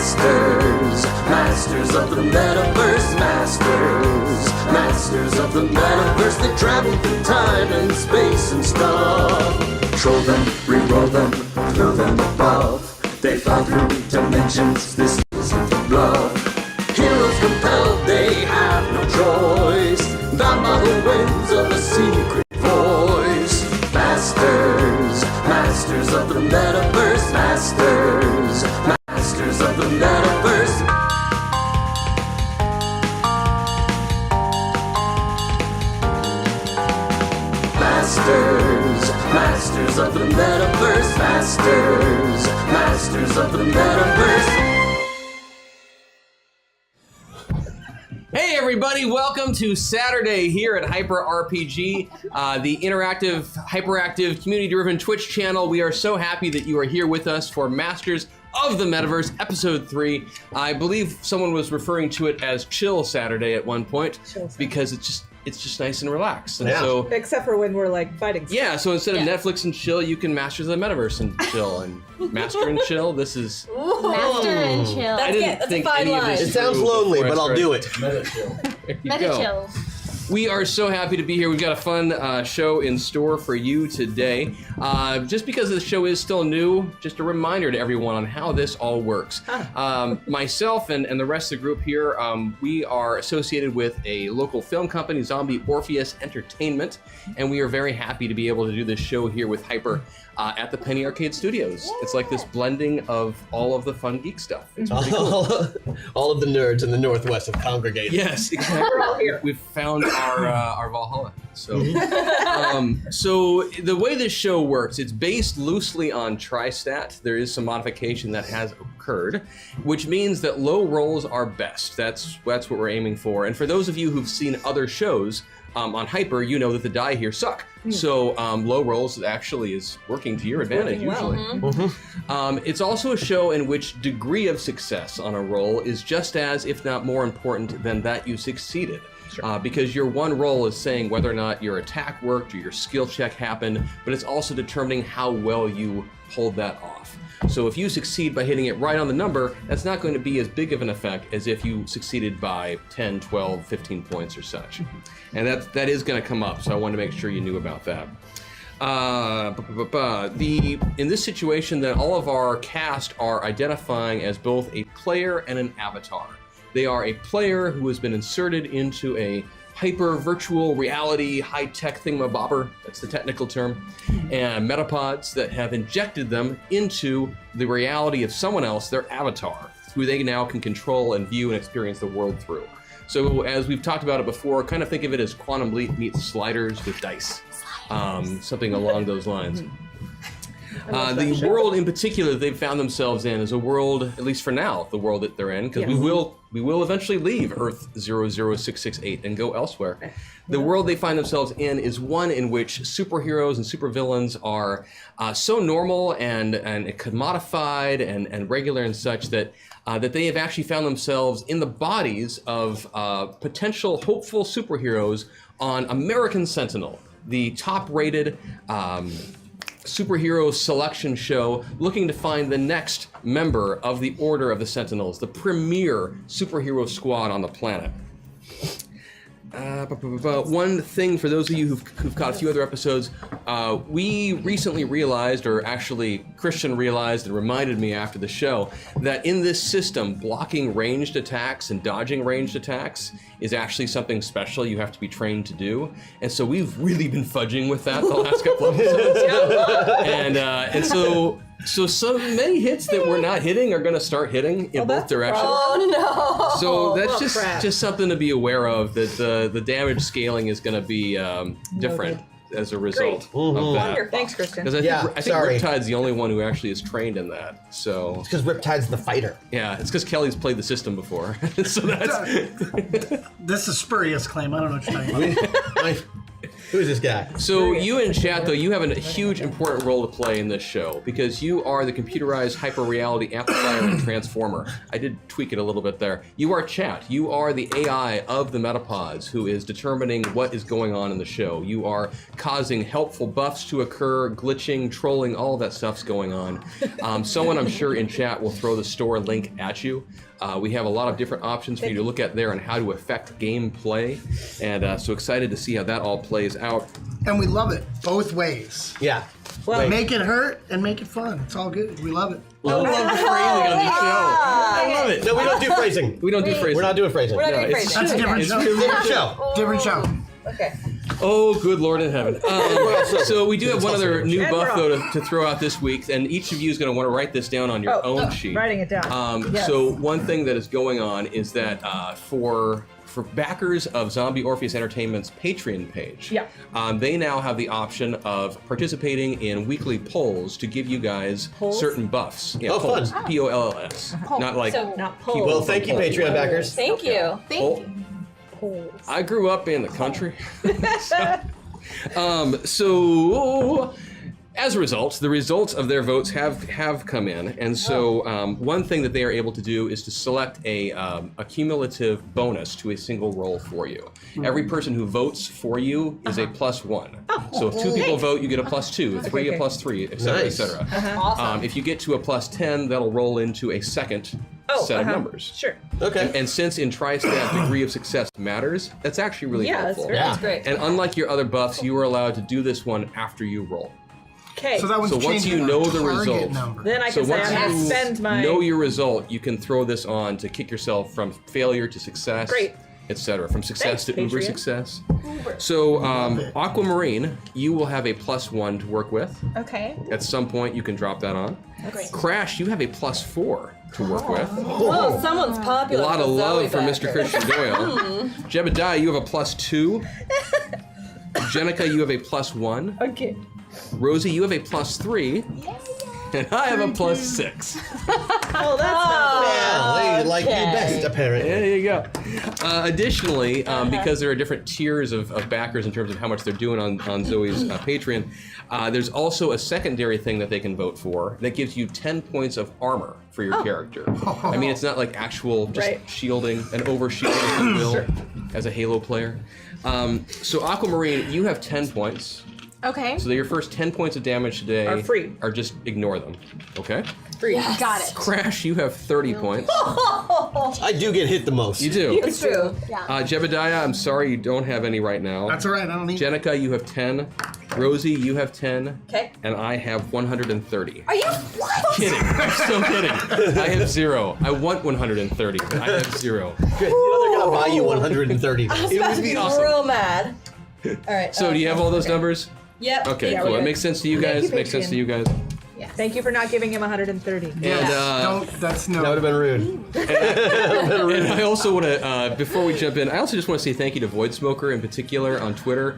Masters of the Metaverse, Masters of the Metaverse. They travel through time and space and stuff. Troll them, re-roll them, throw them above. They fly through dimensions, this isn't the bluff. Heroes compelled, they have no choice. Bound by the winds of a secret voice. Masters of the Metaverse, Masters of the Metaverse. Masters of the Metaverse, Masters of the Metaverse. Hey everybody, welcome to Saturday here at Hyper RPG, the interactive, hyperactive, community-driven Twitch channel. We are so happy that you are here with us for Masters of the Metaverse, Episode 3. I believe someone was referring to it as Chill Saturday at one point, because it's just nice and relaxed. And so, except for when we're like fighting stuff. Yeah, so instead of Netflix and chill, you can Masters of the Metaverse and chill. And Master and chill, this is... Master and chill. That's a fine line. It sounds lonely, but I'll do it. Meta chill. Meta chill. We are so happy to be here. We've got a fun show in store for you today. Just because the show is still new, just a reminder to everyone on how this all works. Myself and the rest of the group here, we are associated with a local film company, Zombie Orpheus Entertainment, and we are very happy to be able to do this show here with Hyper at the Penny Arcade Studios. Yeah. It's like this blending of all of the fun geek stuff. It's pretty cool. All of the nerds in the Northwest have congregated. Yes, exactly. We're all here. We've found our Valhalla. So, so the way this show works, it's based loosely on Tri-Stat. There is some modification that has occurred, which means that low rolls are best. That's what we're aiming for. And for those of you who've seen other shows on Hyper, you know that the die here suck. So low rolls actually is working to your advantage usually. It's also a show in which degree of success on a roll is just as, if not more important than that you succeeded. Sure. Because your one roll is saying whether or not your attack worked or your skill check happened, but it's also determining how well you pulled that off. So if you succeed by hitting it right on the number, that's not going to be as big of an effect as if you succeeded by 10, 12, 15 points or such. And that is going to come up, so I wanted to make sure you knew about that. In this situation, then all of our cast are identifying as both a player and an avatar. They are a player who has been inserted into a hyper virtual reality high-tech thingamabobber, that's the technical term, and metapods that have injected them into the reality of someone else, their avatar, who they now can control and view and experience the world through. So as we've talked about it before, kind of think of it as Quantum Leap meets Sliders with dice, something along those lines. The world in particular they've found themselves in is a world, at least for now, the world that they're in, because we will eventually leave Earth 00668 and go elsewhere. The world they find themselves in is one in which superheroes and supervillains are so normal and commodified and regular and such that that they have actually found themselves in the bodies of potential hopeful superheroes on American Sentinel, the top-rated superhero selection show looking to find the next member of the Order of the Sentinels, the premier superhero squad on the planet. One thing for those of you who've caught a few other episodes, we recently realized, or actually Christian realized and reminded me after the show, that in this system, blocking ranged attacks and dodging ranged attacks is actually something special you have to be trained to do. And so we've really been fudging with that the last couple of episodes. And so many hits that we're not hitting are going to start hitting in both directions. Oh no! So that's just something to be aware of, that the damage scaling is going to be different as a result of that. Wonderful. Thanks, Christian. Because I think Riptide's the only one who actually is trained in that. So it's because Riptide's the fighter. Yeah, it's because Kelly's played the system before. So that's This is spurious claim. I don't know what you're talking about. Who is this guy? So you in chat, though, you have a huge important role to play in this show because you are the computerized hyper-reality amplifier and transformer. I did tweak it a little bit there. You are chat. You are the AI of the Metapods who is determining what is going on in the show. You are causing helpful buffs to occur, glitching, trolling, all of that stuff's going on. Someone, I'm sure, in chat will throw the store link at you. We have a lot of different options for you to look at there on how to affect gameplay, and so excited to see how that all plays out. And we love it both ways. Yeah. Well, Make it hurt and make it fun. It's all good. We love it. I love the phrasing on the show. I love it. No, we don't do phrasing. We don't do phrasing. We're not doing phrasing. We're not doing it's phrasing. That's a different show. Different show. Different show. Okay. Oh, good Lord in heaven. So we do have one other new And buff, we're though, to throw out this week, and each of you is going to want to write this down on your own sheet. Writing it down. Yes. So one thing that is going on is that for backers of Zombie Orpheus Entertainment's Patreon page, they now have the option of participating in weekly polls to give you guys certain buffs. Yeah, polls. Fun. P-O-L-L-S. Not like Not polls. Well, thank you, Patreon backers. Thank you. Thank you. Polls. I grew up in the country. So as a result, the results of their votes have come in, and so one thing that they are able to do is to select a cumulative bonus to a single roll for you. Every person who votes for you is a +1. So if 2 people vote, you get a +2. 3 a +3, etc., Nice. etc. Awesome. If you get to a +10, that'll roll into a second set of numbers. Sure. Okay. And since in Tri-Stat degree of success matters, that's actually really helpful. That's Great. And unlike your other buffs, you are allowed to do this one after you roll. Okay. So that one's So once changing you our know the target result, number. Then I So can say once I'm going to you spend my... know your result, you can throw this on to kick yourself from failure to success, Great. etc. From success Thanks, to uber Patreon. success. So Aquamarine, you will have a +1 to work with. Okay. At some point, you can drop that on. Great. Crash, you have a +4 to work with. Oh, someone's A popular. lot of with love Zoe for back Mr. there. Christian Doyle. Jebediah, you have a +2. Jenika, you have a +1. Okay. Rosie, you have a +3. And I have a +6. Oh, that's not bad. Well, they like you best, apparently. There you go. Additionally, because there are different tiers of backers in terms of how much they're doing on Zoe's Patreon, there's also a secondary thing that they can vote for that gives you 10 points of armor for your character. I mean, it's not like actual just Right. shielding and overshielding, if you will, as a Halo player. So Aquamarine, you have 10 points. Okay. So your first 10 points of damage today Are free. Are just ignore them. Okay? Free. Got it. Crash, you have 30 points. I do get hit the most. You do. It's true. Yeah. Jebediah, I'm sorry you don't have any right now. That's all right. I don't need. Jenika, you have 10. Rosie, you have 10. Okay. And I have 130. Are you what? Kidding. I'm so kidding. I have 0. I want 130, but I have 0. Good. You know they're gonna buy you 130. It would be awesome. Real mad. All right. So do you have all those numbers? Yep. Okay, Yeah, cool. we're It good. makes sense to you Thank guys. you, Makes sense to Patreon. you guys. Thank you for not giving him 130. And That's no. That would have been rude. And I also want to, before we jump in, I also just want to say thank you to Void Smoker in particular on Twitter.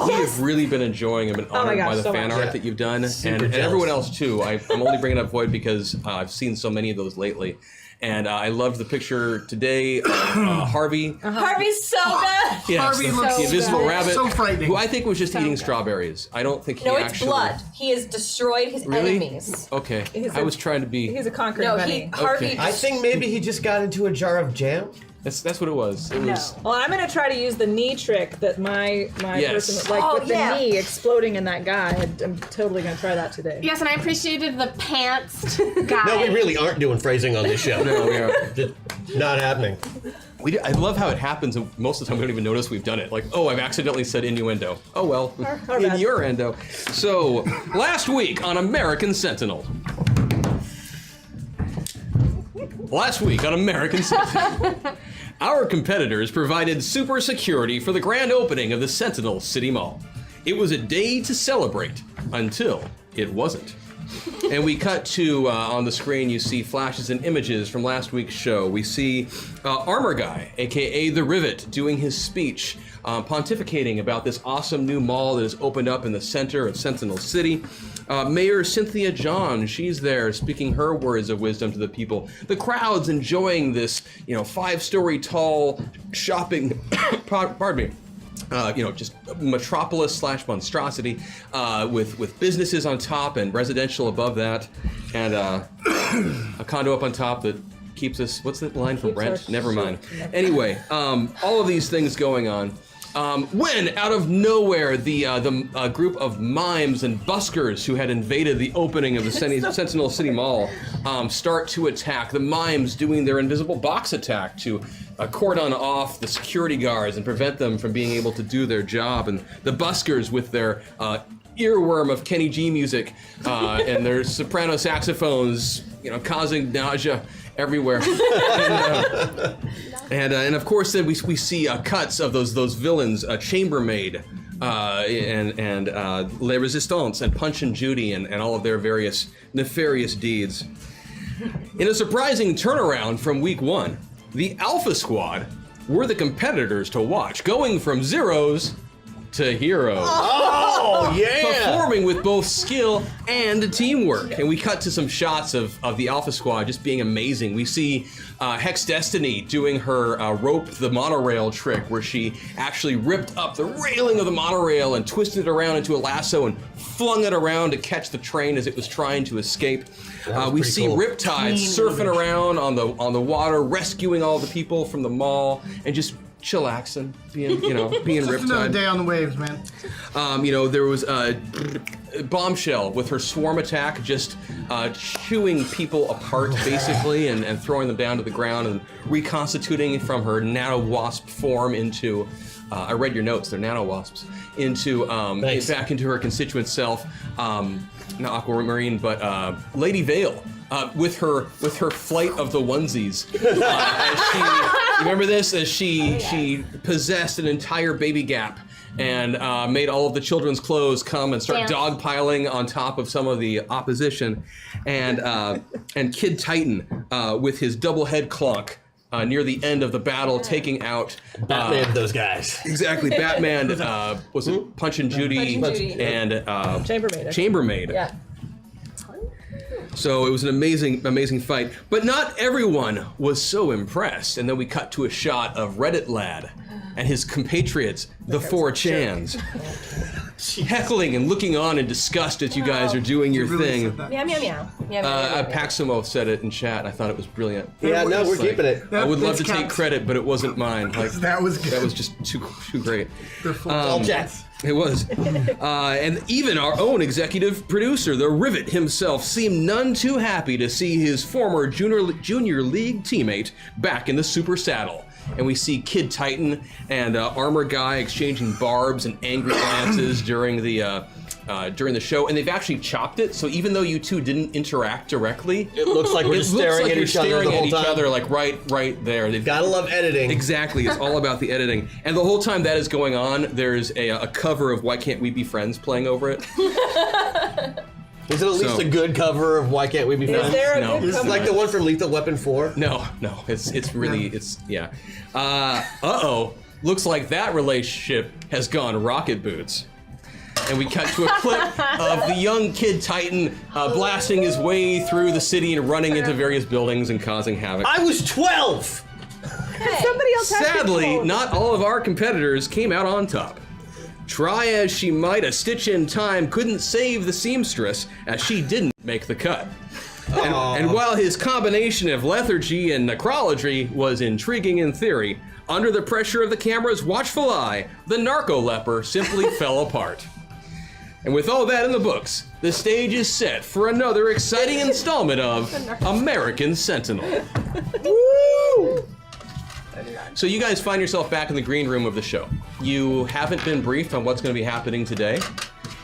We have really been enjoying and been honored gosh, by the so fan much. art that you've done, and jealous. everyone else too. I'm only bringing up Void because I've seen so many of those lately. And I loved the picture today of Harvey. Harvey's so good. Yes, Harvey the looks invisible so rabbit, so frightening. who I think was just eating strawberries. I don't think he No, actually. it's blood. He has destroyed his Really? enemies. Okay, He's I a- was trying to be. He's a conquering No, bunny. Harvey. I think maybe he just got into a jar of jam. That's what it was. It was. Well, I'm gonna try to use the knee trick that my Yes. person like Oh, with yeah. the knee exploding in that guy. I'm totally gonna try that today. Yes, and I appreciated the pants guy. No, we really aren't doing phrasing on this show. No, we are. Just not happening. I love how it happens, and most of the time we don't even notice we've done it. Like, oh, I've accidentally said innuendo. Oh well, our in bad. your endo. So, last week on American Sentinel. Last week on American Sentinel. Our competitors provided super security for the grand opening of the Sentinel City Mall. It was a day to celebrate until it wasn't. And we cut to, on the screen, you see flashes and images from last week's show. We see Armor Guy, aka The Rivet, doing his speech, pontificating about this awesome new mall that has opened up in the center of Sentinel City. Mayor Cynthia John, she's there speaking her words of wisdom to the people. The crowd's enjoying this, 5-story tall shopping, pardon me, just metropolis / monstrosity, with businesses on top and residential above that, and a condo up on top that keeps us. What's that line from Rent? Never mind. Anyway, all of these things going on. When out of nowhere the group of mimes and buskers who had invaded the opening of the Sentinel City Mall start to attack. The mimes doing their invisible box attack to cordon off the security guards and prevent them from being able to do their job, and the buskers with their earworm of Kenny G music and their soprano saxophones, causing nausea everywhere. And of course, then we see cuts of those villains, Chambermaid and Les Resistants and Punch and Judy and all of their various nefarious deeds. In a surprising turnaround from week 1, the Alpha Squad were the competitors to watch, going from zeros to heroes. Oh, yeah! Performing with both skill and teamwork. And we cut to some shots of the Alpha Squad just being amazing. We see Hex Destiny doing her rope the monorail trick, where she actually ripped up the railing of the monorail and twisted it around into a lasso and flung it around to catch the train as it was trying to escape. We see cool. Riptide surfing around on the water, rescuing all the people from the mall, and just chillaxing, being Just another Riptide. day on the waves, man. There was Bombshell with her swarm attack, just chewing people apart basically, and throwing them down to the ground and reconstituting from her nano wasp form into. I read your notes; they're nano wasps. Back into her constituent self. Not Aquamarine, but Lady Vale. With her flight of the onesies, remember this? As she possessed an entire baby gap and made all of the children's clothes come and start dogpiling on top of some of the opposition, and Kid Titan with his double head clunk. Near the end of the battle, taking out Batman, those guys. Exactly, Batman. Was it Punch and Judy, and Chambermaid. Chambermaid. Yeah. So it was an amazing fight. But not everyone was so impressed. And then we cut to a shot of Reddit Lad and his compatriots, the 4chans, heckling and looking on in disgust as you guys are doing your thing. Meow, meow, meow. Meow, meow, meow. Paximo said it in chat, and I thought it was brilliant. Yeah, no, we're keeping it. I would love to This take counts. credit, but it wasn't mine. Like That was good. that was just too great. All jets. It was. And even our own executive producer, the Rivet himself, seemed none too happy to see his former junior league teammate back in the super saddle. And we see Kid Titan and Armor Guy exchanging barbs and angry glances during the show, and they've actually chopped it. So even though you two didn't interact directly, It looks like we're it just looks staring like at you're each other staring the at whole each time. other, like right there. They've Gotta love editing. Exactly, it's all about the editing. And the whole time that is going on, there's a cover of Why Can't We Be Friends playing over it. Is it at least So- a good cover of Why Can't We Be Friends? Is there a No. good It's cover? like the one from Lethal Weapon 4. No, it's really, yeah. Looks like that relationship has gone rocket boots. And we cut to a clip of the young Kid Titan blasting his way through the city and running into various buildings and causing havoc. I was 12! Somebody else has Sadly, control. not all of our competitors came out on top. Try as she might, a stitch in time couldn't save the seamstress, as she didn't make the cut. And while his combination of lethargy and necrology was intriguing in theory, under the pressure of the camera's watchful eye, the narco leper simply fell apart. And with all that in the books, the stage is set for another exciting installment of American Sentinel. Woo! So you guys find yourself back in the green room of the show. You haven't been briefed on what's going to be happening today.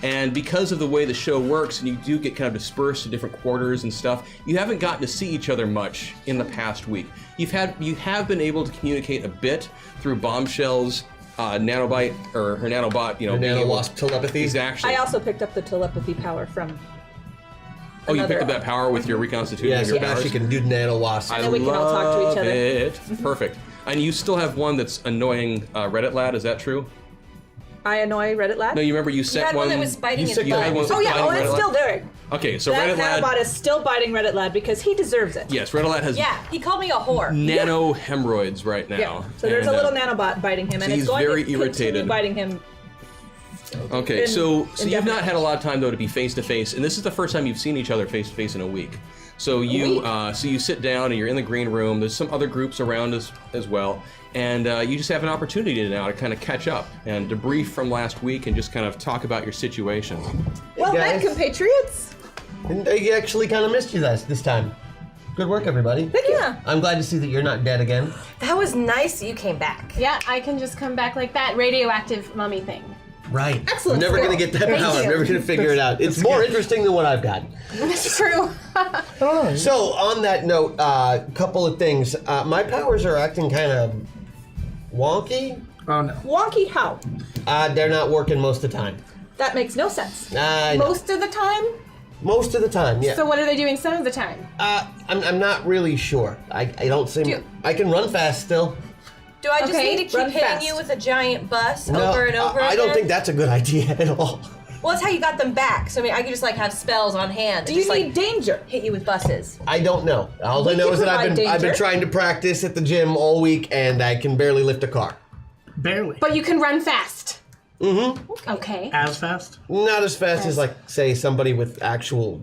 And because of the way the show works, and you do get kind of dispersed to different quarters and stuff, you haven't gotten to see each other much in the past week. You have been able to communicate a bit through Bombshell's nanobite, or her nanobot, Nano being able- Wasp telepathy. Exactly. I also picked up the telepathy power from. Oh, you another- picked up that power with your reconstituting Yeah, of so your now powers? she can do Nano Wasp. I then we can all talk to each love other. it. Perfect. And you still have one that's annoying Reddit Lad, is that true? I annoy Reddit lad? No, you remember you set had one that was biting his butt. you had one Oh yeah, biting it's Reddit still lad? there. Okay, so That Reddit lad. nanobot is still biting Reddit lad because he deserves it. Yes, Reddit lad has Yeah, he called me a whore. nano hemorrhoids right now. Yeah. So there's And, a little nanobot biting him, so and he's it's going very to irritated. continue biting him. Okay, so you've indefinitely. not had a lot of time though to be face to face, and this is the first time you've seen each other face to face in a week. So you sit down and you're in the green room. There's some other groups around as well, and you just have an opportunity now to kind of catch up and debrief from last week and just kind of talk about your situation. Well met, guys. compatriots. And I actually kind of missed you guys this time. Good work, everybody. Thank you. Yeah. I'm glad to see that you're not dead again. That was nice that you came back. Yeah, I can just come back like that radioactive mummy thing. Right. Excellent I'm never score. going to get that Thank power. I'm you. never going to figure it out. It's more interesting than what I've got. That's true. So, on that note, a couple of things. My powers are acting kind of wonky. Oh no. Wonky how? They're not working most of the time. That makes no sense. Most of the time? Most of the time, yeah. So what are they doing some of the time? I'm not really sure. I don't seem. Do- I can run fast still. Do I just Okay, need to run keep hitting fast. you with a giant bus No, over and over I don't again? think that's a good idea at all. Well, that's how you got them back. So I mean, I could just like have spells on hand. Do and you just, need like, danger? hit you with buses? I don't know. All I We know can is that I've provide been danger. trying to practice at the gym all week, and I can barely lift a car. Barely. But you can run fast. Mm-hmm. Okay. As fast? Not as fast as, like, say, somebody with actual,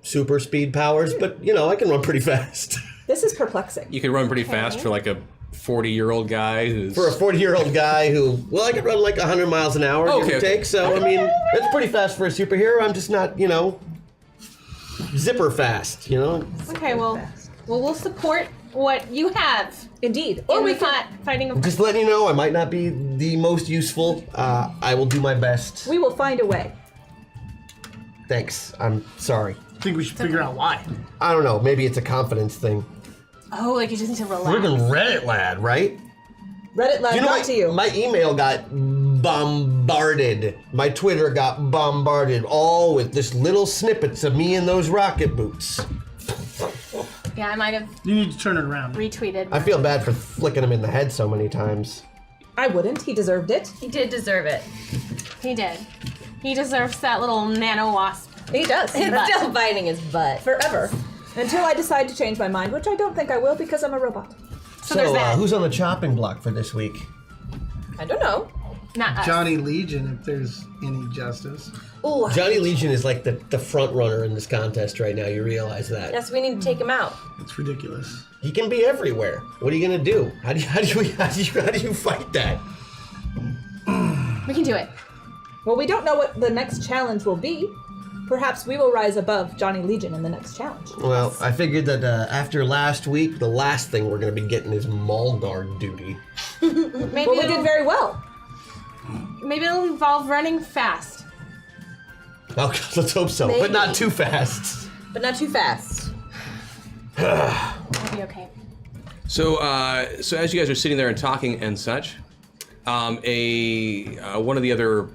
super speed powers, but, I can run pretty fast. This is perplexing. You can run pretty fast for like a 40-year-old guy who's For a 40-year-old guy who, I could run like 100 miles an hour, give or Okay. take. So, I mean, that's pretty fast for a superhero. I'm just not, zipper fast, Okay, well, we'll support what you have Indeed. in we the can, fighting of... Just letting you know, I might not be the most useful. I will do my best. we will find a way. Thanks. I'm sorry. I think we should figure out why. I don't know. Maybe it's a confidence thing. Oh, like you just need to relax. Friggin' Reddit lad, right? Reddit lad, not to you. My email got bombarded. My Twitter got bombarded, all with just little snippets of me in those rocket boots. Yeah, I might have You need to turn it around. retweeted. I feel bad for flicking him in the head so many times. I wouldn't. He deserved it. He did deserve it. He did. He deserves that little nano wasp. He does. It's still biting his butt. Forever. Until I decide to change my mind, which I don't think I will because I'm a robot. So there's that. Who's on the chopping block for this week? I don't know. Not us. Johnny Legion, if there's any justice. Ooh. Johnny Legion is like the front runner in this contest right now. You realize that? Yes, we need to take him out. It's ridiculous. He can be everywhere. What are you gonna do? How do you fight that? We can do it. Well, we don't know what the next challenge will be. Perhaps we will rise above Johnny Legion in the next challenge. Well, I figured that after last week, the last thing we're gonna be getting is mall guard duty. Maybe Well, we did very well. maybe it'll involve running fast. Okay, let's hope so, but not too fast. But not too fast. It'll be okay. So, so as you guys are sitting there and talking and such, one of the other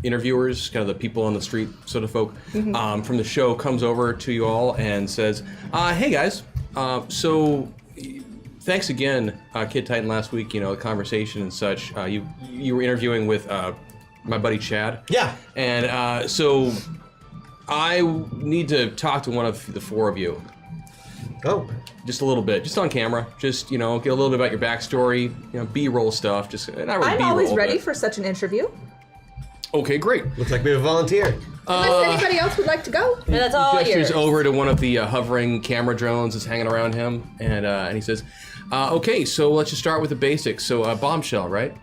interviewers, kind of the people on the street sort of folk, from the show comes over to you all and says, "Hey guys, so thanks again, Kid Titan. Last week, the conversation and such. You were interviewing with my buddy Chad. Yeah. And so I need to talk to one of the four of you." Oh, Just a little bit, just on camera. Just get a little bit about your backstory, B-roll stuff. Just not really I'm B-roll. always ready but- for such an interview. Okay, great. looks like we have a volunteer. Unless anybody else would like to go. And that's all Gestures yours. over to one of the hovering camera drones that's hanging around him, and he says, "Okay, so let's just start with the basics. So, Bombshell, right?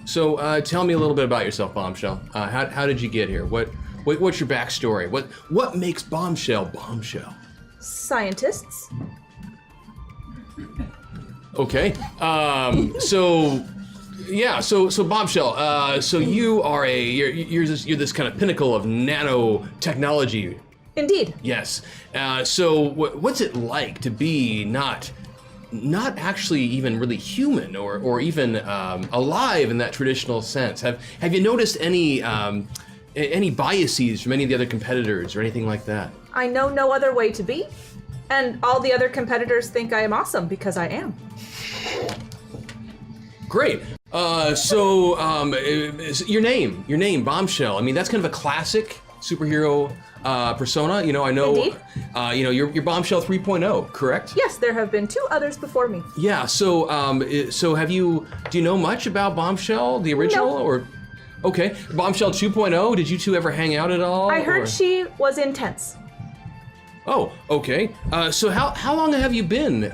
So, tell me a little bit about yourself, Bombshell. How did you get here? What's your backstory? What makes Bombshell Bombshell?" Scientists. Okay. So Bombshell. So you are you're this kind of pinnacle of nanotechnology. Indeed. Yes. So what's it like to be not actually even really human or even alive in that traditional sense? Have you noticed any biases from any of the other competitors or anything like that? I know no other way to be. And all the other competitors think I am awesome because I am. Great. Your name, Bombshell. I mean, that's kind of a classic superhero persona. You know, I know. Indeed. You're Bombshell 3.0, correct? Yes, there have been 2 others before me. Yeah. So, do you know much about Bombshell, the original, No. or? Okay, Bombshell 2.0. Did you two ever hang out at all? I heard or? she was intense. Oh, okay. So how long have you been?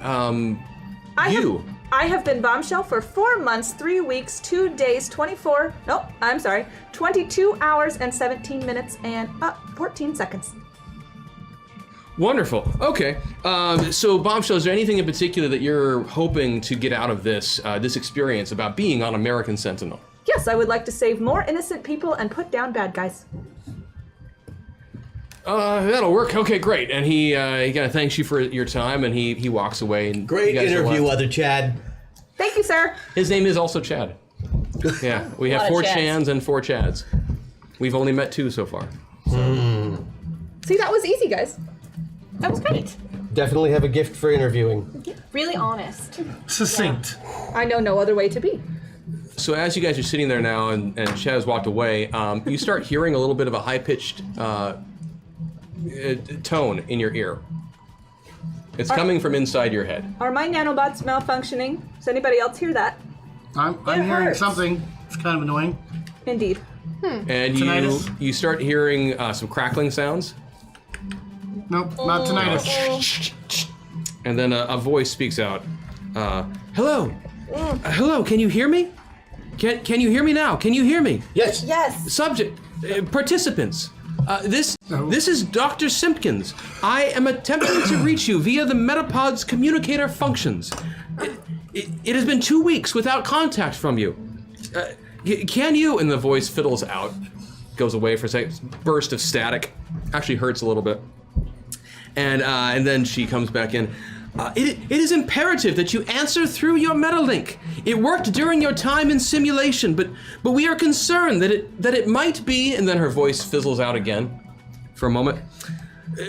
I have been Bombshell for 4 months, 3 weeks, 2 days, 22 hours and 17 minutes and 14 seconds. Wonderful. Okay. So Bombshell, is there anything in particular that you're hoping to get out of this experience about being on American Sentinel? Yes, I would like to save more innocent people and put down bad guys. That'll work. Okay, great. And he kind of thanks you for your time, and he walks away. And Great you guys are interview, left. other Chad. Thank you, sir. His name is also Chad. Yeah, we have lot of 4 Chads. Chans and 4 Chads. We've only met 2 so far. See, that was easy, guys. That was great. Definitely have a gift for interviewing. Really honest. Succinct. I know no other way to be. So as you guys are sitting there now, and Chad has walked away, you start hearing a little bit of a high-pitched tone in your ear. It's coming from inside your head. Are my nanobots malfunctioning? Does anybody else hear that? I'm It hearing hurts. something. It's kind of annoying. Indeed. And Tinnitus? you start hearing some crackling sounds, Nope, not tinnitus. and then a voice speaks out. Hello? Hello, can you hear me? Can you hear me now? Can you hear me? Yes. Yes. Subject, participants. This is Dr. Simpkins. I am attempting to reach you via the Metapod's communicator functions. It has been 2 weeks without contact from you. Can you? And the voice fiddles out, goes away for a second. Burst of static. Actually hurts a little bit. And then she comes back in. It is imperative that you answer through your metalink. It worked during your time in simulation, but we are concerned that it might be. And then her voice fizzles out again for a moment.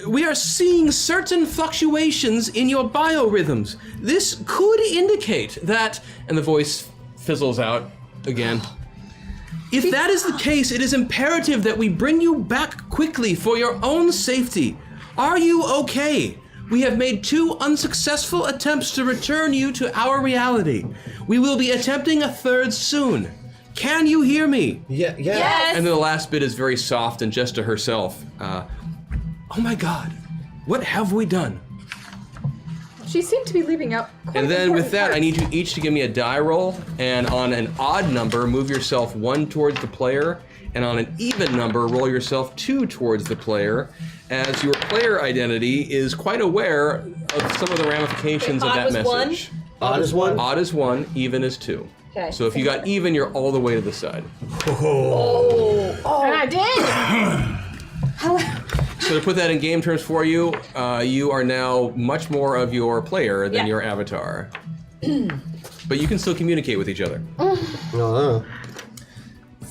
We are seeing certain fluctuations in your biorhythms. This could indicate that. And the voice fizzles out again. If that is the case, it is imperative that we bring you back quickly for your own safety. Are you okay? We have made 2 unsuccessful attempts to return you to our reality. We will be attempting a 3rd soon. Can you hear me? Yeah. Yes. And then the last bit is very soft and just to herself. Oh my God, what have we done? She seemed to be leaving out quite And then with important that, I parts. need you each to give me a die roll, and on an odd number, move yourself 1 towards the player, and on an even number, roll yourself 2 towards the player, as your player identity is quite aware of some of the ramifications of Odd that was message. Odd is 1. Odd is 1, even is 2. Okay. So if you got even, you're all the way to the side. And I did. So to put that in game terms for you, you are now much more of your player than Yeah. your avatar. But you can still communicate with each other.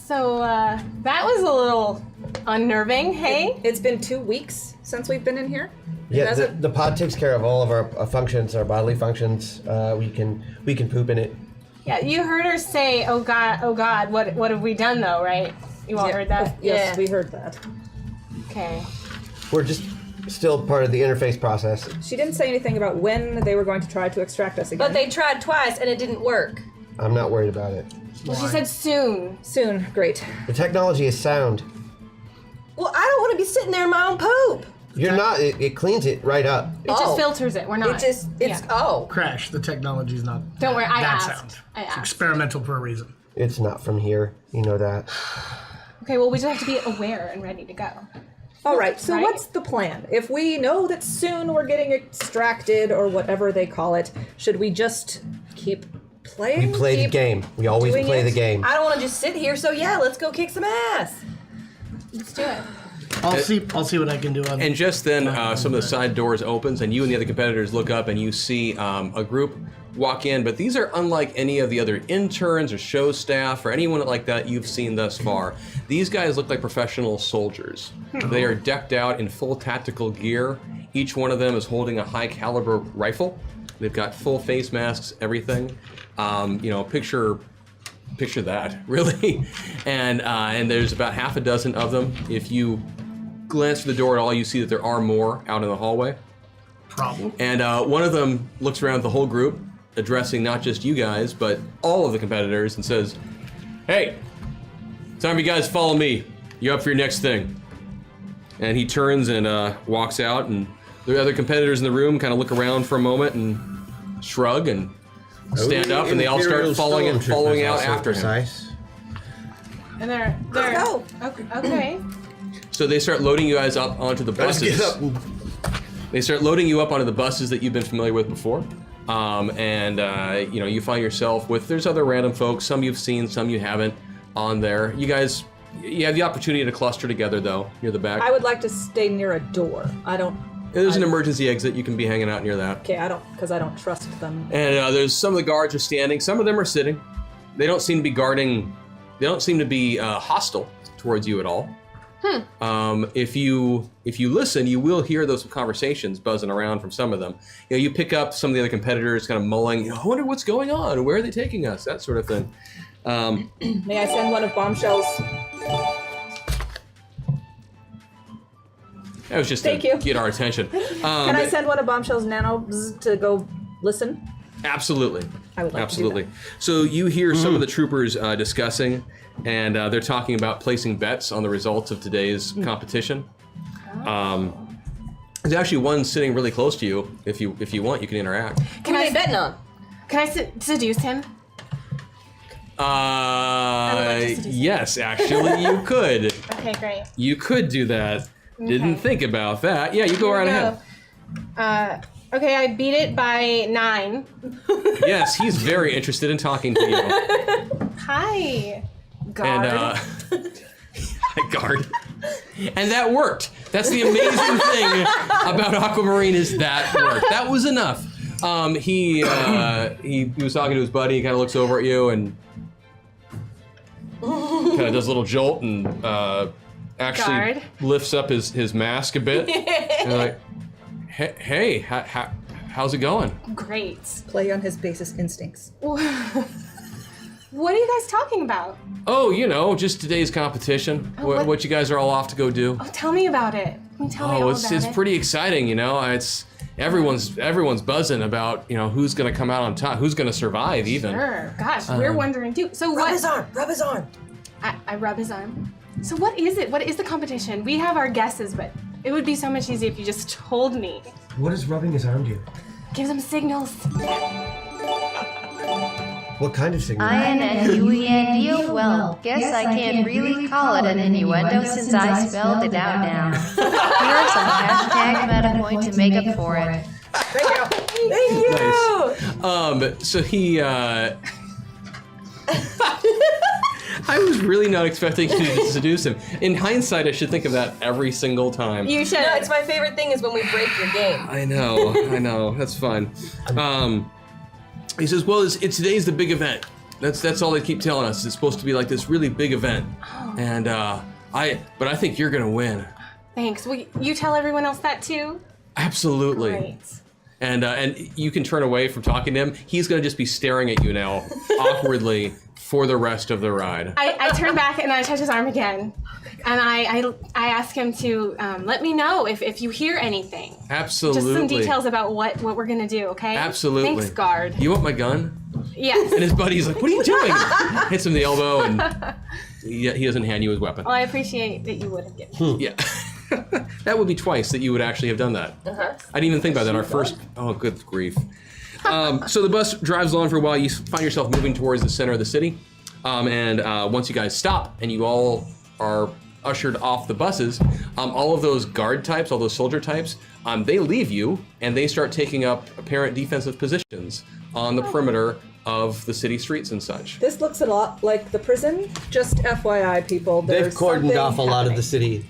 So that was a little unnerving. Hey. It's been 2 weeks since we've been in here. Yeah, Hasn't- the pod takes care of all of our functions, our bodily functions. We can poop in it. Yeah, you heard her say, "Oh God, what have we done?" Though, right? You all heard that? Yes, Yeah. we heard that. Okay. We're just still part of the interface process. She didn't say anything about when they were going to try to extract us again. But they tried twice and it didn't work. I'm not worried about it. Well, she said soon. Soon. Great. The technology is sound. Well, I don't want to be sitting there in my own poop. You're not. It cleans it right up. It just Oh. filters it. We're not. It's Yeah. oh. Crash. The technology's not Don't worry, I that asked. sound. I It's asked. experimental for a reason. It's not from here. You know that. Okay, well, we just have to be aware and ready to go. All right, so Right? what's the plan? If we know that soon we're getting extracted or whatever they call it, should we just keep playing? We play the Keep game. We always doing play it? the game. I don't want to just sit here, so yeah, let's go kick some ass. Let's do it. I'll see what I can do. And just then, some of the side doors opens, and you and the other competitors look up, and you see a group walk in. But these are unlike any of the other interns or show staff or anyone like that you've seen thus far. These guys look like professional soldiers. They are decked out in full tactical gear. Each one of them is holding a high-caliber rifle. They've got full face masks, everything. Picture picture that, really. And there's about half a dozen of them. If you glance through the door at all, you see that there are more out in the hallway. Problem. And one of them looks around at the whole group, addressing not just you guys, but all of the competitors, and says, "Hey, time you guys follow me. You up for your next thing?" And he turns and walks out, and the other competitors in the room kind of look around for a moment and shrug and stand up, and they all start following out after him. And they're go. Okay. So they start loading you guys up onto the buses. They start loading you up onto the buses that you've been familiar with before. You know, you find yourself with, there's other random folks, some you've seen, some you haven't on there. You guys, you have the opportunity to cluster together though, near the back. I would like to stay near a door. There's an emergency exit, you can be hanging out near that. Okay, because I don't trust them. And there's some of the guards are standing, some of them are sitting. They don't seem to be guarding, they don't seem to be hostile towards you at all. If you listen, you will hear those conversations buzzing around from some of them. You know, you pick up some of the other competitors kind of mulling, you know, I wonder what's going on, where are they taking us, that sort of thing. May I send one of Bombshell's? That was just Thank to you. get our attention. Can I send one of Bombshell's nanos to go listen? Absolutely. I would like Absolutely. to do So you hear some of the troopers discussing, and they're talking about placing bets on the results of today's competition. There's actually one sitting really close to you. If you want, you can interact. Can I betting on? Can I seduce him? Yes, actually, you could. Okay, great. You could do that. Didn't think about that. Yeah, you go right ahead. Okay, I beat it by 9. Yes, he's very interested in talking to you. Hi, guard. And guard. And that worked. That's the amazing thing about Aquamarine is that worked. That was enough. He was talking to his buddy. He kind of looks over at you and kind of does a little jolt and actually Guard. lifts up his mask a bit. And like, hey, how's it going? Great. Play on his basest instincts. What are you guys talking about? Oh, you know, just today's competition. What you guys are all off to go do. Oh, tell me about it. Can you tell me all about it's it? pretty exciting, you know. It's everyone's buzzing about, you know, who's gonna come out on top, who's gonna survive even. Sure. Gosh, we're wondering too. So Rub his arm. Rub his arm. I rub his arm. So what is it? What is the competition? We have our guesses, but it would be so much easier if you just told me. What does rubbing his arm do? Give them signals. What kind of signal? INNUENDO? Well, guess I can't really call it an innuendo since I spelled it out now. Here's some hashtag meta point to make up for it. Thank you. Nice. So he I was really not expecting you to seduce him. In hindsight, I should think of that every single time. You should. No, it's my favorite thing is when we break your game. I know, that's fun. He says, well, it's today's the big event. That's all they keep telling us. It's supposed to be like this really big event. And but I think you're gonna win. Thanks. Will you tell everyone else that too? Absolutely. Great. And you can turn away from talking to him. He's gonna just be staring at you now, awkwardly, for the rest of the ride. I turn back and I touch his arm again. And I ask him to let me know if you hear anything. Absolutely. Just some details about what we're gonna do, okay? Absolutely. Thanks, guard. You want my gun? Yes. And his buddy's like, what are you doing? Hits him in the elbow, and he doesn't hand you his weapon. Well, I appreciate that you would have given me. Yeah. That would be twice that you would actually have done that. I didn't even think about that. Our first, oh, good grief. So the bus drives along for a while. You find yourself moving towards the center of the city. Once you guys stop and you all are ushered off the buses, all of those guard types, all those soldier types, they leave you and they start taking up apparent defensive positions on the perimeter of the city streets and such. This looks a lot like the prison. Just FYI, people. They've There's cordoned something off a lot of happening. the city.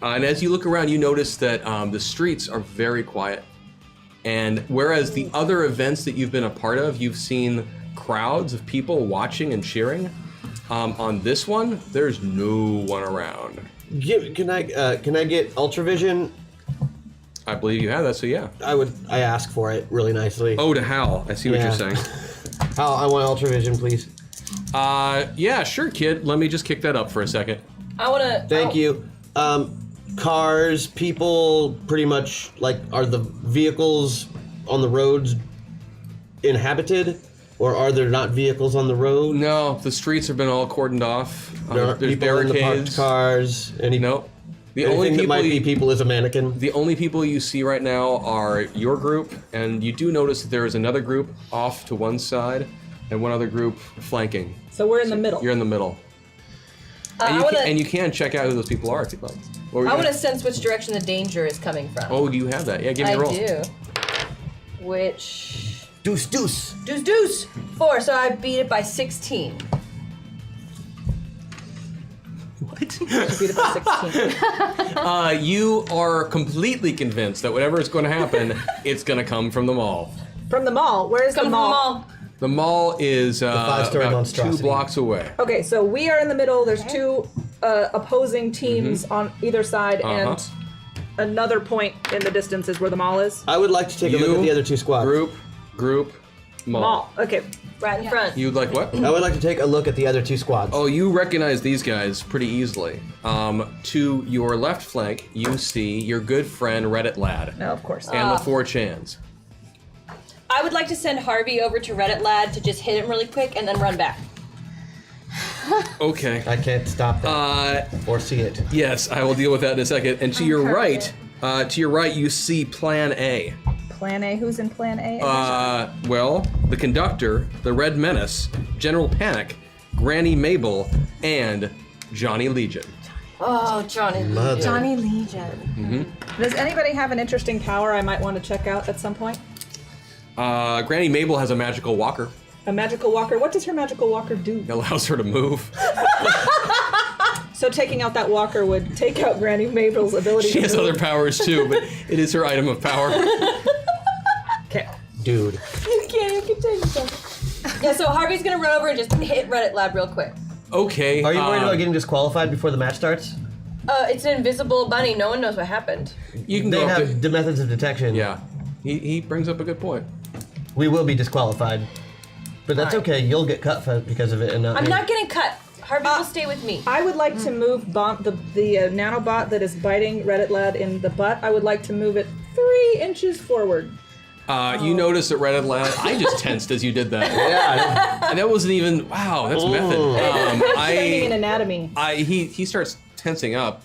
And as you look around, you notice that the streets are very quiet. And whereas the other events that you've been a part of, you've seen crowds of people watching and cheering. On this one, there's no one around. Can I get Ultravision? I believe you have that, so yeah. I ask for it really nicely. Oh, to Hal. I see what you're saying. Hal, I want Ultravision, please. Yeah, sure, kid. Let me just kick that up for a second. I wanna. Thank you. Cars, people, pretty much, like, are the vehicles on the roads inhabited? Or are there not vehicles on the road? No, the streets have been all cordoned off. There aren't There's people in the parked barricades. cars? Nope. The Anything only that people might be people is a mannequin? The only people you see right now are your group, and you do notice that there is another group off to one side, and one other group flanking. So we're in the middle. You're in the middle. And you can check out who those people are if you'd like. I want to sense which direction the danger is coming from. Oh, you have that? Yeah, give me a roll. I do. Which... Deuce, deuce. Deuce, deuce. 4, so I beat it by 16. What? Beat it by 16. You are completely convinced that whatever is going to happen, it's going to come from the mall. From the mall. Where is the mall? The mall is about monstrosity. 2 blocks away. Okay, so we are in the middle. There's 2 opposing teams on either side, and another point in the distance is where the mall is. I would like to take a look at the other 2 squads. Group, mall. Mall. Okay. Right in front. You'd like what? I would like to take a look at the other 2 squads. Oh, you recognize these guys pretty easily. To your left flank, you see your good friend Reddit Lad. No, of course. And the 4chans. I would like to send Harvey over to Reddit Lad to just hit him really quick and then run back. Okay. I can't stop that or see it. Yes, I will deal with that in a second. And to your right, you see Plan A. Plan A. Who's in Plan A? Well, the conductor, the Red Menace, General Panic, Granny Mabel, and Johnny Legion. Oh, Johnny. Mother. Johnny Legion. Does anybody have an interesting power I might want to check out at some point? Granny Mabel has a magical walker. A magical walker? What does her magical walker do? It allows her to move. So taking out that walker would take out Granny Mabel's ability She to has move. other powers too, but it is her item of power. Okay. Dude. You can't even contain yourself. Yeah, so Harvey's gonna run over and just hit Reddit Lad real quick. Okay. Are you worried about getting disqualified before the match starts? It's an invisible bunny. No one knows what happened. You can They go up have the methods of detection. Yeah. He brings up a good point. We will be disqualified. But that's okay, you'll get cut because of it. And I'm not getting cut. Harvey will stay with me. I would like to move the nanobot that is biting Reddit Lad in the butt. I would like to move it 3 inches forward. You notice that Reddit Lad, I just tensed as you did that. Yeah. And that wasn't even, wow, that's method. Training in anatomy. He starts tensing up,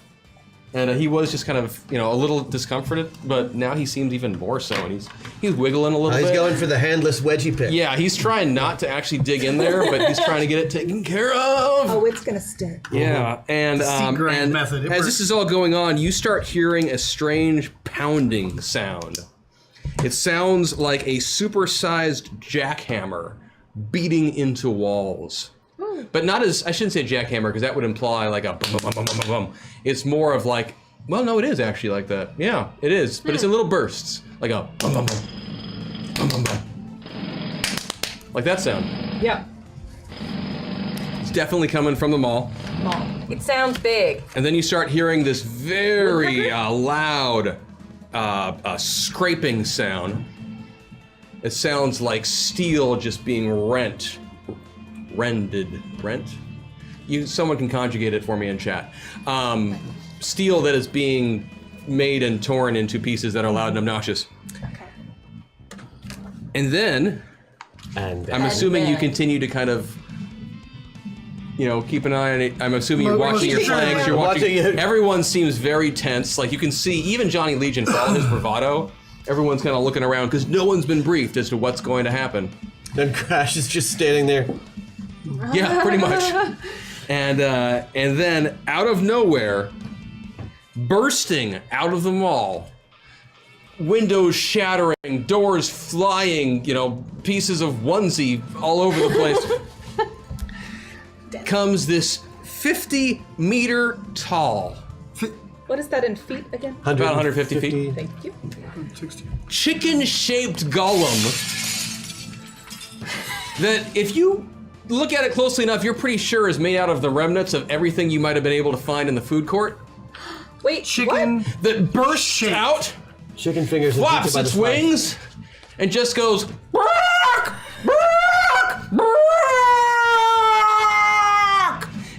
and he was just kind of, a little discomforted, but now he seems even more so, and he's wiggling a little bit. He's going for the handless wedgie pick. Yeah, he's trying not to actually dig in there, but he's trying to get it taken care of. Oh, it's gonna stick. Yeah, and Secret method. It as works. this is all going on, you start hearing a strange pounding sound. It sounds like a supersized jackhammer beating into walls. But not as, I shouldn't say jackhammer, because that would imply like a bum, bum, bum, bum, bum, bum. It's more of like, well, no, it is actually like that. Yeah, it is, but it's in little bursts. Like a bum, bum, bum, bum, bum, bum. Like that sound. Yeah. It's definitely coming from the mall. Mall. It sounds big. And then you start hearing this very loud scraping sound. It sounds like steel just being rent. Someone can conjugate it for me in chat. Steel that is being made and torn into pieces that are loud and obnoxious. Okay. And then, I'm assuming you continue to kind of, keep an eye on it. I'm assuming you're watching your flanks. You're watching. Everyone seems very tense. Like you can see, even Johnny Legion, for all his bravado, everyone's kind of looking around because no one's been briefed as to what's going to happen. Then Crash is just standing there. Yeah, pretty much. And then out of nowhere, bursting out of the mall, windows shattering, doors flying, pieces of onesie all over the place, comes this 50-meter tall. What is that in feet again? About 150 feet. Thank you. Chicken-shaped golem that if you look at it closely enough, you're pretty sure is made out of the remnants of everything you might have been able to find in the food court. Wait, Chicken. what? That bursts out, Chicken fingers. And flaps by the its spine. wings, and just goes. "Bark, bark, bark."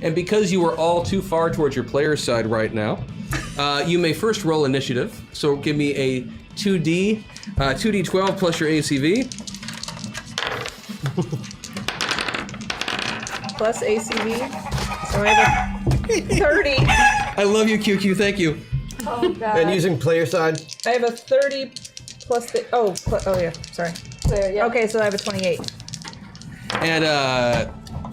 And because you are all too far towards your player's side right now, you may first roll initiative. So give me a 2d12 plus your ACV. Plus ACV. So I have a 30. I love you, QQ. Thank you. Oh god. And using player side. I have a 30 plus the oh yeah, sorry. There, yeah. Okay, so I have a 28. And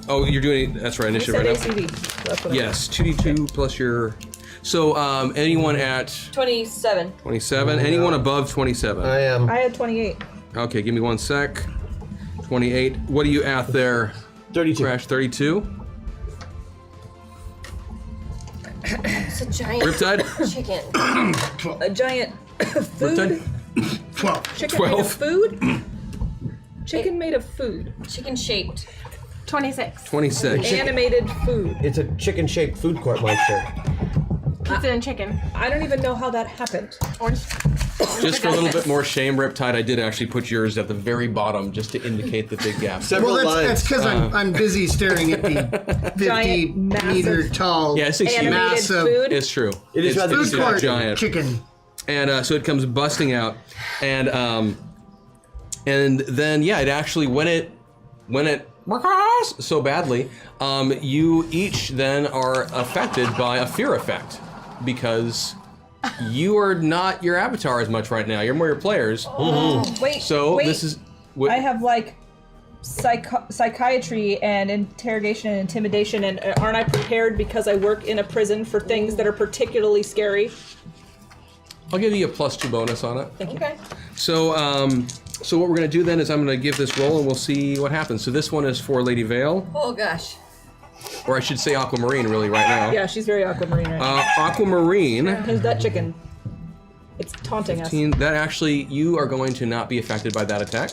oh, you're doing that's right. You Initiative said right now. ACV. So that's what Yes, 2d2 plus your. So anyone at 27. 27? Anyone above 27? I am. I had 28. Okay, give me 1 sec. 28. What are you at there? 32. Crash 32. It's a giant Riptide. chicken. A giant food. Riptide. 12. Chicken 12. made of food. Chicken made of food. Chicken shaped. 26. 26. Animated food. It's a chicken-shaped food court monster. Pizza and chicken. I don't even know how that happened. Orange. Just for a little bit more shame, Riptide, I did actually put yours at the very bottom just to indicate the big gap. Several Well, lines. that's because I'm busy staring at the 50 Giant, massive- meter tall Yeah, it's huge. Animated massive food. It's true. It is It's rather food it's court giant. chicken. And so it comes busting out, and then yeah, it actually when it so badly, you each then are affected by a fear effect because you are not your avatar as much right now. You're more your players. Wait. So wait. this is. I have like psychiatry and interrogation and intimidation, and aren't I prepared because I work in a prison for things that are particularly scary? I'll give you a +2 bonus on it. Thank you. Okay. So what we're gonna do then is I'm gonna give this roll and we'll see what happens. So this one is for Lady Vale, Oh gosh. or I should say Aquamarine really right now. Yeah, she's very aquamarine right now. Aquamarine. Because that chicken, it's taunting us. That actually, you are going to not be affected by that attack.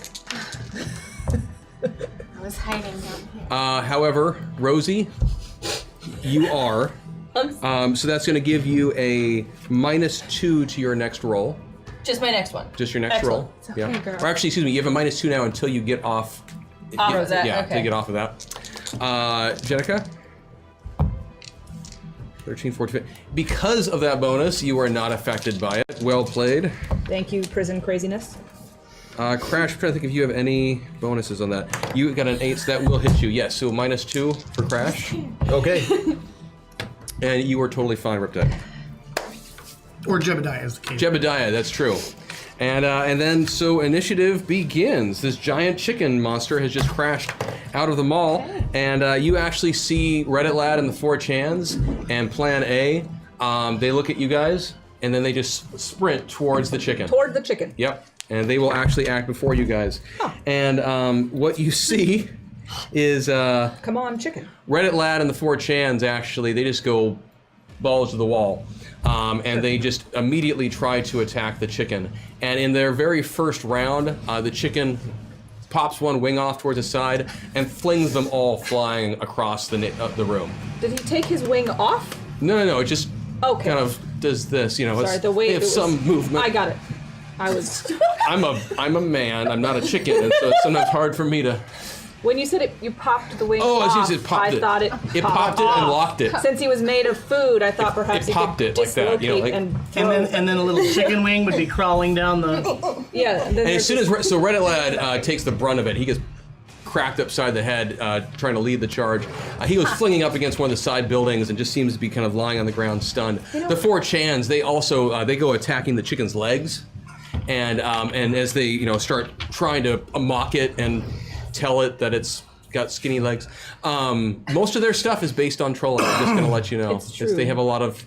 I was hiding down here. However, Rosie, you are. So that's going to give you a -2 to your next roll. Just my next one. Just your next Excellent. roll. It's okay, Yeah. girl. Or actually, excuse me, you have a -2 now until you get off. Off of that, Yeah, okay. until you get off of that. Jenika? 13, 14. Because of that bonus, you are not affected by it. Well played. Thank you, prison craziness. Crash, I'm trying to think if you have any bonuses on that. You got an 8, so that will hit you. Yes, so -2 for Crash. Okay. And you are totally fine, Riptide. Or Jebediah is the case. Jebediah, that's true. And then, so initiative begins. This giant chicken monster has just crashed out of the mall, and you actually see Reddit Lad and the 4chans and Plan A. They look at you guys, and then they just sprint towards the chicken. Toward the chicken. Yep, and they will actually act before you guys. And what you see is Come on, chicken. Reddit Lad and the 4chans actually, they just go balls to the wall. And they just immediately try to attack the chicken. And in their very first round, the chicken pops one wing off towards the side and flings them all flying across the room. Did he take his wing off? No, it just Okay. kind of does this, you know. Sorry, it's, the way they it have was, some movement. I got it. I was. I'm a man. I'm not a chicken, and so it's sometimes hard for me to. When you said it, you popped the wing Oh, off. as you said, popped I it. thought it. It popped it and off. locked it. Since he was made of food, I thought perhaps It he popped could it like that, you know, dislocate like- and And then a little chicken wing would be crawling down the. yeah. And then And there's as soon as Reddit Lad takes the brunt of it, he gets cracked upside the head, trying to lead the charge. He goes flinging up against one of the side buildings and just seems to be kind of lying on the ground, stunned. The 4chans, they also they go attacking the chicken's legs, and as they start trying to mock it and tell it that it's got skinny legs. Most of their stuff is based on trolling. I'm just going to let you know. It's true. They have a lot of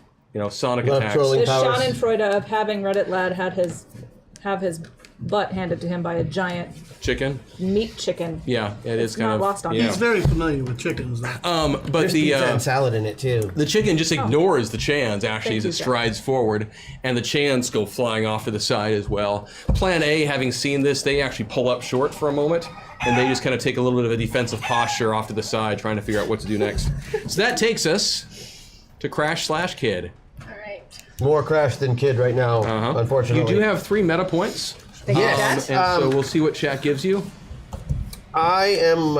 sonic Lot of attacks. trolling. the powers. Schadenfreude of having Reddit Lad have his butt handed to him by a giant Chicken. meat chicken. Yeah, it is It's kind not of lost on yeah. him. He's very familiar with chickens, though. But There's the pizza and salad in it too. the chicken just ignores the chans actually as Thank you, it strides forward, and the chans go flying off to the side as well. Plan A, having seen this, they actually pull up short for a moment, and they just kind of take a little bit of a defensive posture off to the side, trying to figure out what to do next. So that takes us to Crash/Kid. All right. More Crash than Kid right now, unfortunately. You do have 3 meta points. Thank you, Yes. Chat. And so we'll see what chat gives you. I am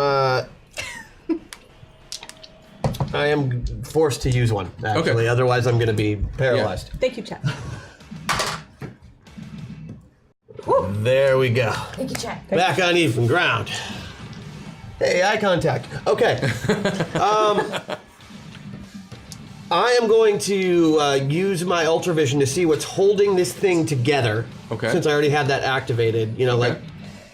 I am forced to use one, actually. Okay. Otherwise, I'm going to be paralyzed. Thank you, chat. There we go. Thank you, Jack. Back on even ground. Hey, eye contact. Okay. I am going to use my ultravision to see what's holding this thing together. Okay. Since I already have that activated. You know, like,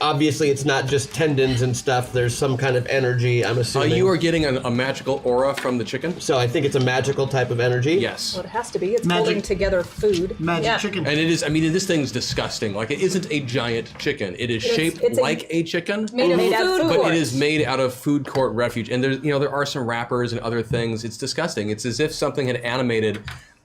obviously it's not just tendons and stuff. There's some kind of energy, I'm assuming. You are getting a magical aura from the chicken? So I think it's a magical type of energy? Yes. Well, it has to be. It's Magic- holding together food. Magic chicken. And it is, I mean, this thing's disgusting. Like, it isn't a giant chicken. It is shaped it's like a chicken. Made of Made out of food food But court. it is made out of food court refuge, and there's, there are some wrappers and other things. It's disgusting. It's as if something had animated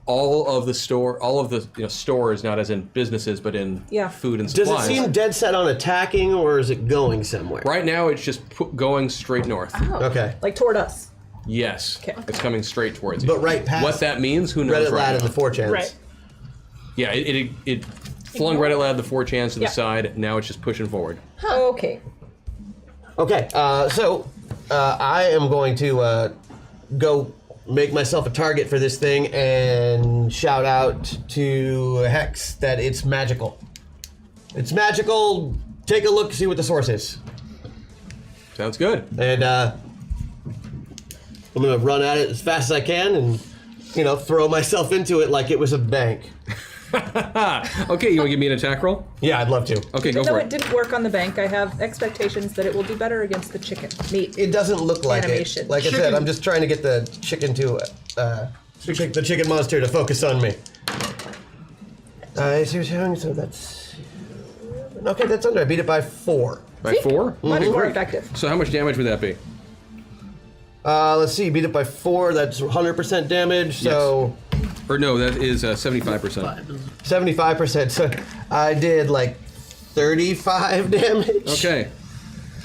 all of the stores, not as in businesses, but in food and Does supplies. it seem dead set on attacking, or is it going somewhere? Right now, it's just going straight north. Okay. Like toward us. Yes, it's coming straight towards you. But right past What that means, who knows? Reddit right Lad now. and the 4chans. Right. Yeah, it flung Reddit Lad the 4chans to the side. Now it's just pushing forward. Okay. Okay, so I am going to go make myself a target for this thing and shout out to Hex that it's magical. It's magical. Take a look, see what the source is. Sounds good. And I'm gonna run at it as fast as I can and, throw myself into it like it was a bank. Okay, you want to give me an attack roll? Yeah, I'd love to. Okay, go Even though for it it. didn't work on the bank, I have expectations that it will do better against the chicken meat. It doesn't look like Animation. it. Like I said, I'm just trying to get the chicken to, the chicken monster to focus on me. I see what you're saying, so that's... Okay, that's under. I beat it by 4. By 4? Much Okay, more great. effective. So how much damage would that be? Let's see, beat it by 4, that's 100% damage, so... Or no, that is 75%. 75%, so I did like 35 damage. Okay.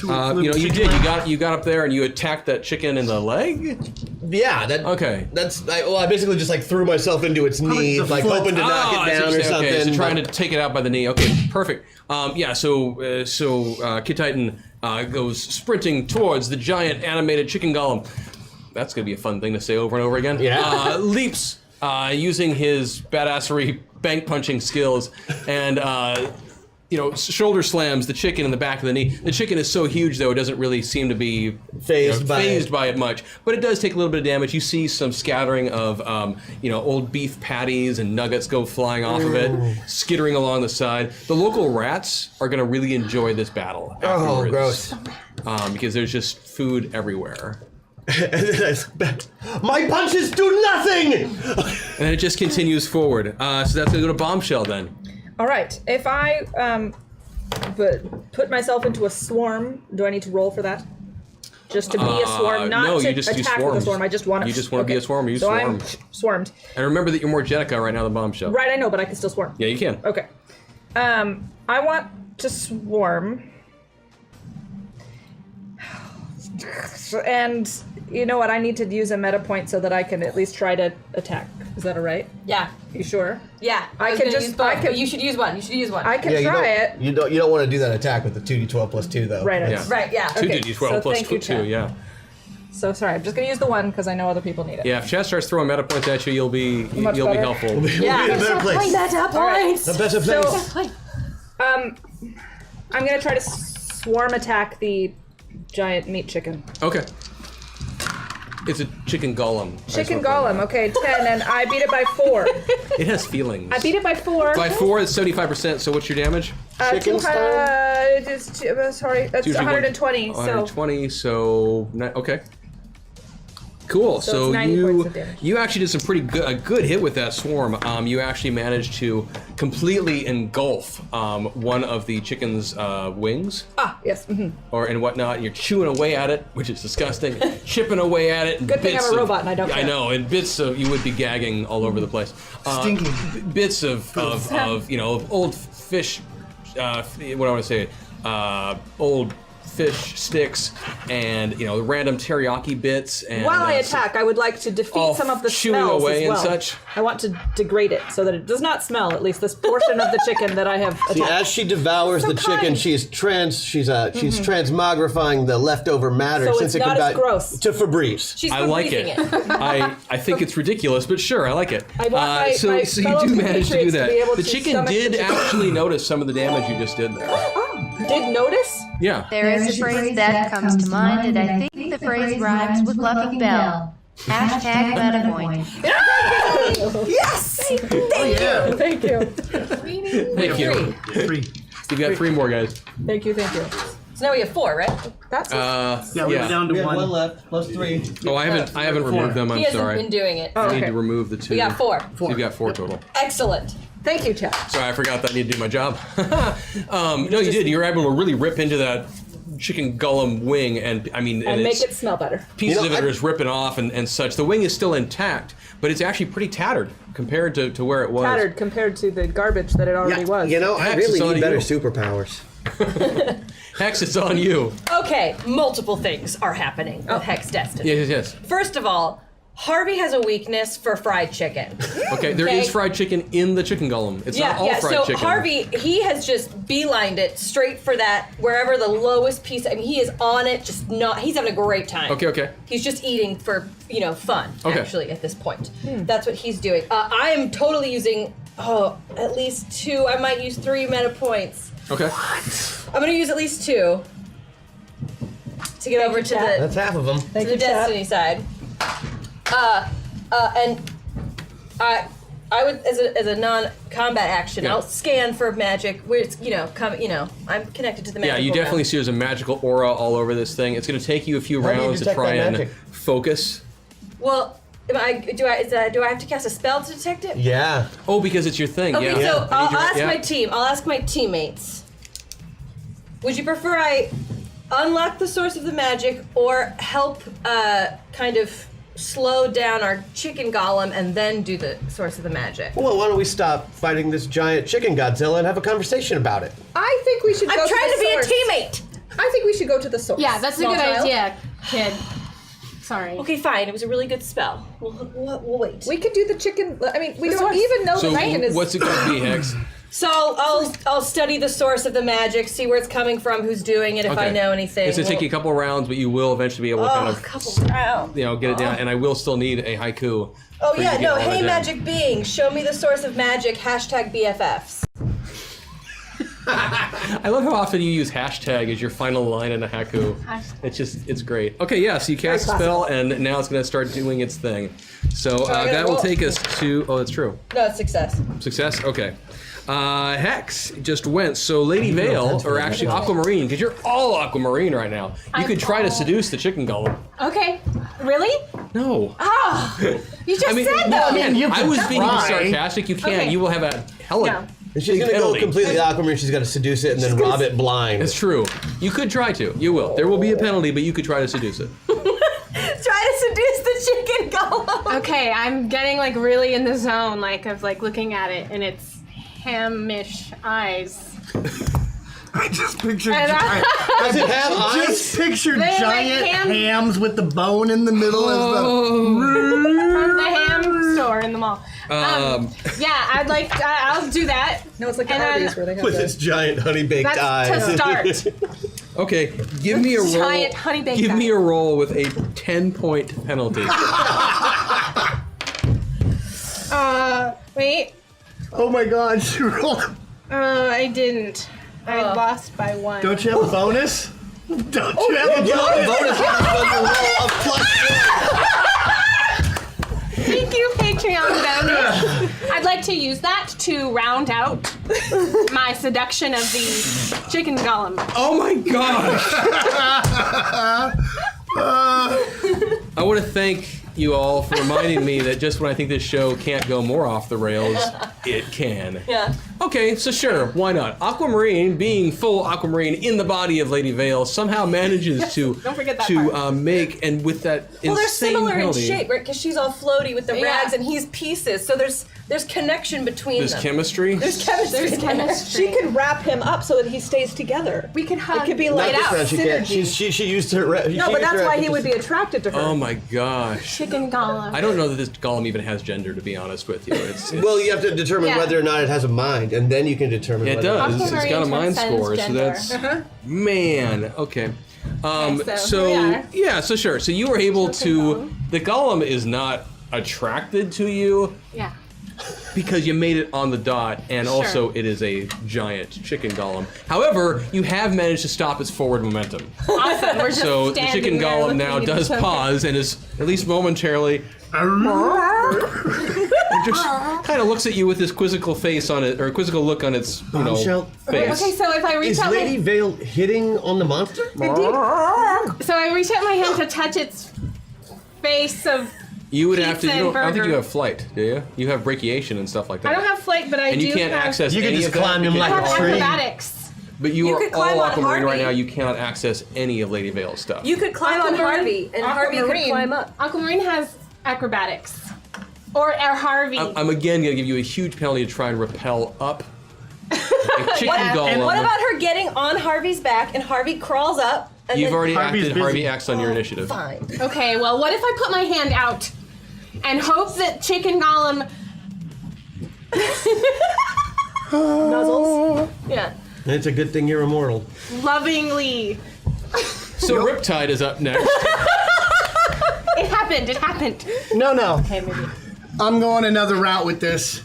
You got up there and you attacked that chicken in the leg? Yeah, that... Okay. I basically just like threw myself into its knee, the like foot? hoping to knock I it see down what or you're saying. something. Okay, so trying to but- take it out by the knee. Okay, perfect. So Kid Titan goes sprinting towards the giant animated chicken golem. That's gonna be a fun thing to say over and over again. Yeah. Leaps using his badassery bank punching skills and shoulder slams the chicken in the back of the knee. The chicken is so huge, though, it doesn't really seem to be Phased by it much. But it does take a little bit of damage. You see some scattering of, old beef patties and nuggets go flying off of it, skittering along the side. The local rats are going to really enjoy this battle Oh, afterwards. gross. Because there's just food everywhere. And then I look back. My punches do nothing! And then it just continues forward. So that's going to go to Bombshell then. All right. If I put myself into a swarm, do I need to roll for that? Just to be a swarm, not no, to you just do attack with a swarms. swarm. I just want to. You just want to be a swarm. You so swarm. I'm swarmed. And remember that you're more Jenica right now than Bombshell. Right, I know, but I can still swarm. Yeah, you can. Okay. I want to swarm. And you know what? I need to use a meta point so that I can at least try to attack. Is that all right? Yeah. You sure? Yeah. I was can gonna just- use both, I can- but you should use one. You should use one. I can try it. You don't want to do that attack with the 2d12 plus 2 though. Right. Yeah. Right, yeah. 2d12 so plus thank you, 2, Chad. yeah. So sorry, I'm just gonna use the one because I know other people need it. Yeah, if Chad starts throwing meta points at you, you'll be Much better. helpful. Yeah. Be a better place. points. A better So, place. I'm gonna try to swarm attack the giant meat chicken. Okay. It's a chicken golem. Chicken golem, okay, 10, and I beat it by 4. It has feelings. I beat it by 4. By 4, it's 75%, so what's your damage? Chicken sorry, that's Usually 120, so 120, okay. Cool. So So it's 90 points of damage. you actually did some pretty good hit with that swarm. You actually managed to completely engulf one of the chicken's wings yes. and whatnot. You're chewing away at it, which is disgusking. Chipping away at it. And Good thing bits I'm a of- robot and I don't I care. know, and bits of you would be gagging all over the place. Stinking. Bits of old fish. What do I want to say? Old fish sticks and random teriyaki bits. And while I attack, I would like to defeat some of the smells away as well. and such. I want to degrade it so that it does not smell. At least this portion of the chicken that I have attacked. See, as she devours the chicken, she's transmogrifying the leftover matter So since it's it not comes as out gross. to Febreze. She's I like it. I think it's ridiculous, but sure, I like it. I want my so you fellow do manage to do compatriots to that. be able The to chicken stomach did the chicken. actually notice some of the damage you just did there. Did notice? Yeah. There is a phrase that comes to mind, and I think the phrase rhymes with Lucky Bell. Hashtag MetaPoint. Yes! Thank you. Thank you. Thank you. 3. You've got 3 more guys. Thank you. Thank you. So now we have 4, right? That's Yeah, we're down to We have 1. one left, plus 3. Oh, I haven't removed them. He I'm hasn't sorry. been doing it. I need okay. to remove the 2. We got 4. So you've got 4 total. Excellent. Thank you, Chad. Sorry, I forgot that I need to do my job. No, you did. You were able to really rip into that chicken Gollum wing, and And it's, make it smell better. pieces You know, of it are just ripping off and such. The wing is still intact, but it's actually pretty tattered compared to where it was. Tattered compared to the garbage that it already was. You know, I Hex, really it's on need better you. superpowers. Hex, it's on you. Okay, multiple things are happening with Hex Destiny. Yes. First of all, Harvey has a weakness for fried chicken. Okay, there is fried chicken in the chicken Gollum. It's not all fried so chicken. Harvey, he has just beelined it straight for that, wherever the lowest piece, I mean, he is on it, he's having a great time. Okay. He's just eating for, fun, Okay. actually, at this point. That's what he's doing. I am totally using, at least 2, I might use 3 meta points. Okay. I'm gonna use at least 2 to get over to That's half of them. the Destiny side. And I would, as a non-combat action, Yeah. I'll scan for magic where it's, I'm connected to the magic. Yeah, you definitely see there's a magical aura all over this thing. It's going to take you a few How do you rounds to detect try that and magic? focus. Well, do I have to cast a spell to detect it? Yeah. Oh, because it's your thing. Okay, yeah. so I'll ask yeah. my team. I'll ask my teammates. Would you prefer I unlock the source of the magic or help kind of slow down our chicken golem and then do the source of the magic? Well, why don't we stop fighting this giant chicken Godzilla and have a conversation about it? I think we should go I'm trying to be source. a teammate. I think we should go to the source. Yeah, that's a Small good child. idea, kid. Sorry. Okay, fine. It was a really good spell. We'll wait. We could do the chicken. I mean, we don't source. even know So the chicken is. what's it going to be, Hex? So I'll study the source of the magic, see where it's coming from, who's doing it, if I know anything. It's going to take you a couple rounds, but you will eventually be able to kind a of couple rounds. get it down. And I love a haiku. Oh for you yeah, to get no. all that Hey, down. magic being, show me the source of magic. Hashtag BFFs. I love how often you use hashtag as your final line in a haiku. It's great. Okay, yeah, so you cast a spell, and now it's going to start doing its thing. So I gotta that will roll. take us to, that's true. No, it's success. Success? Okay. Hex just went. So Lady Vale, or actually Aquamarine, because you're all Aquamarine right now. You could try to seduce the chicken Golem. Okay. Really? No. Oh, you just said no, though. man, you I can was being try. sarcastic. You can't. Okay. You will have a hell of No. And she's gonna go completely Aquamarine. She's gonna seduce it and then rob it blind. It's true. You could try to. You will. There will be a penalty, but you could try to seduce it. Try to seduce the chicken golem. Okay, I'm getting like really in the zone, of looking at it and its hamish eyes. I just pictured And giant. Does it have eyes? Just picture They like giant ham- hams with the bone in the middle as From the ham store in the mall. Yeah, I'll do that. No, it's like the And then- Arby's where they have With the. its giant honey baked That's eyes. to start. Okay, give me a roll. Giant honey baked Give me eyes. a roll with a 10-point penalty. Wait. Oh my god, she rolled. I didn't. I lost by 1. Don't you have a bonus? Don't you have a You have a bonus? bonus on your roll of +1. Thank you, Patreon bonus. I'd like to use that to round out my seduction of the chicken golem. Oh my gosh! I want to thank you all for reminding me that just when I think this show can't go more off the rails, It can. Yeah. Okay, so sure, why not? Aquamarine, being full Aquamarine in the body of Lady Vale, somehow manages to Don't forget that make, and with that Well, they're insane similar penalty, in shape, right? Because she's all floaty with the Yeah. rags, and he's pieces. So there's connection between there's them. chemistry. There's chemistry. There's chemistry. She could wrap him up so that he stays together. We could hug. It could be Not like this round, she can't. synergy. She used her. No, but that's why he would be attracted to her. Oh my gosh. Chicken golem. I don't know that this golem even has gender, to be honest with you. It's Well, you have to determine Yeah. whether or not it has a mind, and then you can determine. it whether does. It's got a Aquamarine mind transcends score, so gender. that's man. Okay. Okay, so here we are. yeah, so sure. So you were able Chicken to. golem. The golem is not attracted to you Yeah. because you made it on the dot, and Sure. also it is a giant chicken golem. However, you have managed to stop its forward momentum. Awesome. We're just So the standing chicken there golem looking now at does each other. pause and is at least momentarily. It just kind of looks at you with this quizzical face on it, or a quizzical look on its, Bombshell. face. Okay, so if I reach Is out Lady Vale hitting on the monster? so I reach out my hand to touch its face of. You would have to. Pizza You and don't, I don't think you burger. have flight, do you? You have brachiation and stuff like that. I don't have flight, but I and do you can't have. access You can any just of that climb him because I like have a tree. acrobatics. But you You are could climb all on Aquamarine right Harvey. now. You cannot access any of Lady Vale's stuff. You could climb on Aquamarine- Harvey, and Harvey could Aquamarine. climb up. Aquamarine has acrobatics. Or Harvey. I'm again going to give you a huge penalty to try and rappel up a chicken Yeah. golem. And what about her getting on Harvey's back, and Harvey crawls up? And You've then already Harvey's acted. busy. Harvey acts on your initiative. Fine. Okay, well, what if I put my hand out and hope that Chicken Golem. Nuzzles. Yeah. It's a good thing you're immortal. Lovingly. So Riptide is up next. It happened. It happened. No, no. Okay, maybe. I'm going another route with this.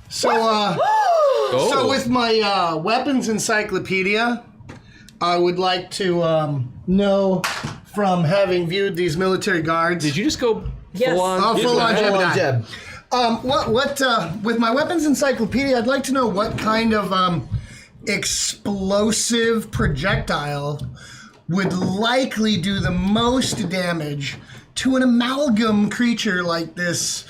So, Oh. so with my weapons encyclopedia, I would like to know from having viewed these military guards. Did you just go Yes. full on? Oh, full on Hold on, Jebediah. Jeb. With my weapons encyclopedia, I'd like to know what kind of explosive projectile would likely do the most damage to an amalgam creature like this,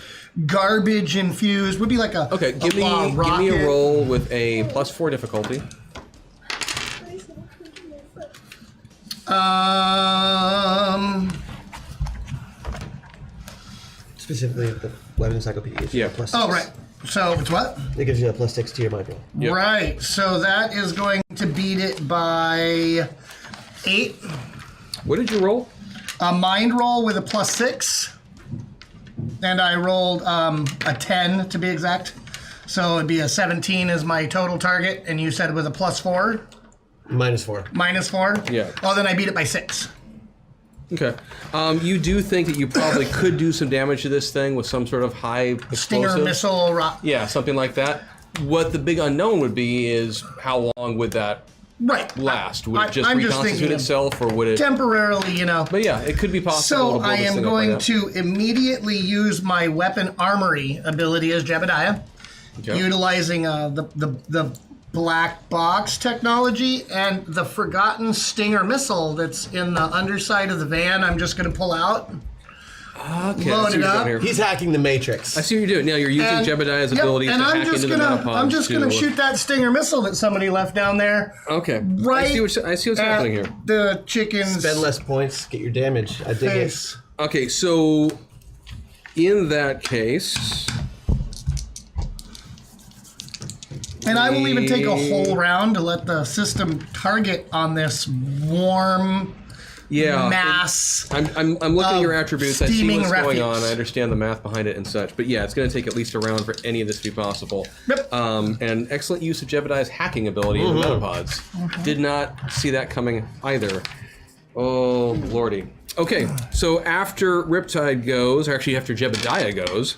garbage infused. Would be like a Okay, give me rocket. a roll with a +4 difficulty. Specifically, the weapon encyclopedia. Yeah. Plus Oh 6. right. So it's what? It gives you a +6 to your mind roll. Yep. Right. So that is going to beat it by 8. What did you roll? A mind roll with a +6, and I rolled a 10 to be exact. So it'd be a 17 as my total target, and you said with a +4, -4. -4. Yeah. Oh, then I beat it by 6. Okay. You do think that you probably could do some damage to this thing with some sort of high Stinger explosive? missile rock. Yeah, something like that. What the big unknown would be is how long would that Right. last? Would it just I'm just reconstitute thinking itself, or would it? temporarily, you know. But yeah, it could be possible. to So build I this am thing up going right now. to immediately use my weapon armory ability as Jebediah, Okay. utilizing the black box technology and the forgotten Stinger missile that's in the underside of the van. I'm just going to pull out. Okay, load I see it what you're up. doing here. He's hacking the Matrix. I see what you're doing. Now you're using And- Jebediah's yep, ability to and hack into the metapods. I'm just gonna to- shoot that Stinger missile that somebody left down there. Okay. Right. I see what's at happening here. The chicken's Spend less points, get your damage. I dig it. face. Okay, so in that case, And I will even take a whole round to let the system target on this warm yeah, mass. I'm looking at your attributes. I see steaming what's going on. refuse. I understand the math behind it and such. But yeah, it's going to take at least a round for any of this to be possible. Yep. And excellent use of Jebediah's hacking ability in the metapods. Did not see that coming either. Oh, lordy. Okay, so after Riptide goes, or actually after Jebediah goes,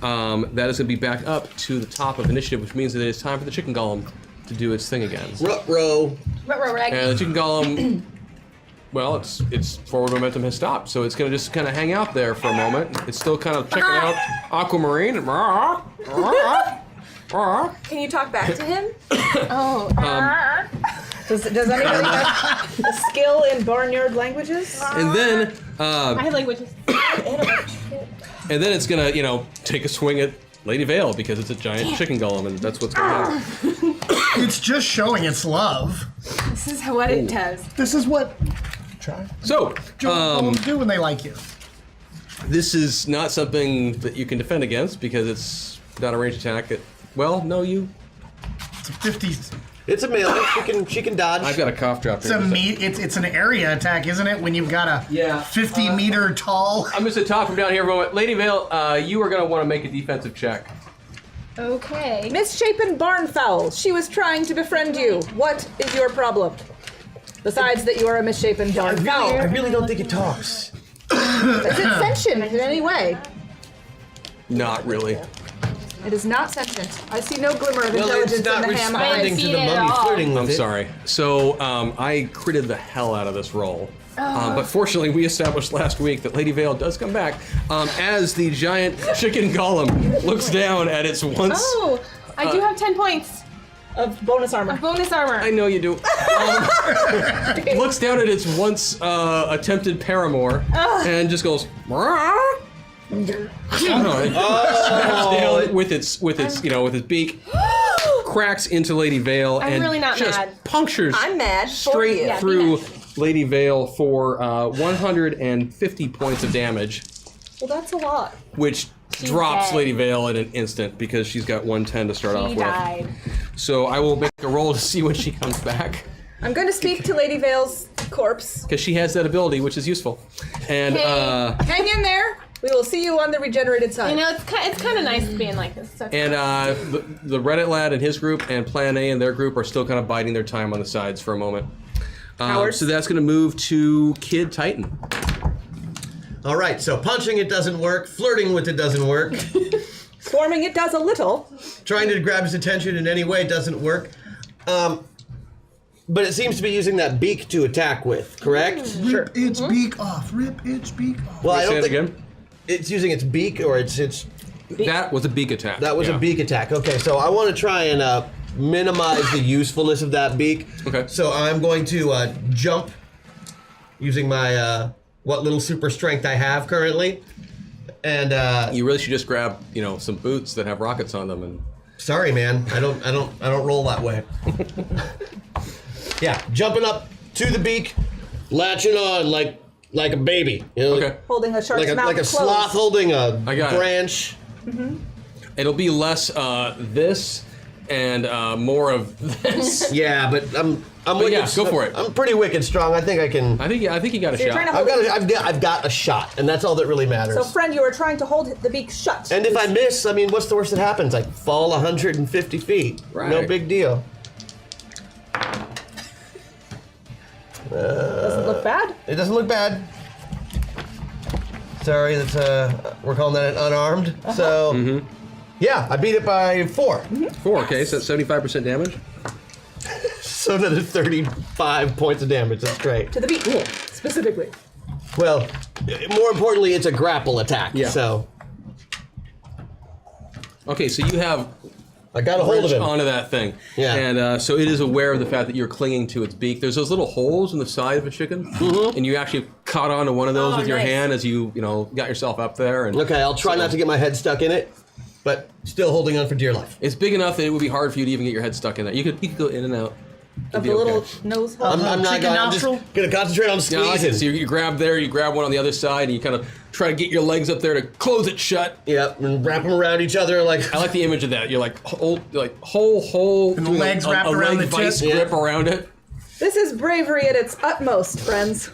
that is going to be back up to the top of initiative, which means that it is time for the chicken golem to do its thing again. Ruh-roh. And the chicken golem, well, its forward momentum has stopped, so it's going to just kind of hang out there for a moment. It's still kind of checking out Aquamarine. Can you talk back to him? Oh. Does anybody have a skill in barnyard languages? And then, I had languages. and then it's going to, take a swing at Lady Vale, because it's a giant chicken golem, and that's what's going on. It's just showing its love. This is what it does. This is what So, golems do when they like you. this is not something that you can defend against because it's not a ranged attack. Well, no, you. It's a 50. It's a melee. She can dodge. I've got a cough drop It's here. it's an area attack, isn't it? When you've got a 50-meter tall. I'm just going to talk from down here for a moment. Lady Vale, you are going to want to make a defensive check. Okay. Misshapen barn fowl. She was trying to befriend you. What is your problem? Besides that you are a misshapen barn I fowl. really don't think it talks. Is it sentient in any way? Not really. It is not sentient. I see no glimmer of Well, intelligence it's not in the ham responding eyes. to the mummy flirting with I'm it. sorry. So I critted the hell out of this roll. But fortunately, we established last week that Lady Vale does come back as the giant chicken golem looks down at its once. Oh, I do have 10 points Of bonus armor. of bonus armor. I know you do. Looks down at its once attempted paramour and just goes. Down with its with its beak, cracks into Lady Vale I'm and really not just mad. punctures I'm mad for straight you. Yeah, be through mad. Lady Vale for 150 points of damage, Well, that's a lot. which drops dead. Lady Vale in an instant because she's got 110 to start off He with. died. So I will make a roll to see when she comes back. I'm going to speak to Lady Vale's corpse. Because she has that ability, which is useful. And Hang in there. We will see you on the regenerated side. You know, it's kind of nice being like this. So. the Reddit lad and his group and Plan A and their group are still kind of biding their time on the sides for a moment. So that's going to move to Kid Titan. All right, so punching it doesn't work, flirting with it doesn't work, Swarming it does a little. trying to grab his attention in any way doesn't work. But it seems to be using that beak to attack with, correct? Rip its beak off. Rip its beak off. Well, I Say don't it think again. it's using its beak, or it's That was a beak attack. that was Yeah. a beak attack. Okay, so I want to try and minimize the usefulness of that beak. Okay. So I'm going to jump using my what little super strength I have currently, and You really should just grab, some boots that have rockets on them and. sorry, man, I don't roll that way. Yeah, jumping up to the beak, latching on like a baby. You know, Okay. Holding a shark's mouth like a closed. sloth holding a I got it. branch. It'll be less this and more of this. Yeah, but I'm wicked. yeah, go for it. I'm pretty wicked strong. I think I can. I think you got a So you're trying to shot. hold I've got a shot, and that's all that really matters. So, friend, you are trying to hold the beak shut. And if I miss, I mean, what's the worst that happens? I fall 150 feet. Right. No big deal. Doesn't look bad. It doesn't look bad. Sorry, that's we're calling that an unarmed. So, yeah, I beat it by 4. 4, okay, so that's 75% damage. So another 35 points of damage. That's great. To the beak, specifically. Well, more importantly, it's a grapple attack. Yeah. So Okay, so you have I got a hold of wrenched him. onto that thing. Yeah. And so it is aware of the fact that you're clinging to its beak. There's those little holes in the side of a chicken, and you actually caught onto one of those with your nice. hand as you got yourself up there. And Okay, I'll try not to get my head stuck in it, but still holding on for dear life. It's big enough that it would be hard for you to even get your head stuck in there. You could go in and out. Of be the little okay. nose hole. I'm not chicken going. I'm just nostril? gonna concentrate on Yeah, I like squeezing. it. So you grab there, you grab one on the other side, and you kind of try to get your legs up there to close it shut. Yep, and wrap them around each other like. I like the image of that. You're like whole And the doing legs a wrapped around leg the vice tip. grip Yeah. around it. This is bravery at its utmost, friends.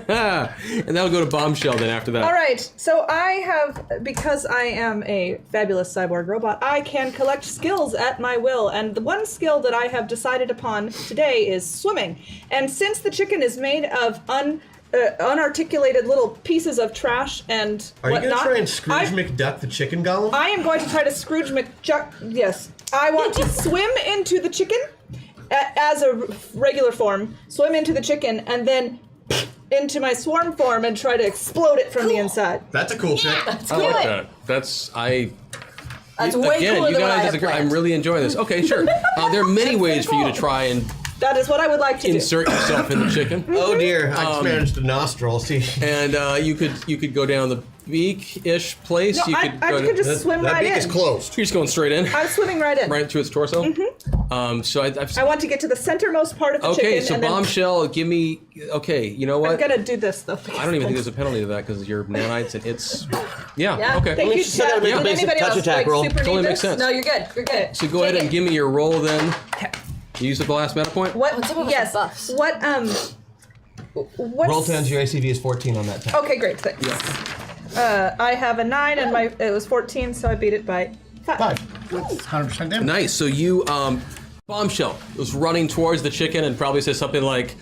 And that'll go to Bombshell then after that. All right, so I have, because I am a fabulous cyborg robot, I can collect skills at my will, and the one skill that I have decided upon today is swimming. And since the chicken is made of unarticulated little pieces of trash and Are you whatnot, gonna try and Scrooge I- McDuck the chicken golem? I am going to try to Scrooge McJuck. Yes, I want to swim into the chicken as a regular form. Swim into the chicken and then into my swarm form and try to explode it from the inside. That's a cool trick. I like that. That's That's way again, cooler you than what I guys had disagree. I'm planned. really enjoying this. Okay, sure. There are many ways for you to try and That is what I would like to insert yourself in the chicken. Oh dear, I just managed a nostril. See, And you could go down the beak-ish place. do. you No, could I go could to, just swim that right beak in. is closed. You're just going straight in, I'm swimming right in. right through its torso. So I want to get to the centermost part of the chicken. okay, so and then bombshell, give me. Okay, you know I'm what? gonna do this though. I don't even think there's a penalty to that because you're nanites and it's. Yeah. Yeah. Okay. Thank you, She's still Chad. gotta make a Did basic anybody touch else attack like roll. super Totally need makes this? sense. No, you're good. You're good. So go ahead and give me your roll then. You use the last meta point. What? some of us Yes. are buffs. What? What's, Roll 10s, your ACV is 14 on that tap. Okay, great. Thanks. I have a 9 and it was 14, so I beat it by 5. 5. With 100% damage. Nice. So you bombshell was running towards the chicken and probably says something like,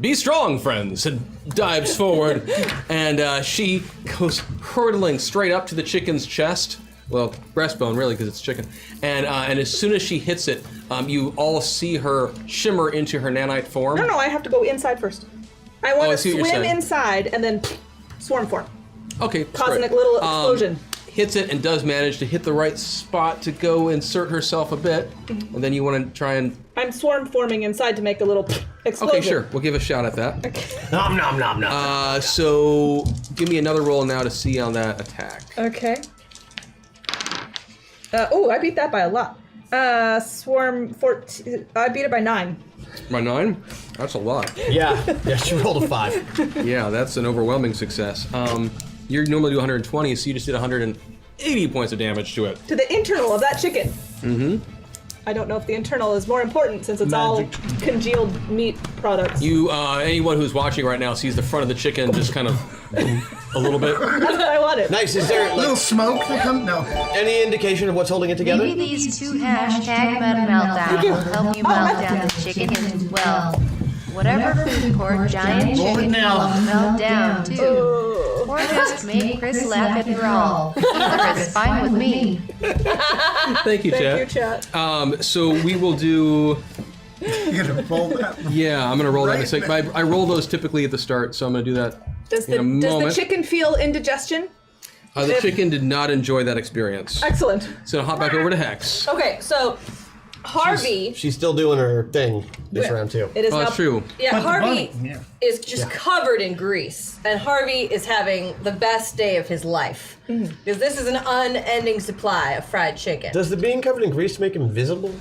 "Be strong, friends," and dives forward, and she goes hurtling straight up to the chicken's chest. Well, breastbone, really, because it's chicken. And as soon as she hits it, you all see her shimmer into her nanite form. No, I have to go inside first. I want I to see what you're swim saying. inside and then swarm form, Okay, causing great. a little explosion. Hits it and does manage to hit the right spot to go insert herself a bit, and then you want to try and. I'm swarm forming inside to make a little explosion. Okay, sure. We'll give a shot at that. Nom nom nom nom. So give me another roll now to see on that attack. Okay. I beat that by a lot. Swarm 14. I beat it by 9. My 9? That's a lot. Yeah, she rolled a 5. Yeah, that's an overwhelming success. You normally do 120, so you just did 180 points of damage to it. To the internal of that chicken. Mm-hmm. I don't know if the internal is more important since it's all congealed meat products. You, anyone who's watching right now sees the front of the chicken just kind of a little bit. That's what I wanted. Nice. Is there A little like, smoke that comes? No. any indication of what's holding it together? Maybe these 2 hashtag meta meltdown will help you melt down the chicken as well. Whatever food court giant Roll it chicken now. will melt down too. Or just make Chris laugh at brawl. Either is fine with me. Thank you, Thank you, chat. chat. So we will do. You're gonna roll that. Yeah, I'm gonna roll that in a Right. second. I roll those typically at the start, so I'm gonna do that Does in a the moment. chicken feel indigestion? The chicken did not enjoy that experience. Excellent. So hop back over to Hex. Okay, so Harvey. She's still doing her thing this round too. It is Oh, now that's true. Yeah, But the Harvey bunny, yeah. is just covered in grease, and Harvey is having the best day of his life because this is an unending supply of fried chicken. Does the being covered in grease make him visible?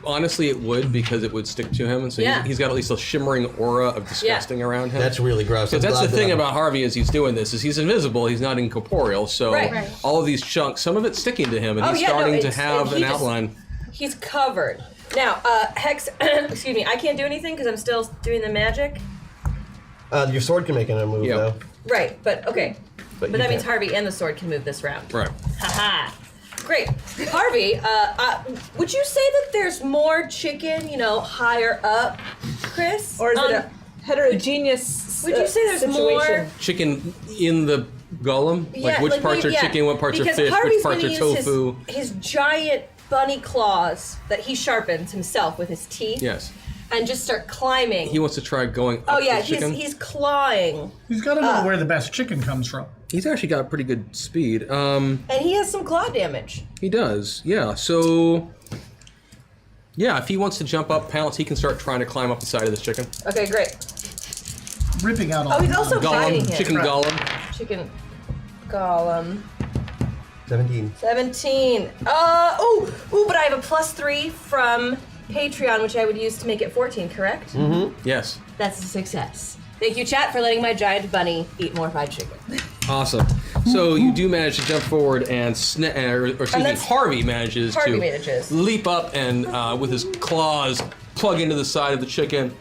Honestly, it would because it would stick to him, and so Yeah. he's got at least a shimmering aura of disgusting around him. That's really gross. Because I'm that's the glad that thing I'm- about Harvey is he's doing this is he's invisible, he's not incorporeal, so Right. all of these chunks, some of it's sticking to him, and Oh, he's yeah, no, starting to it's- have he an just- outline. He's covered. Now, Hex, excuse me, I can't do anything because I'm still doing the magic. Your sword can make another move Yeah. though. Right, but okay. But But you that means can't. Harvey and the sword can move this round. Right. Haha. Great. Harvey, would you say that there's more chicken, higher up, Chris? Or is it a heterogeneous Would you say there's situation? more? Chicken in the golem? Like which parts are maybe, yeah. chicken, what parts Because are fish, Harvey's which parts are gonna use tofu? His giant bunny claws that he sharpens himself with his teeth. Yes. And just start climbing. He wants to try going up oh yeah, the chicken. he's clawing. He's got to know where the best chicken comes from. He's actually got pretty good speed. And he has some claw damage. He does, yeah. So, yeah, if he wants to jump up, pounce, he can start trying to climb up the side of this chicken. Okay, great. Ripping out all Oh, he's the also biting Golem, him. chicken Right. golem. Chicken golem. 17. 17. But I have a +3 from Patreon, which I would use to make it 14, correct? Yes. That's a success. Thank you, chat, for letting my giant bunny eat more fried chicken. Awesome. So you do manage to jump forward and that's- Harvey manages Harvey manages. leap up and with his claws plug into the side of the chicken,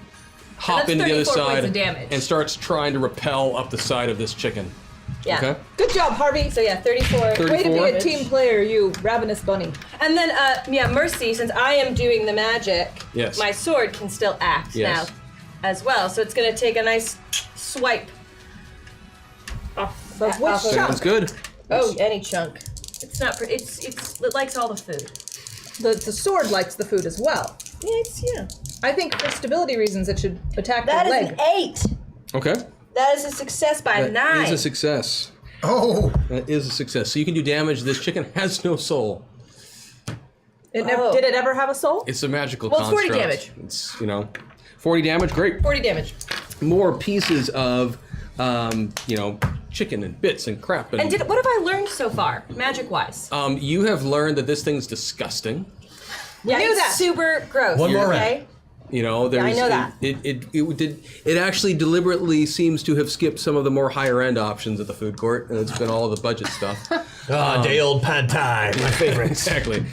hop that's into the other 34 points side, of damage. and starts trying to rappel up the side of this chicken. Yeah. Okay. Good job, Harvey. So yeah, 34. Way to be a damage. team player, you ravenous bunny. And then, Mercy, since I am doing the magic, Yes. my sword can still act Yes. now as well. So it's going to take a nice swipe. So which Sounds chunk? Sounds good. Oh, any chunk. It's not. It likes all the food. The sword likes the food as well. Yeah. I think for stability reasons it should attack That the is leg. an 8. Okay. That is a success by That 9. is a success. Oh, That is a success. So you can do damage. This chicken has no soul. Did it ever have a soul? It's a magical Well, it's 40 construct. damage. It's, 40 damage, great. 40 damage. More pieces of, chicken and bits and crap. And what have I learned so far, magic-wise? You have learned that this thing's disgusting. Yeah, knew it's that. super gross. One more round. okay? There's, I know that. It actually deliberately seems to have skipped some of the more higher end options at the food court, and it's been all of the budget stuff. Day old pad thai, my favorite. Exactly.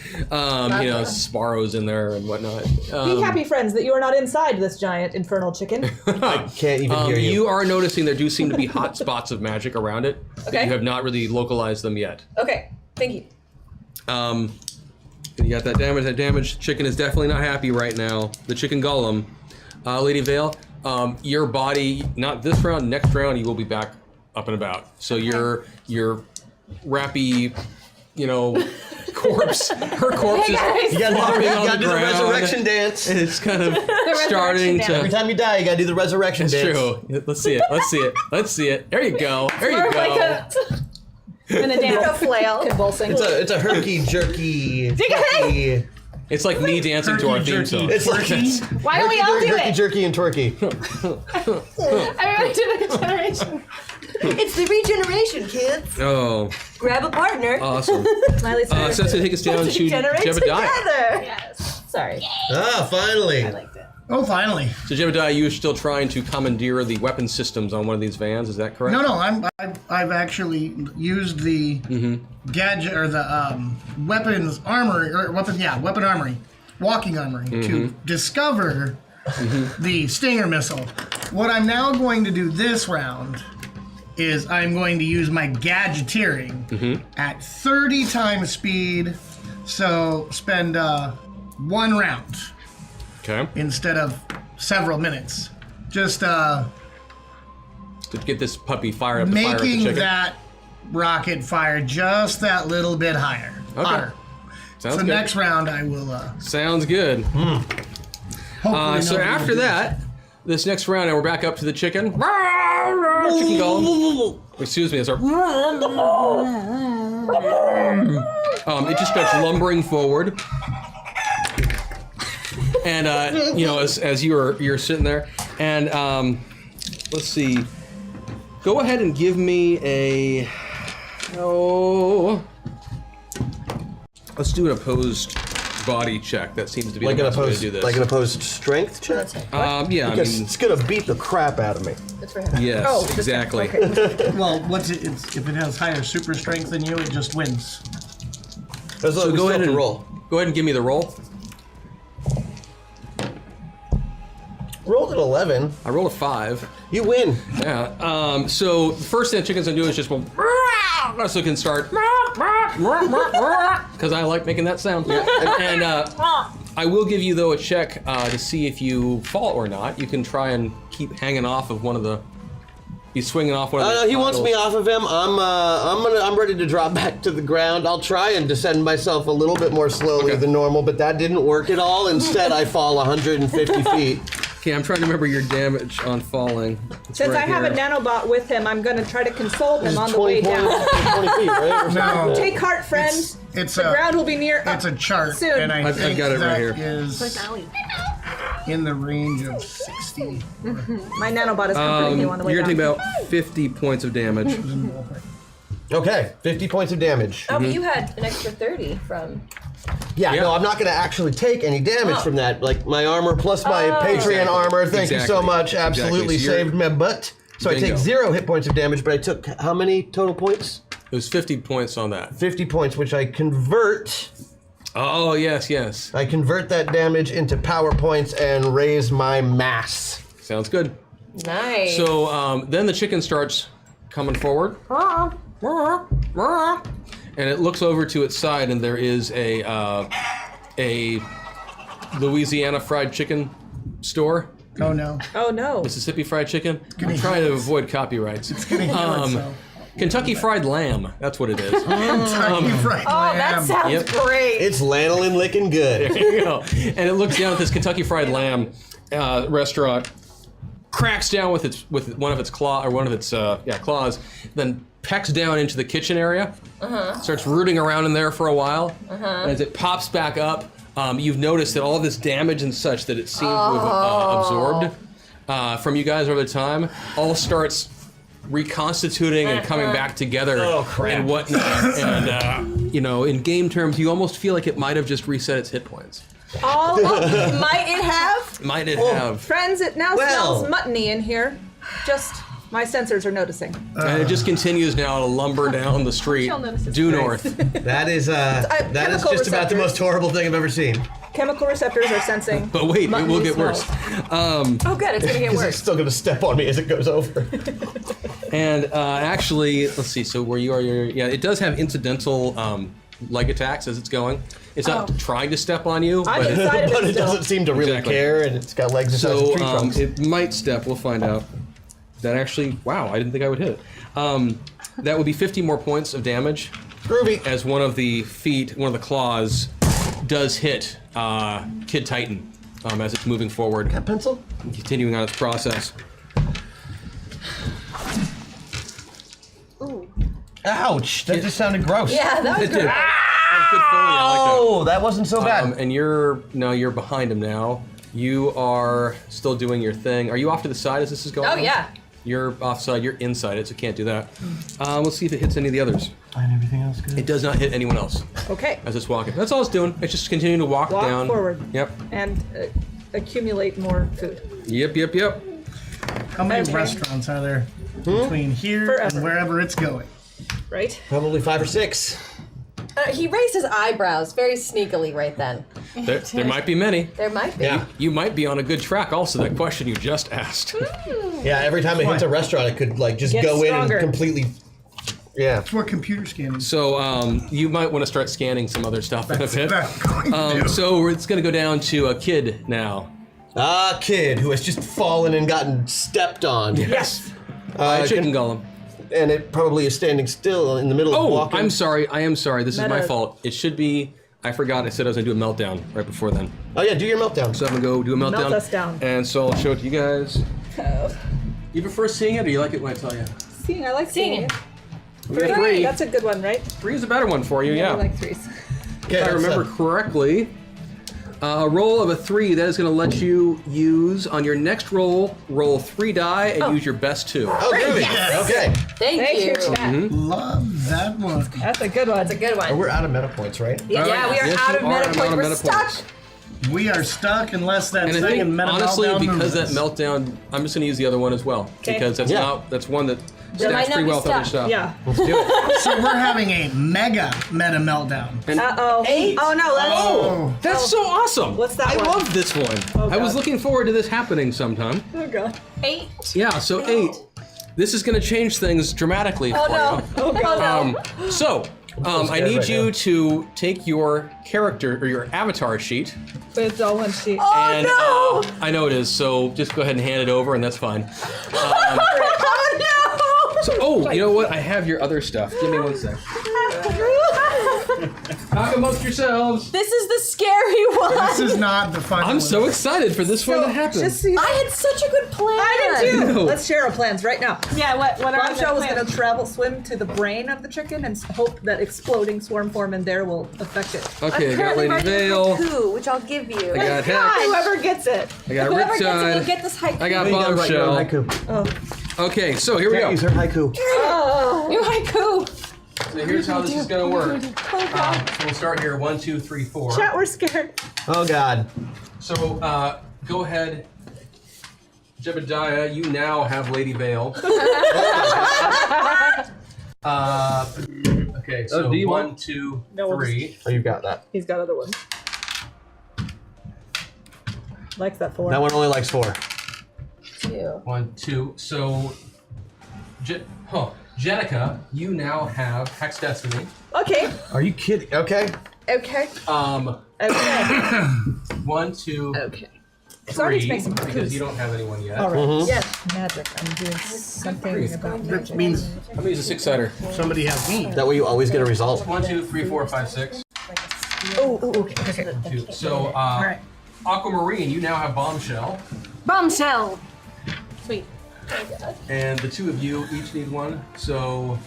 Sparrows in there and whatnot. Be happy, friends, that you are not inside this giant infernal chicken. I can't even hear you. You are noticing there do seem to be hot spots of magic around it, but Okay. you have not really localized them yet. Okay, thank you. You got that damage. That damage. Chicken is definitely not happy right now. The chicken golem. Lady Vale, your body, not this round, next round, you will be back up and about. So your rappy, corpse, her corpse is You gotta flopping on the do the ground. resurrection dance. And it's kind of starting resurrection Every to. time you die, you gotta do the resurrection It's dance. true. Let's see it. Let's see it. Let's see it. There you go. There you More go. like a dance. flail. Convulsing. It's a herky jerky. jerky. It's like me dancing to our theme song. It's like Why don't we all do herky it? jerky and twerky. Everyone do the generation. It's the regeneration, kids. Oh, Grab a partner. awesome. Smiley So that's going to take us down to Regenerate Jebediah. together. Yes. Sorry. Finally. I liked it. Oh, finally. So Jebediah, you are still trying to commandeer the weapon systems on one of these vans, is that correct? No, I've actually used the gadget or the weapons armory or weapon armory, walking armory to discover the Stinger missile. What I'm now going to do this round is I'm going to use my gadgeteering at 30 times speed, so spend 1 round. Okay. Instead of several minutes. Just To get this puppy fired up to fire at the making chicken. that rocket fire just that little bit higher. Okay. Hotter. Sounds So good. next round I will Sounds good. hopefully So nobody after will do that, this next round, and we're back up to the chicken. Chicken golem. Excuse me, it's our. It just starts lumbering forward. And as you're sitting there, and let's see, go ahead and give me a let's do an opposed body check. That seems to be Like the an best way to opposed, do this. like an opposed strength check. Yeah, Because it's gonna beat the crap out of me. That's for him. yes, exactly. Well, if it has higher super strength than you, it just wins. So Go ahead and roll. Go ahead and give me the roll. Rolled an 11. I rolled a 5. You win. Yeah. So the first thing the chicken's gonna do is just go, so it can start, because I like making that sound. And I will give you though a check to see if you fall or not. You can try and keep hanging off of one of the. He's swinging off one of the. No, he wants me off of him. I'm ready to drop back to the ground. I'll try and descend myself a little bit more slowly than normal, but that didn't work at all. Instead, I fall 150 feet. Okay, I'm trying to remember your damage on falling. It's Since right I have a here. nanobot with him, I'm going to try to console him on the 20 way down. 20 feet, right? Or something? No. Take heart, friend. It's the a ground will be near. it's a chart, soon. and I I've think got it right that here. is in the range of 60. My nanobot is comforting you on the way You're down. gonna take about 50 points of damage. Okay, 50 points of damage. Oh, but you had an extra 30 from. Yeah, Yeah. no, I'm not going to actually take any damage from that. Like my armor plus my Patreon armor. Thank you so Exactly. much. Absolutely Exactly. So you're- saved my butt. So I Bingo. take 0 hit points of damage, but I took how many total points? It was 50 points on that. 50 points, which I convert. Oh, yes. I convert that damage into power points and raise my mass. Sounds good. Nice. So then the chicken starts coming forward. And it looks over to its side, and there is a Louisiana fried chicken store. Oh no. Oh no. Mississippi fried chicken. I'm trying to avoid copyrights. It's gonna heal itself. Kentucky fried lamb. That's what it is. Kentucky fried oh, that lamb. sounds Yep. great. It's lanolin licking good. There you go. And it looks down at this Kentucky fried lamb restaurant. cracks down with one of its claws, then pecks down into the kitchen area. Starts rooting around in there for a while. And as it pops back up, you've noticed that all of this damage and such that it seemed to have absorbed from you guys over the time all starts reconstituting and coming back together and whatnot. And in game terms, you almost feel like it might have just reset its hit points. Might it have? Might it have? Friends, it now smells muttony in here. Just my sensors are noticing. And it just continues now to lumber down the street due north. That is just about the most horrible thing I've ever seen. Chemical receptors are sensing. But wait, it will get worse. Oh, good, it's gonna get It's worse. still gonna step on me as it goes over. And actually, let's see. So where you are, it does have incidental leg attacks as it's going. It's not trying to step on you, I'm but inside of But it it still. doesn't seem to really care, and it's got legs the size of so tree trunks. it might step. We'll find out. That actually, wow, I didn't think I would hit it. That would be 50 more points of damage. Groovy. As one of the claws, does hit Kid Titan as it's moving forward. Got a pencil? Continuing on its process. Ooh. Ouch! That just sounded gross. Yeah, that was It did. good. Good Foley, I like that. Oh, that wasn't so bad. And you're behind him now. You are still doing your thing. Are you off to the side as this is going on? Oh, yeah. You're offside. You're inside it, so can't do that. Let's see if it hits any of the others. And everything else good? It does not hit anyone else Okay. as it's walking. That's all it's doing. It's just continuing to walk down. forward. Yep. And accumulate more food. Yep. How many Okay. restaurants are there between here Forever. and wherever it's going? Right? Probably 5 or 6. He raised his eyebrows very sneakily right then. There might be many. There might be. Yeah. You might be on a good track also, that question you just asked. Yeah, every time it hits a restaurant, it could just Get go stronger. in and completely. Yeah. It's more computer scanning. So you might want to start scanning some other stuff in a bit. That's going to. So it's going to go down to a Kid now. Ah, Kid who has just fallen and gotten stepped on. Yes. Chicken Golem. And it probably is standing still in the middle of Oh, walking. I'm sorry. I am sorry. This is my Meta. fault. It should be. I forgot. I said I was going to do a meltdown right before then. Oh yeah, do your meltdown. So I'm going to go do a meltdown. Melt us down. And so I'll show it to you guys. You prefer seeing it, or you like it when I tell you? Seeing, I like seeing it. We got three. That's a good one, right? 3 is a better one for you, yeah. I like threes. Okay, If I remember correctly, a roll of a 3, that is going to let you use on your next roll 3 die and use your best 2. Oh, groovy. Okay. Thank you. Chat. Love that one. That's a good one. That's a good Oh, one. we're out of meta points, right? Yeah, we are Yes, out you of are. meta I'm point. out of We're meta stuck. points. We are stuck unless that And I thing think, in meta honestly, meltdown because that moves us. meltdown, I'm just going to use the other one as well. Okay. Because that's one that might stacks not pretty be well with other stuck. stuff. Yeah. Let's do it. So we're having a mega meta meltdown. Uh-oh. 8. Oh, no, that's... Oh, That's so awesome. What's that I one? love this one. I was God. looking forward to this happening sometime. Oh, God. 8. Yeah, so 8. This is going to change things dramatically Oh for no. you. Oh no. So, I scared need right you now. to take your character or your avatar sheet. But it's all one sheet. And Oh I know it is, so just go ahead and hand it over, and that's fine. Oh no. So, you know what? I have your other stuff. Give me one sec. Talk amongst yourselves. This is the scary one. this is not the fun I'm one. so excited for this one to happen. Just so you know, I had such a good plan. I did too. No. Let's share our plans right now. Yeah, what are Bombshell was the going to swim to the brain of the chicken and hope that exploding swarm form in there will affect it. Okay, I got Currently Lady writing a Vale. haiku, which I'll give you. I got Hex. Whoever gets it. I got Whoever gets it will Riptide. get this haiku. I got You gotta write your own Bombshell. haiku. Okay, so here we Can't go. use her haiku. New haiku. So here's how this is going to work. So we'll start here. 1, 2, 3, 4. Chat, we're scared. Oh God. So go ahead, Jebediah. You now have Lady Vale. Okay, so do you 1, want- 2, No, we'll 3. Oh, you got that. He's got other ones. Likes that 4. That one only likes 4. 2. 1, 2. So, Jenika, you now have Hex Destiny. Okay. Are you kidding? Okay. Okay. Okay. 1, 2, Okay. Sorry to 3. make some Because you don't have anyone yet. All right. Mhm. Yes. Magic. I'm doing something about That magic. means I'm gonna use a 6-sider. somebody has me. That way you always get a result. 1, 2, 3, 4, 5, 6. Oh, okay. 2. So, All right. Aquamarine, you now have Bombshell. Bombshell. Sweet. And the two of you each need one. So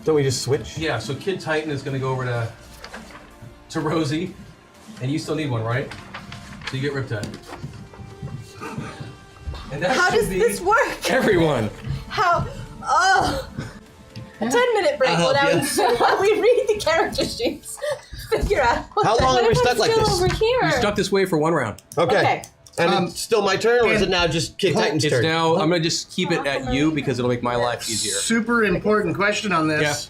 Don't we just switch? yeah, so Kid Titan is gonna go over to Rosie, and you still need one, right? So you get Riptide. And that How should does be this work? everyone. How? Oh. A 10-minute break I'll help you. so while we read the character sheets. Figure out what How the- long are we what if stuck I'm like still this? over here. You're stuck this way for one round. Okay. And it's still my turn, or is it and- now just Kid Titan's It's turn? now. I'm gonna just keep it at you because it'll make my life easier. Super important question on this.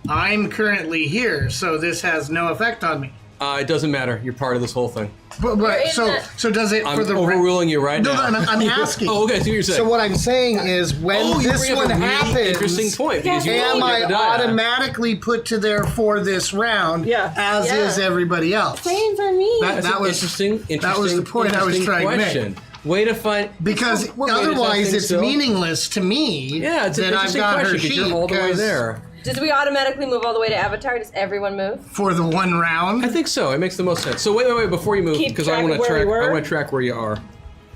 I'm currently here, so this has no effect on me. It doesn't matter. You're part of this whole thing. But so does it I'm for the overruling you right No, now. no, I'm asking. Oh, okay. So you're saying. So what I'm saying is, when you this bring up one a really happens, interesting point because you am rolled I Jebediah. automatically put to there for this round? Yeah. As Yeah. is everybody else. Same for me. That's That an was interesting. That was the point I was interesting trying to make. question. Way to find. Because We're way to test otherwise, things it's still. meaningless to me. Yeah, it's an that I've interesting got question her because sheet. you're all the way 'cause there. Does we automatically move all the way to Avatar? Does everyone move? for the one round. I think so. It makes the most sense. So wait, before you move, Keep because track I want of to where track. we were? I want to track where you are.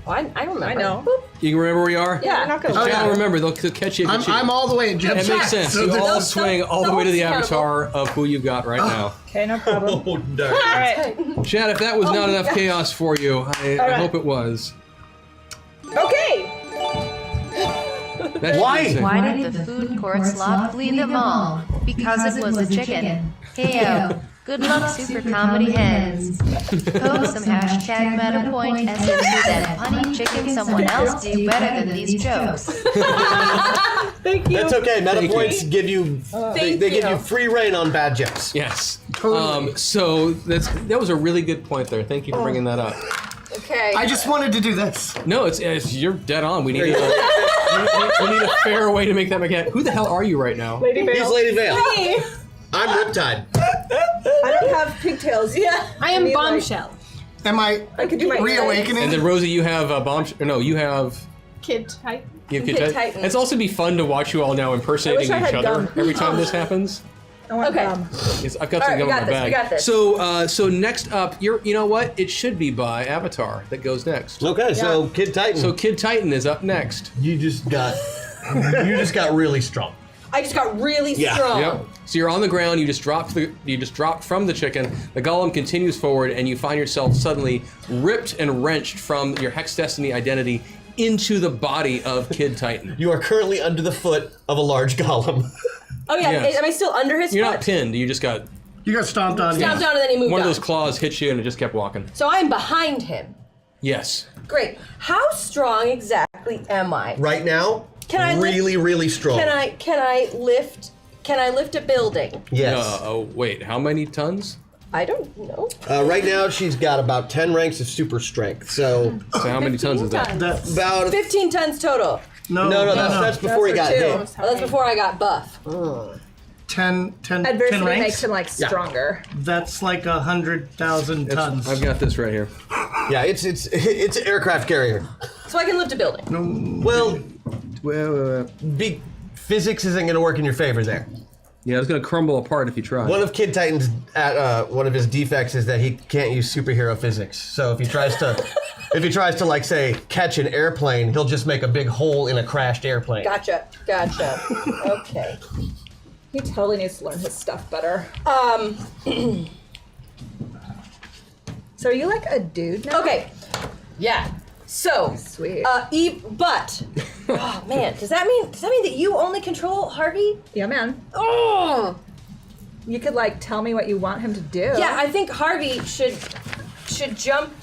Oh, I remember. I know. Boop. You can remember where you are? Yeah, we're not gonna Chat yeah. will remember. They'll catch you. If you cheat. I'm all the way at Jeb. That makes sense. So You all this- swing all the way to the Don't- avatar of who you got right now. Okay, no problem. Oh, darn. All right. Chad, if that was not my enough gosh. chaos for you, I right. hope it was. Okay. That should Why? be insane. Why did the food court slot flee them all? Because it was a chicken. Heyo. Good luck, super comedy heads. Post some hashtag meta point as if that punny chicken someone else do better than these jokes. Thank you. That's okay. Meta Thank points you. give you they give you free reign on bad jokes. Yes. Totally. So that was a really good point there. Thank you for bringing that up. Okay. I just wanted to do this. No, it's you're dead on. We need we need a fair way to make that mechanic. Who the hell are you right now? Lady He's Vale. Lady Vale. Hey. I'm Riptide. I don't have pigtails. Yeah. I am need, like- Bombshell. Am I I could do my reawakening? And then Rosie, you have a bomb. No, you have. Kid type. You have Kid Kid Titan. Titan. It's also be fun to watch you all now impersonating I wish I each had other gum. every time this happens. I want Okay. gum. I've got All some right, gum we in got my this, bag. we got this. So next up, you know what? It should be by Avatar that goes next. Okay, so Kid Titan. So Kid Titan is up next. you just got really strong. I just got really Yeah. strong. Yep. So you're on the ground. You just dropped from the chicken. The golem continues forward, and you find yourself suddenly ripped and wrenched from your Hex Destiny identity into the body of Kid Titan. You are currently under the foot of a large golem. Oh yeah. Yes. Am I still under his You're foot? not pinned. You just got You got stomped on. Stomped down and then he moved one of on. those claws hit you, and it just kept walking. So I'm behind him. Yes. Great. How strong exactly am I? Right now, Can I lift- really strong. Can I lift a building? Yes. Oh wait, how many tons? I don't know. Right now, she's got about 10 ranks of super strength. So So how many tons is that? That's about 15 tons total. no, no, that's before he got Two. hit. Oh, that's before I got buff. 10 Adversity ranks. makes him like Yeah. stronger. That's like 100,000 tons. I've got this right here. Yeah, it's an aircraft carrier. So I can lift a building. Well, physics isn't going to work in your favor there. Yeah, it's gonna crumble apart if you try. One of Kid Titan's one of his defects is that he can't use superhero physics. So if he tries to like say catch an airplane, he'll just make a big hole in a crashed airplane. Gotcha. Okay. He totally needs to learn his stuff better. So are you like a dude now? Okay. Yeah. So. Sweet. But. Oh man. Does that mean that you only control Harvey? Yeah, man. Oh. You could like tell me what you want him to do. Yeah, I think Harvey should jump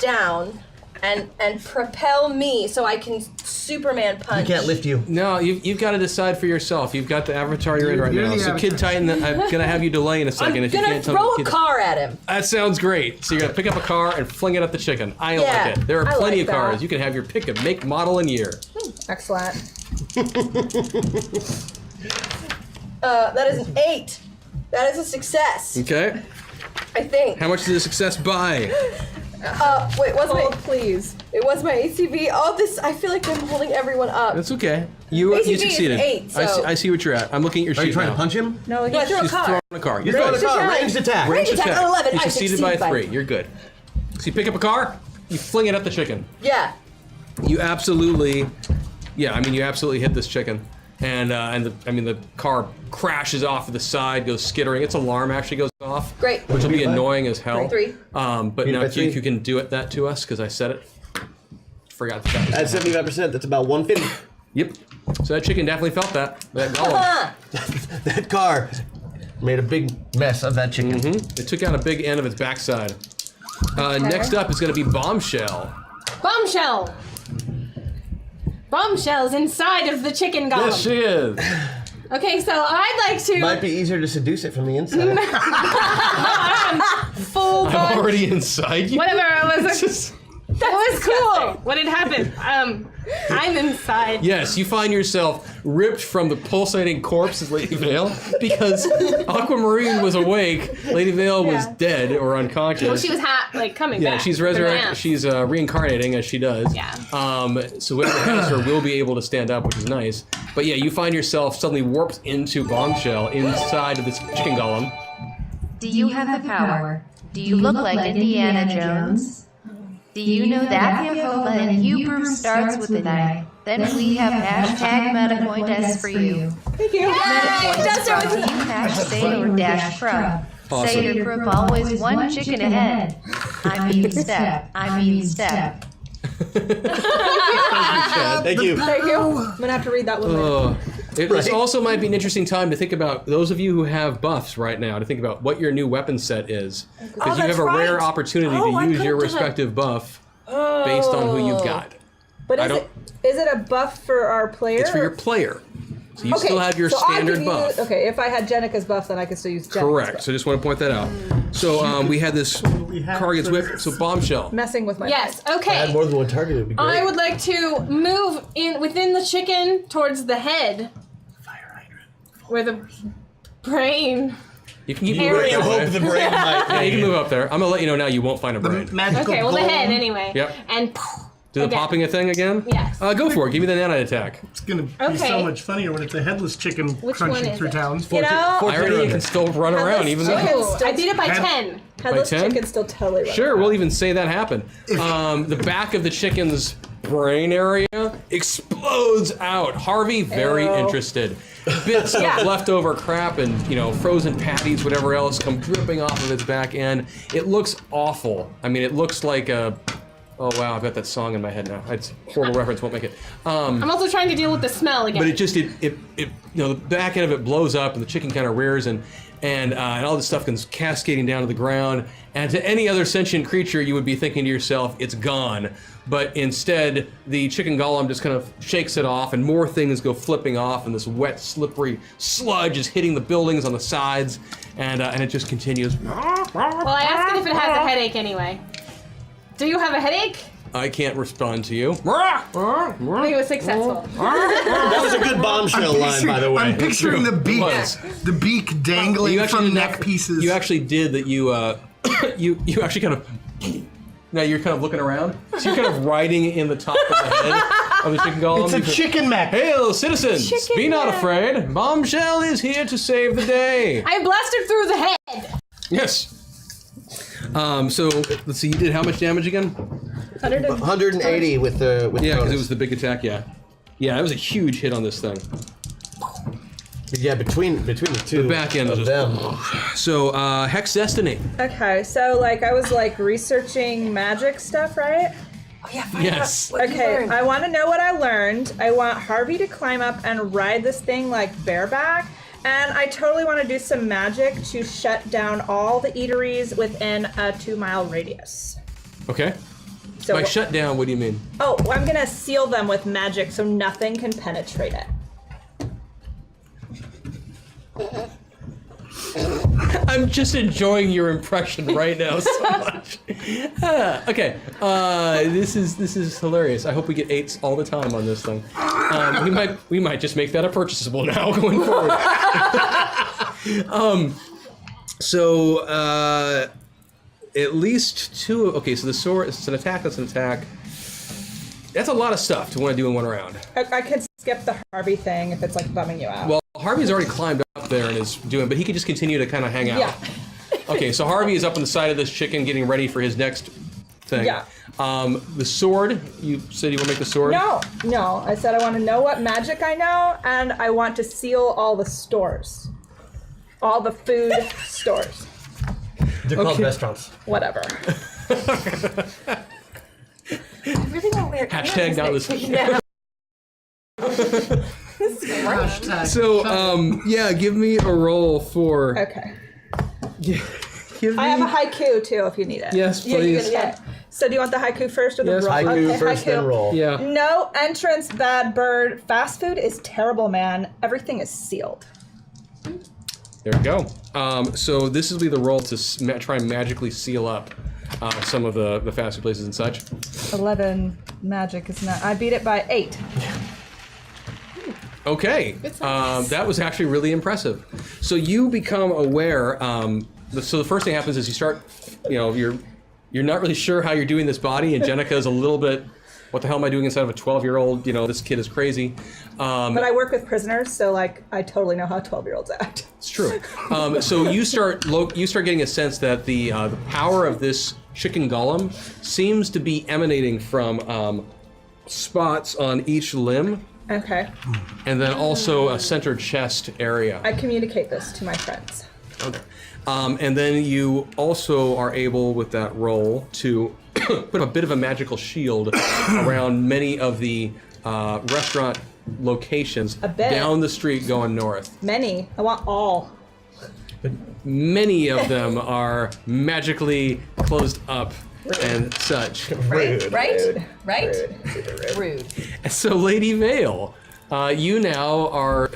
down and propel me so I can Superman He punch. can't lift you. No, you've got to decide for yourself. You've got the avatar you're in right You're now. the So Kid avatar. Titan, I'm gonna have you delay in a I'm second if you gonna can't tell throw me. a car at him. That sounds great. So you're gonna pick up a car and fling it at the chicken. I Yeah, like it. There are I plenty like of cars. that. You can have your pick of make, model, and year. Excellent. That is an 8. That is a success. Okay. I think. How much did the success buy? Wait, what's Hold, my? please. It was my ACV. Oh, this. I feel like I'm holding everyone up. That's okay. You ACV is succeeded. 8, so- I see what you're at. I'm looking at your Are sheet you trying now. to punch him? No, No, I threw a She's car. throwing a car. You're Throwing good. a car, attack. ranged attack. Range attack, 11. You I succeeded by succeed by 3. You're good. So you pick up a car, you fling it at the chicken. Yeah. You absolutely, yeah. I mean, you absolutely hit this chicken, and the car crashes off to the side, goes skittering. Its alarm actually goes off. Great. Which will be annoying as hell. 3. But now if you can do that to us because I said it. Forgot that. At 75%, that's about 150. Yep. So that chicken definitely felt that. That golem. That car made a big mess of that chicken. It took out a big end of its backside. Next up is going to be Bombshell. Bombshell! Bombshell's inside of the chicken golem. Yes, she is. Okay, so I'd like to... Might be easier to seduce it from the inside. full I'm body. already inside you. Whatever, it was... Just- That was cool. What had happened? I'm inside. Yes, you find yourself ripped from the pulsating corpse of Lady Vale because Aquamarine was awake. Lady Vale was dead or unconscious. Well, she was coming back. Yeah, she's from the resurrected. dance. She's reincarnating as she does. Yeah. So whoever has her will be able to stand up, which is nice. But yeah, you find yourself suddenly warped into Bombshell inside of this chicken golem. Do you have the power? Do you look like Indiana Jones? Do you know that info in Hebrew starts with an I? Then we have hashtag MetaPointS for you. Thank you. MetaPointS brought to you #Sailor-Prub. Awesome. Sailor-Prub always one chicken ahead. I mean step. Thank you. Thank you. I'm gonna have to read that one later. This also might be an interesting time to think about those of you who have buffs right now to think about what your new weapon set is, because you have a rare opportunity to use your respective buff based on who you've got. But is it a buff for our player? It's for your player. So you still have your standard buff. If I had Jenika's buff, then I could still use Jenika's Correct. buff. So I just want to point that out. So we had this target's whip. So Bombshell. Messing with my Yes, If I okay. had more than one target, it would be great. I would like to move within the chicken towards the head. Where the brain... You can keep You moving can that way. hope the brain might. Yeah, you can move up there. I'm gonna let you know now. You won't find a brain. Magical Okay, well the golem. head anyway. Yep. And Do the again. popping a thing again? Yes. Go for it. Give me the nanite attack. It's gonna be Okay. so much funnier when it's a headless chicken Which one crunching is through it? town. You know, Irony can still run around even though. chicken. I did it by 10. headless 10? chicken still totally runs Sure, around. we'll even say that happened. The back of the chicken's brain area explodes out. Harvey, very interested. Bits of leftover crap and frozen patties, whatever else, come dripping off of its back end. It looks awful. I mean, it looks like a. Oh wow, I've got that song in my head now. It's a horrible reference. Won't make it. I'm also trying to deal with the smell again. But the back end of it blows up and the chicken kind of rears and all this stuff comes cascading down to the ground. And to any other sentient creature, you would be thinking to yourself, it's gone. But instead, the chicken golem just kind of shakes it off and more things go flipping off and this wet, slippery sludge is hitting the buildings on the sides and it just continues. Well, I asked it if it has a headache anyway. Do you have a headache? I can't respond to you. I think it was successful. That was a good Bombshell line, by the way. I'm picturing the beak, was. the beak dangling from did neck that- pieces. You actually did that. You you actually kind of. Now you're kind of looking around. So you're kind of riding in the top of the head of the chicken golem. It's a You can- chicken mech. Hail, citizens! Be not afraid. Bombshell is here to save the day. I blasted through the head. Yes. So let's see. You did how much damage again? 180 with the Yeah, because bonus. it was the big attack. Yeah. Yeah, it was a huge hit on this thing. Yeah, between the two The back end of was them. So Hex Destiny. Okay, so I was researching magic stuff, right? Yes. Okay, I want to know what I learned. I want Harvey to climb up and ride this thing bareback. And I totally want to do some magic to shut down all the eateries within a 2-mile radius. Okay. So, By shut down, what do you mean? well, I'm gonna seal them with magic so nothing can penetrate it. I'm just enjoying your impression right now so much. Okay, this is hilarious. I hope we get 8s all the time on this thing. We might just make that a purchasable now going forward. At least 2. Okay, so the sword. It's an attack. That's an attack. That's a lot of stuff to want to do in one round. I could skip the Harvey thing if it's bumming you out. Well, Harvey's already climbed up there and is doing, but he could just continue to kind of hang out. Yeah. Okay, so Harvey is up on the side of this chicken getting ready for his next thing. Yeah. The sword, you said you want to make the sword? No. I said I want to know what magic I know, and I want to seal all the stores. All the food stores. They're called restaurants. Whatever. I really want to wear Hashtag not listening. Yeah. This is great. Hashtag. So, yeah, give me a roll for... Okay. Give me... I have a haiku too, if you need it. Yes, please. Okay. So do you want the haiku first or the Yes, roll? Haiku Okay, first, then roll. Yeah. No entrance, bad bird. Fast food is terrible, man. Everything is sealed. There we go. So this will be the roll to try and magically seal up some of the fast food places and such. 11 magic is not... I beat it by 8. Okay. That was actually really impressive. So you become aware... so the first thing happens is you start... You're not really sure how you're doing this body, and Jenika is a little bit... What the hell am I doing inside of a 12-year-old? This kid is crazy. But I work with prisoners, so I totally know how 12-year-olds act. It's true. So you start getting a sense that the power of this chicken golem seems to be emanating from spots on each limb, Okay. and then also a center chest area. I communicate this to my friends. Okay. And then you also are able, with that roll, to put a bit of a magical shield around many of the restaurant locations down the street going north. Many. I want all. But many of them are magically closed up and such. Right? Rude. Right? Right? Rude. And so, Lady Vale, you now are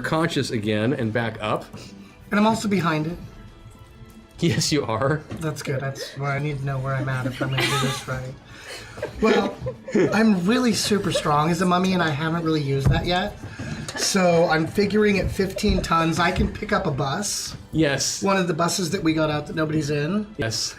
conscious again and back up. And I'm also behind it. Yes, you are. That's good. That's where I need to know where I'm at if I'm going to do this right. Well, I'm really super strong as a mummy, and I haven't really used that yet. So I'm figuring at 15 tons, I can pick up a bus. Yes. One of the buses that we got out that nobody's in. Yes.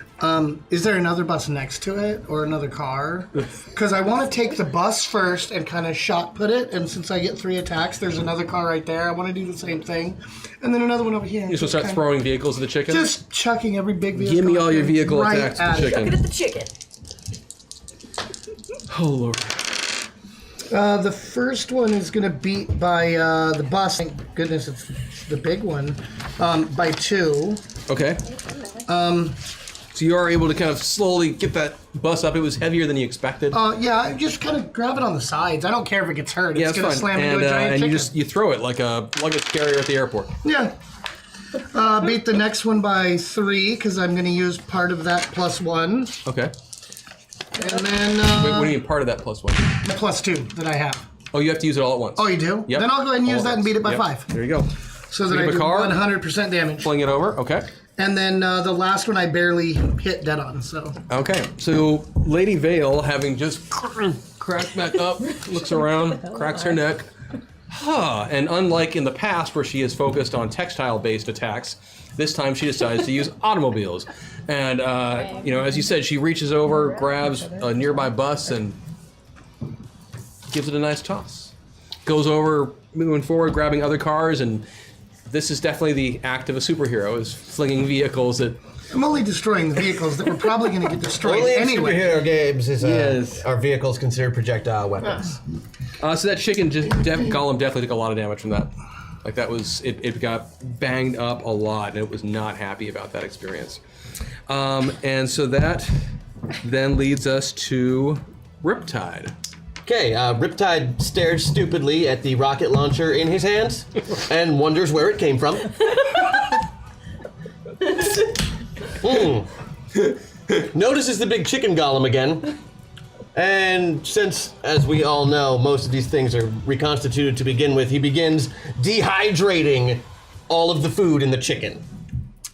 Is there another bus next to it or another car? Because I want to take the bus first and kind of shot put it. And since I get 3 attacks, there's another car right there. I want to do the same thing. And then another one over here. You just want to start throwing vehicles at the chicken? Just chucking every big vehicle. Give me all your vehicle right attacks at to the it. chicken. Look at the chicken. Oh, Lord. The first one is going to beat by the bus. Thank goodness it's the big one. By 2. Okay. So you are able to kind of slowly get that bus up. It was heavier than you expected. Yeah, I just kind of grab it on the sides. I don't care if it gets hurt. Yeah, It's it's going to fine. slam into a giant and chicken. you throw it like a luggage carrier at the airport. Yeah. Beat the next one by 3 because I'm going to use part of that +1. Okay. And then Wait, what do you mean part of that +1? the +2 that I have. Oh, you have to use it all at once. Oh, you do? Yep. Then I'll go ahead and use All that at and beat it by once. 5. There you go. So that Pick I up a do car. 100% damage. Fling it over. Okay. And then the last one I barely hit dead on, so. Okay. So Lady Vale, having just cracked back up, looks around, cracks her neck. And unlike in the past where she has focused on textile-based attacks, this time she decides to use automobiles. And, as you said, she reaches over, grabs a nearby bus, and gives it a nice toss. Goes over, moving forward, grabbing other cars, and this is definitely the act of a superhero, is flinging vehicles at... I'm only destroying the vehicles that were probably going to get destroyed Only in anyway. superhero games is Yes. are vehicles considered projectile weapons. So that chicken golem definitely took a lot of damage from that. Like that was, it got banged up a lot, and it was not happy about that experience. And so that then leads us to Riptide. Okay, Riptide stares stupidly at the rocket launcher in his hands and wonders where it came from. Notices the big chicken golem again. And since, as we all know, most of these things are reconstituted to begin with, he begins dehydrating all of the food in the chicken.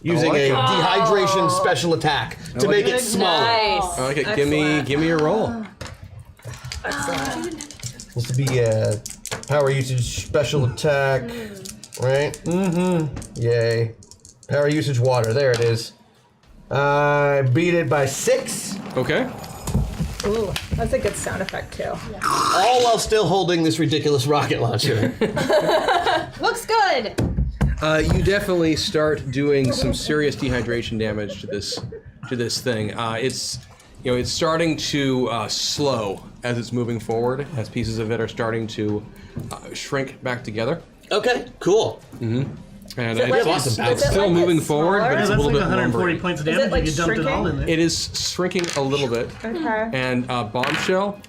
Using a dehydration special attack to make it smaller. Nice. I like it. Give me a roll. This would be a power usage special attack, right? Mm-hmm. Yay. Power usage water. There it is. I beat it by 6. Okay. Ooh, that's a good sound effect too. All while still holding this ridiculous rocket launcher. Looks good. You definitely start doing some serious dehydration damage to this thing. you know, it's starting to slow as it's moving forward, as pieces of it are starting to shrink back together. Okay, cool. And it like it's it's- still like moving it's forward, smaller? but it's a That's little like bit 140 lumbering. points of Is it, damage. like, You dumped it all in there. It is shrinking a little bit. Okay. And Bombshell,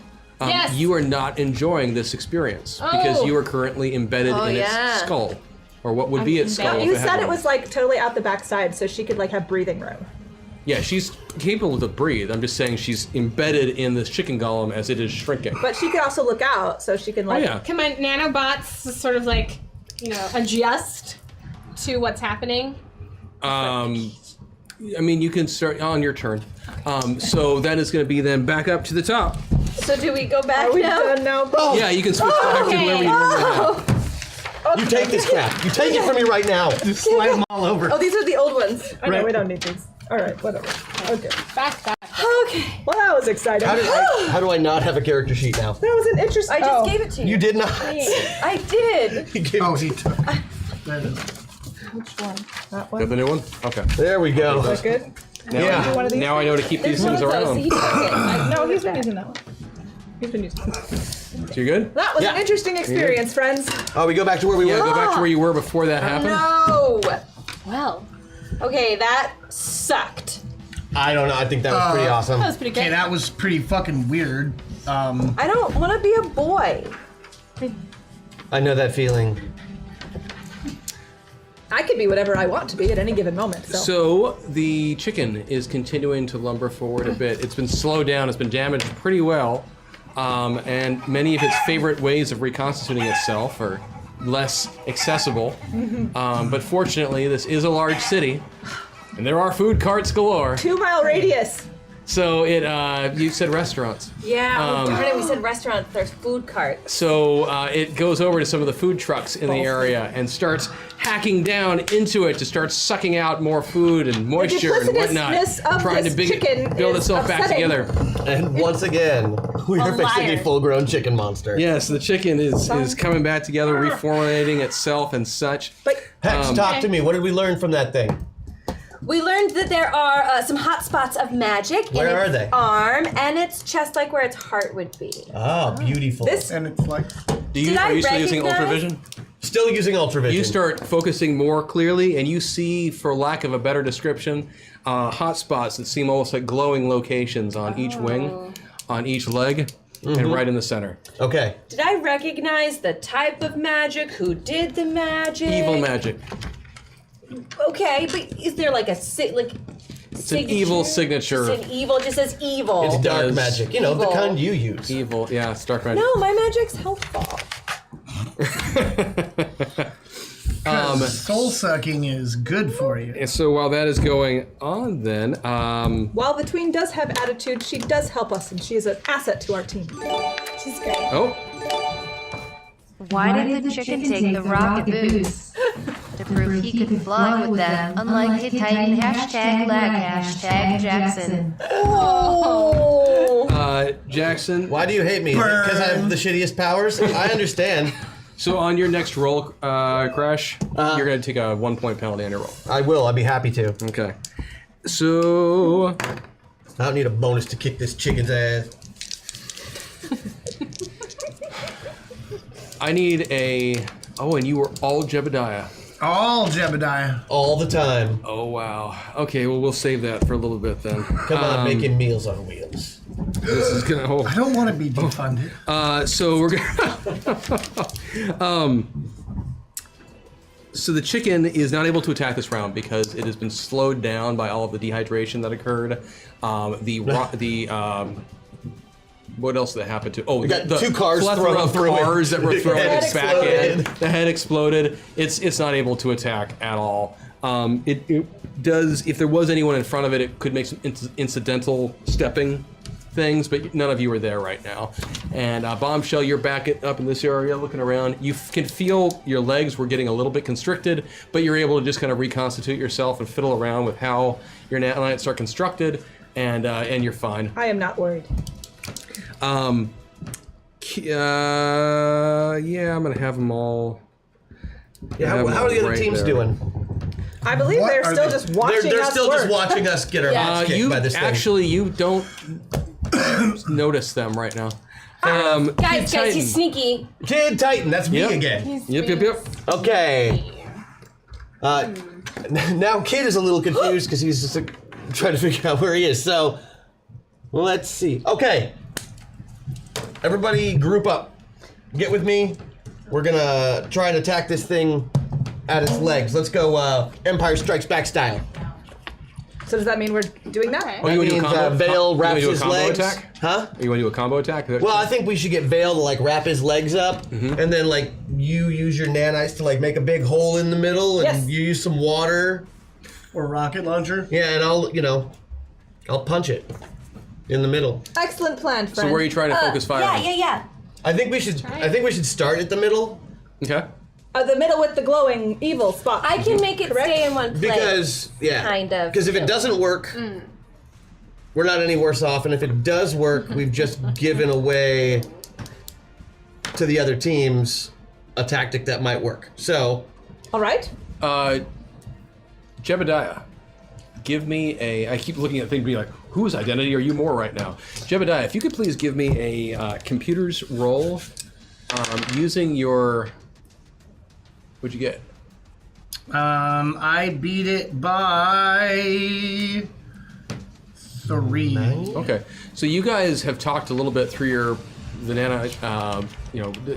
Yes. you are not enjoying this experience because you are currently embedded in its skull, or what would be its skull. embedded. if You it had said it one. was like totally out the backside, so she could like have breathing room. Yeah, she's capable to breathe. I'm just saying she's embedded in this chicken golem as it is shrinking. But she could also look out, so she can Oh like. yeah. Can my nanobots sort of like, you know, adjust to what's happening? I mean, you can start on your turn. So that is going to be then back up to the top. So do we go back Are we now? done now? Yeah, you can switch back to whoever you normally have. You take this crap. You take it from me right now. Just slide them all over. Oh, these are the old ones. I know Right. we don't need these. All right, whatever. Okay. Back. Okay. Well, that was exciting. How do I not have a character sheet now? That was an interesting. I just gave it to you. You did not. I did. You gave- Oh, he took. That is. Which one? That Got one. the new one? Okay. There we go. Is that good? Now, Yeah. One of these? now I know to keep these things around. He took it. No, he's been using that one. He's been using that. So you good? That was an Yeah. interesting experience, friends. Oh, we go back to where we Yeah, were. go back to where you were before that happened. No. Well, Okay, that sucked. I don't know. I think that was pretty awesome. that was pretty good. Okay, that was pretty fucking weird. I don't want to be a boy. I know that feeling. I could be whatever I want to be at any given moment. So, So the chicken is continuing to lumber forward a bit. It's been slowed down. It's been damaged pretty well, and many of its favorite ways of reconstituting itself are less accessible. But fortunately, this is a large city, and there are food carts galore. 2 mile radius. So it, you said restaurants. Yeah, darn it, we said restaurant. There's food cart. So it goes over to some of the food trucks in the area and starts hacking down into it to start sucking out more food and moisture and whatnot, duplicitousness of trying to this chicken build is itself back upsetting. together. And once again, we are facing a liar. full-grown chicken monster. Yes, the chicken is coming back together, reformulating itself and such. But Hex, talk to me. What did we learn from that thing? We learned that there are some hot spots of magic Where in are its they? arm and its chest, like where its heart would be. Oh, beautiful. this And it's like. Are you still using recognize- ultravision? Still using ultravision. You start focusing more clearly, and you see, for lack of a better description, hot spots that seem almost like glowing locations on each wing, on each leg, and right in the center. Okay. Did I recognize the type of magic? Who did the magic? Evil magic. Okay, but is there like a It's an evil signature. It's an evil. It just says evil. It's dark does. magic. You know, the Evil. kind you use. Evil, yeah, it's dark magic. No, my magic's helpful. Soul sucking is good for you. And so while that is going on, then while the tween does have attitude, she does help us, and she is an asset to our team. She's great. oh, Why did the chicken take the rocket boots? To prove he could fly with them, unlike Hit Titan hashtag lag hashtag Jackson. Jackson. Why do you hate me? Because I have the shittiest powers? I understand. So on your next roll, Crash, you're going to take a 1 point penalty on your roll. I will. I'd be happy to. Okay. So I don't need a bonus to kick this chicken's ass. I need a. Oh, and you were all Jebediah. All Jebediah. All the time. Oh wow. Okay, well we'll save that for a little bit then. Come on, making meals on wheels. This is gonna. I don't want to be defunded. So we're gonna. So the chicken is not able to attack this round because it has been slowed down by all of the dehydration that occurred. What else did that happen to? Oh, got the two cars plethora thrown of through it. cars that were thrown The at head its back end. exploded. The head exploded. It's not able to attack at all. It does. If there was anyone in front of it, it could make some incidental stepping things, but none of you are there right now. And Bombshell, you're back up in this area looking around. You can feel your legs were getting a little bit constricted, but you're able to just kind of reconstitute yourself and fiddle around with how your nanites are constructed, and you're fine. I am not worried. Yeah, I'm gonna have them all. Yeah, how are the other teams doing? I believe What they're are still they- just watching They're us still work. just watching us get our butts kicked You by this thing. actually, you don't notice them right now. Guys, Titan. he's sneaky. Kid Titan, that's me Yep. again. Yep. Okay. Now Kid is a little confused because he's just trying to figure out where he is. So, let's see. Okay. Everybody group up. Get with me. We're gonna try and attack this thing at its legs. Let's go Empire Strikes Back style. So does that mean we're doing that? Okay. Oh, you That want to do a means combo? Vale You wraps wanna do a his combo legs. attack? Huh? You want to do a combo attack? Well, I think we should get Vale to like wrap his legs up, Mm-hmm. and then like you use your nanites to like make a big hole in the middle, and Yes. you use some water. Or rocket launcher. Yeah, and I'll punch it in the middle. Excellent plan, friend. So where are you trying to focus fire on? Yeah. I think we should start at the middle Okay. The middle with the glowing evil spot. I can make it Correct? stay in one place. because Kind of. Because if it doesn't work, we're not any worse off, and if it does work, we've just given away to the other teams a tactic that might work. So, All right. Jebediah, give me a. I keep looking at things, being like, whose identity are you more right now? Jebediah, if you could please give me a computer's roll using your. What'd you get? I beat it by 3. Okay, so you guys have talked a little bit through the nano,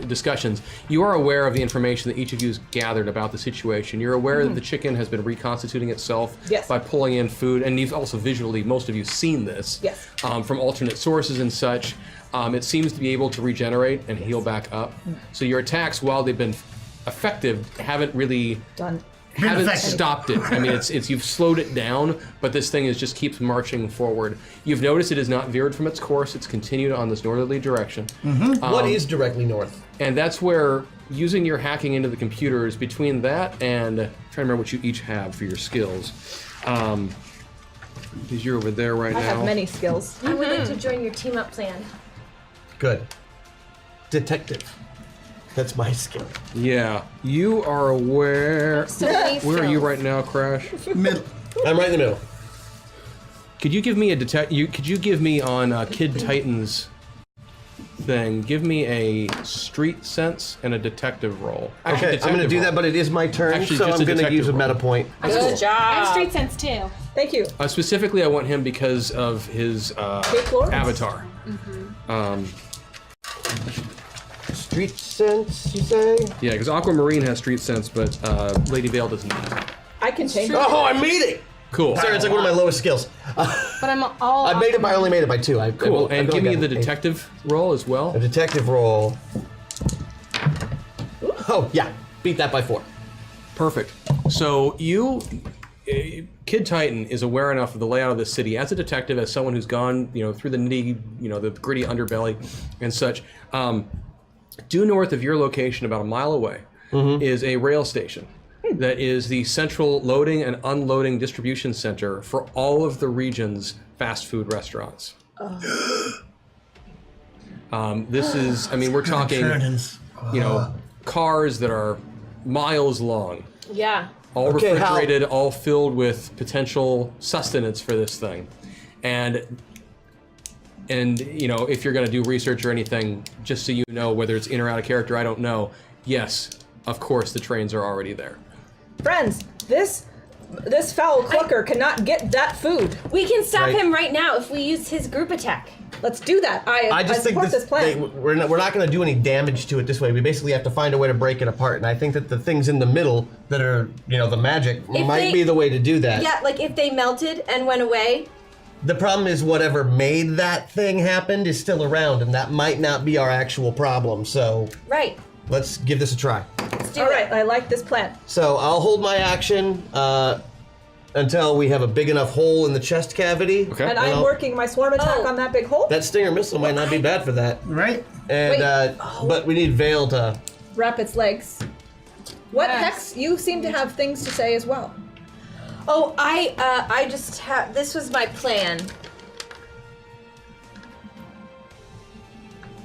discussions. You are aware of the information that each of you has gathered about the situation. You're aware that the chicken has been reconstituting itself Yes. by pulling in food, and you've also visually, most of you, seen this Yes. from alternate sources and such. It seems to be able to regenerate and heal back up. So your attacks, while they've been effective, haven't really Done. haven't effective. stopped it. I mean, it's you've slowed it down, but this thing just keeps marching forward. You've noticed it has not veered from its course. It's continued on this northerly direction. what is directly north? And that's where, using your hacking into the computers, between that and, trying to remember what you each have for your skills. Because you're over there right I now. have many skills. I would like to join your team up plan. Good. Detective. That's my skill. Yeah. You are aware. So many Where are you skills. right now, Crash? Middle. I'm right in the middle. Could you give me a could you give me on Kid Titan's thing, give me a street sense and a detective roll. Actually, Okay, I'm going to do that, but it is my turn, Actually, so just I'm a going to use a detective meta roll. point. Good I have job. street sense too. Thank you. Specifically, I want him because of his Cape Lords? avatar. Street sense, you say? Yeah, because Aquamarine has street sense, but Lady Vale does not. I can change it. Oh, I made it! Cool. Sorry, it's like one of my lowest skills. But I'm all. I made it, but I only made it by 2. Cool. I And feel give like me I- the detective roll as well. A detective roll. Oh, yeah. Beat that by 4. Perfect. So Kid Titan is aware enough of the layout of the city as a detective, as someone who's gone, through the the gritty underbelly and such. Due north of your location, about a mile away, is a rail station that is the central loading and unloading distribution center for all of the region's fast food restaurants. This is, I mean, we're talking, Turnins. cars that are miles long. Yeah. All Okay, refrigerated, all filled with potential sustenance for this thing. And if you're going to do research or anything, just so you know, whether it's in or out of character, I don't know. Yes, of course, the trains are already there. Friends, this foul clucker cannot get that food. We can stop Right. him right now if we use his group attack. Let's do that. I just think support this plan. we're not going to do any damage to it this way. We basically have to find a way to break it apart. And I think that the things in the middle that are, the magic If might they- be the way to do that. Yeah, like if they melted and went away. The problem is whatever made that thing happen is still around, and that might not be our actual problem. So Right. let's give this a try. Let's do All it. right, I like this plan. So I'll hold my action until we have a big enough hole in the chest cavity. Okay. And I'm Well, working my swarm attack Oh. on that big hole. That Stinger missile might not be bad for that. Right? And Wait. but we need Vale to. Wrap its legs. What Yes. Hex? You seem to have things to say as well. Oh, I just have. This was my plan.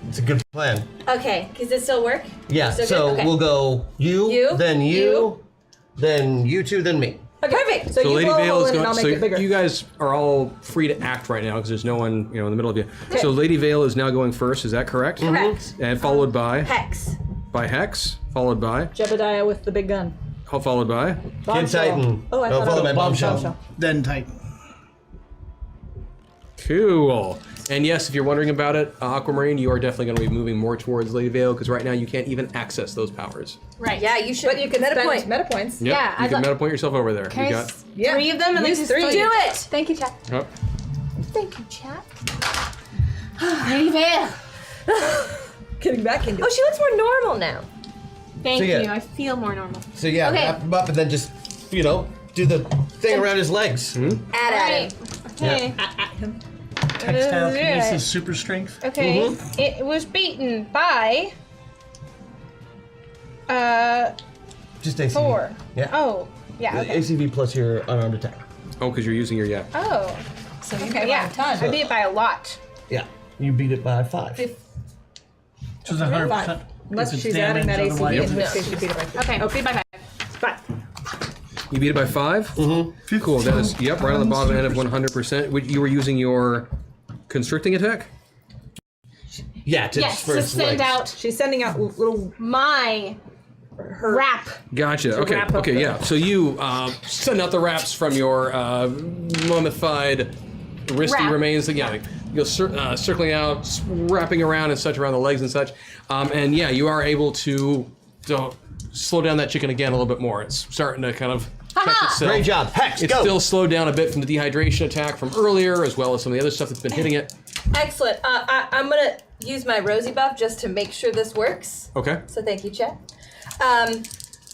It's a good plan. Okay, does this still work? Yeah. Still So good? Okay. we'll go you, You, then you. then you two, then me. Okay, Perfect. So, you Lady blow a Vale hole is in and going. I'll So make it bigger. you guys are all free to act right now because there's no one, in the middle of you. So Lady Vale is now going first. Is that correct? Correct. And followed by Hex. Hex, followed by Jebediah with the big gun. followed by. Kid Bombshell. Titan. Oh, I No, thought followed it by was Bombshell. Then Titan. Cool. And yes, if you're wondering about it, Aquamarine, you are definitely going to be moving more towards Lady Vale because right now you can't even access those powers. Right. Yeah, you should. But you can meta spend point. meta points. Yep, Yeah, you I'd can lo- meta point yourself over there. Can You I got. s- Yeah. 3 of them and then Use just 3. Do it. Thank you, chat. Oh, Thank you, chat. Lady Vale. Getting back into Oh, it. she looks more normal now. Thank So, yeah. you. I feel more normal. So yeah, Okay. wrap him up and then just, do the thing around his legs. Add at Alright. it. Okay. Textile Yeah. kinesis super strength. Okay. It was beaten by Just ACV. 4. Yeah. Oh. Yeah. Okay. ACV plus your unarmed attack. oh, because you're using your Oh. So you Okay. Yeah. I beat it by a lot. Yeah. You beat it by 5. Which is 100%. Unless If it's she's adding that damage, ACV, otherwise- in which case you beat it by 2. Okay. Beat by 5. Fine. You beat it by 5? Mm-hmm. Cool. That is, yep, right on the bottom end of 100%. You were using your constricting attack? Yeah, to Yes. for To its send legs. out She's sending out little my wrap. Gotcha. Okay. wrap up Okay. the- Yeah. So you send out the wraps from your mummified wristy Wrap. remains. Yeah. You're circling out, wrapping around and such around the legs and such. And yeah, you are able to slow down that chicken again a little bit more. It's starting to kind of catch itself. Great job. Hex, It's go. still slowed down a bit from the dehydration attack from earlier, as well as some of the other stuff that's been hitting it. Excellent. I'm gonna use my Rosie buff just to make sure this works. Okay. So thank you, Chet.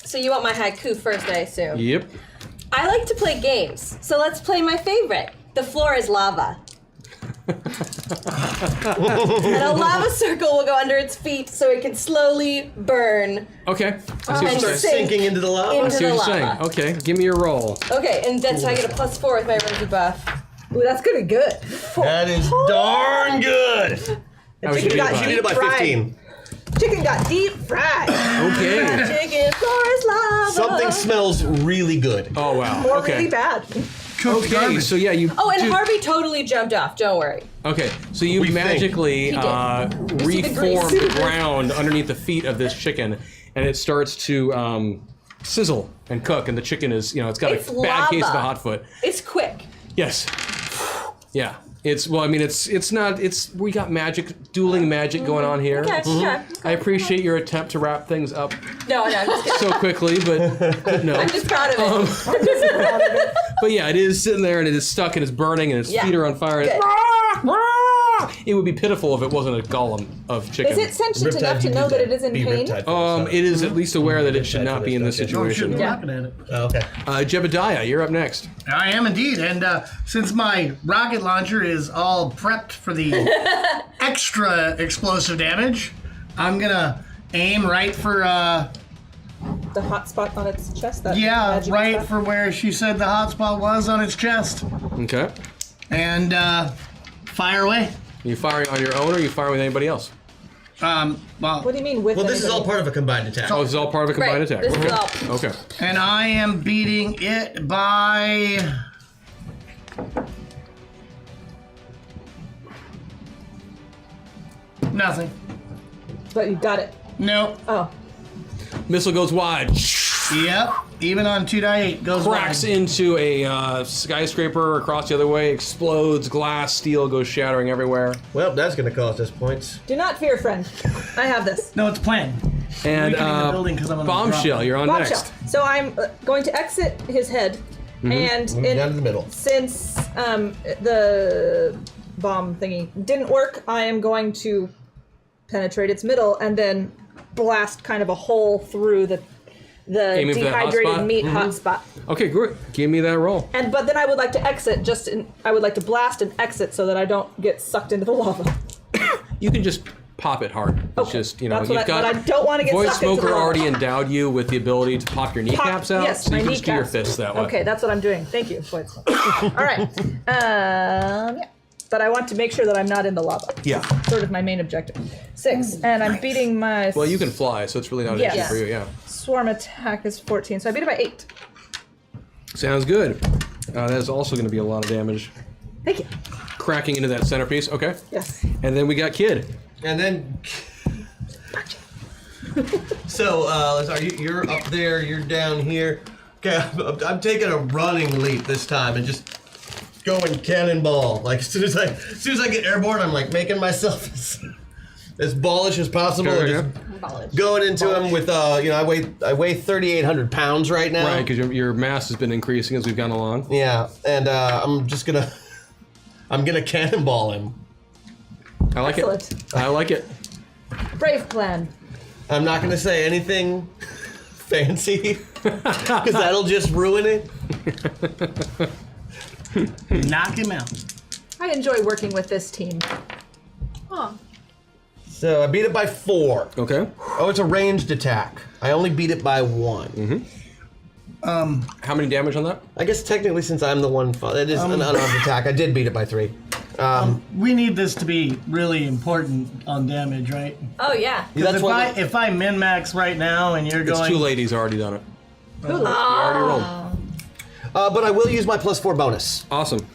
So you want my haiku first, I assume? Yep. I like to play games, so let's play my favorite. The floor is lava. And a lava circle will go under its feet so it can slowly burn Okay. I see what and you're saying. sink Sinking into the lava. I into see the what you're saying. lava. Okay. Give me your roll. Okay, and then so I get a +4 with my Rosie buff. Ooh, that's gonna be good. That is darn good. How would you Chicken beat got it by? You did it by fried. 15. Chicken got deep fried. Okay. Chicken floor is lava. Something smells really good. Oh wow. Or Okay. really bad. Cooked Okay. garbage. So yeah, you. Oh, and do- Harvey totally jumped off. Don't worry. Okay, so you We think. magically He did. reform the ground underneath the feet of this chicken, and it starts to sizzle and cook, and the chicken is, it's got It's a bad case of lava. a hot foot. It's quick. Yes. Yeah. It's we got dueling magic going on here. Okay, okay. I appreciate your attempt to wrap things up No, I'm just kidding. so quickly, but no. I'm just proud of it. But yeah, it is sitting there and it is stuck and it's burning and its Yeah. feet are on fire. And Good. it would be pitiful if it wasn't a golem of chicken. Is it sentient Riptide, enough to you know did that it is in Be pain? riptide. It is at least aware that it should not be in this Oh, situation. shouldn't be Yeah. looking at it. Oh, okay. Jebediah, you're up next. I am indeed, and since my rocket launcher is all prepped for the extra explosive damage, I'm gonna aim right for The hot spot on its chest. That yeah, magic right spot? for where she said the hot spot was on its chest, Okay. and fire away. You firing on your own or you firing with anybody else? Well, What do you mean with? Well, this is all anybody? part of a combined attack. Oh, this is all part of a combined Right, attack. this is Okay. all. Okay. and I am beating it by. Nothing. But you got it. Nope. Oh, Missile goes wide. Yep. Even on 2die8 goes Cracks wide. into a skyscraper across the other way, explodes, glass, steel goes shattering everywhere. Well, that's going to cost us points. do not fear, friend. I have this. No, it's planned. And Weakening the building 'cause I'm gonna Bombshell, drop it. you're on Bombshell. next. So I'm going to exit his head, and Down to the middle. since the bomb thingy didn't work, I am going to penetrate its middle and then blast kind of a hole through the Aiming for that hot dehydrated spot? meat hot spot. Okay, great. Give me that roll. But then I would like to exit. I would like to blast and exit so that I don't get sucked into the lava. You can just pop it hard. It's Okay. just, That's you've what got but I don't want to get Void sucked into Smoker the lava. already endowed you with the ability to pop your kneecaps out, Yes, so my you can just do your kneecaps. fists that way. Okay, that's what I'm doing. Thank you. Void Smoke. All right. Yeah. But I want to make sure that I'm not in the lava. Yeah. Sort of my main objective. 6, and I'm beating my Well, you can fly, so it's really not an Yes. issue for you, yeah. swarm attack is 14, so I beat it by 8. Sounds good. That is also going to be a lot of damage. Thank you. Cracking into that centerpiece. Okay. Yes. And then we got Kid. And then. So, you're up there, you're down here. Okay, I'm taking a running leap this time and just going cannonball. Like as soon as I get airborne, I'm like making myself as ballish as possible. Okay, and just going into him with I weigh 3,800 pounds right now. Right, because your mass has been increasing as we've gone along. Yeah, and I'm gonna cannonball him. I like Excellent. it. I like it. Brave plan. I'm not gonna say anything fancy because that'll just ruin it. Knock him out. I enjoy working with this team. Oh. So I beat it by 4. Okay. Oh, it's a ranged attack. I only beat it by 1. How many damage on that? I guess technically, since I'm the one, it is an unarmed attack. I did beat it by 3. We need this to be really important on damage, right? Oh yeah. That's If I min-max right now and you're It's going... too late. He's already done it. Ooh. You already rolled. but I will use my +4 bonus, Awesome.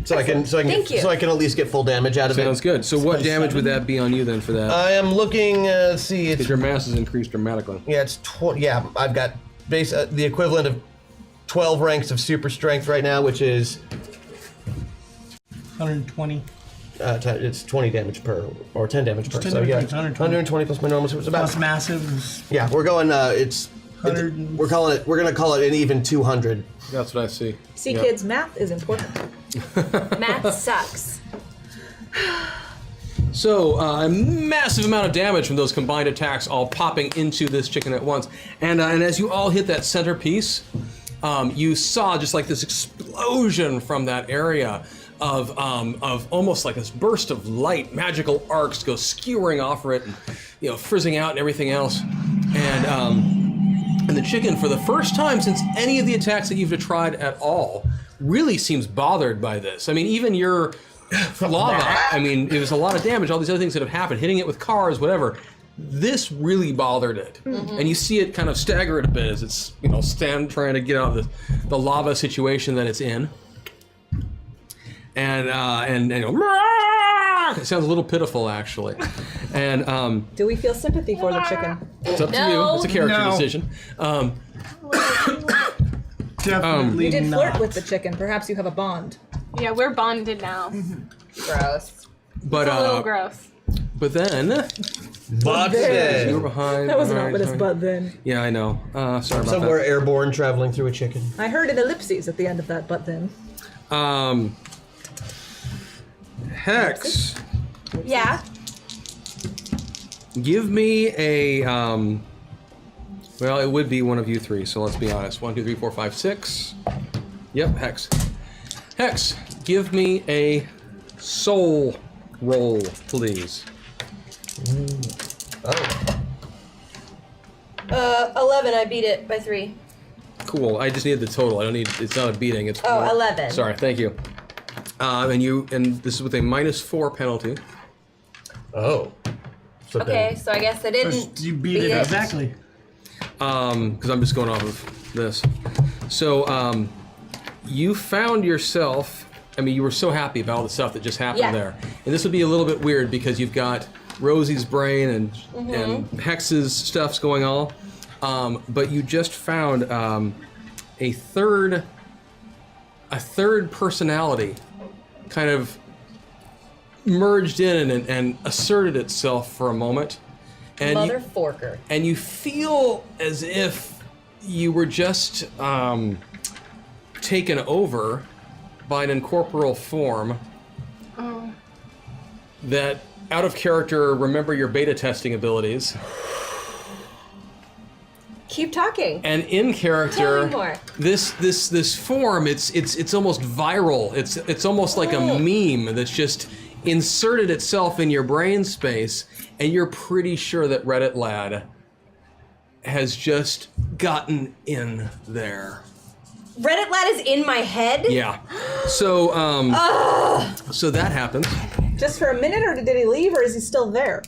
so I can Thank you. so I can at least get full damage out of Sounds it. good. So what damage would that be on you then for that? I am looking. Let's see. It's Because your mass has increased dramatically. I've got the equivalent of 12 ranks of super strength right now, which is 120. it's 20 damage per, or 10 damage per. 10 So yeah, damage, 120 plus my normal, so it's about. Plus massive is Yeah, we're going. We're gonna call it an even 200. That's what I see. See, Yeah. kids, math is important. Math sucks. So, a massive amount of damage from those combined attacks all popping into this chicken at once. And as you all hit that centerpiece, you saw just like this explosion from that area of almost like this burst of light, magical arcs go skewering off it, and frizzing out and everything else. And the chicken, for the first time since any of the attacks that you've tried at all, really seems bothered by this. I mean, even your lava, I mean, it was a lot of damage, all these other things that have happened, hitting it with cars, whatever. This really bothered it. And you see it kind of stagger it a bit as it's, trying to get out of the lava situation that it's in. And it sounds a little pitiful, actually. And Do we feel sympathy for the chicken? it's up to you. It's a character decision. definitely You did not. flirt with the chicken. Perhaps you have a bond. Yeah, we're bonded now. Gross. But A little gross. but then you were behind. That was not behind, what his behind. butt then. Yeah, I know. Sorry about Somewhere airborne, traveling through a chicken. I heard an ellipses at the end of that butt then. that. Hex, Yeah. give me a well, it would be one of you three, so let's be honest. 1, 2, 3, 4, 5, 6. Yep, Hex. Hex, give me a soul roll, please. 11. I beat it by 3. Cool. I just needed the total. I don't need. It's not a beating. It's Oh, more- 11. Sorry. Thank you. And this is with a -4 penalty. Oh. So Okay, so I guess I didn't. You beat it exactly. Because I'm just going off of this. So you found yourself. I mean, you were so happy about all the stuff that just happened Yeah. there, and this would be a little bit weird because you've got Rosie's brain and Hex's stuff's going on, but you just found a third personality kind of merged in and asserted itself for a moment, and Mother forker. and you feel as if you were just taken over by an incorporeal form that, out of character, remember your beta testing abilities, Keep talking. and in character, Tell me more. this form, it's almost viral. It's almost like a meme that's just inserted itself in your brain space, and you're pretty sure that Reddit Lad has just gotten in there. Reddit Lad is in my head? Yeah. So so that happens. Just for a minute, or did he leave, or is he still there?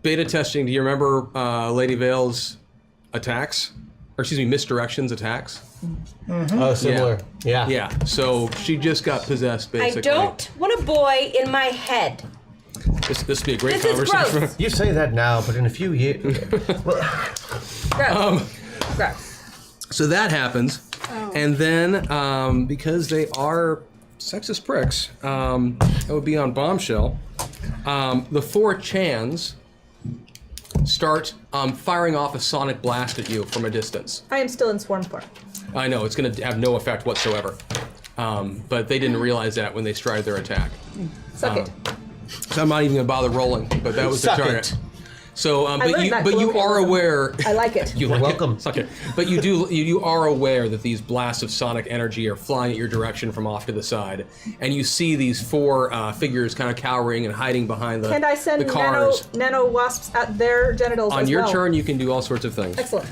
Beta testing. Do you remember Lady Vale's attacks? or excuse me, misdirections attacks. Oh, similar. Yeah. Yeah. So she just got possessed, basically. I don't want a boy in my head. This would be a great This is conversation. gross. You say that now, but in a few years. Gross. Gross. So that happens, and then because they are sexist pricks, that would be on Bombshell. The 4 Chans start firing off a sonic blast at you from a distance. I am still in swarm form. I know it's going to have no effect whatsoever, but they didn't realize that when they started their attack. Suck it. So I'm not even going to bother rolling, but that was Suck the target. it. So, learned but you that are colloquialism. aware. I like it. You like welcome. It? Suck it. But you are aware that these blasts of sonic energy are flying at your direction from off to the side, and you see these 4 figures kind of cowering and hiding behind the Can I send the cars. nano wasps at their genitals On as your well? turn, you can do all sorts of things. Excellent.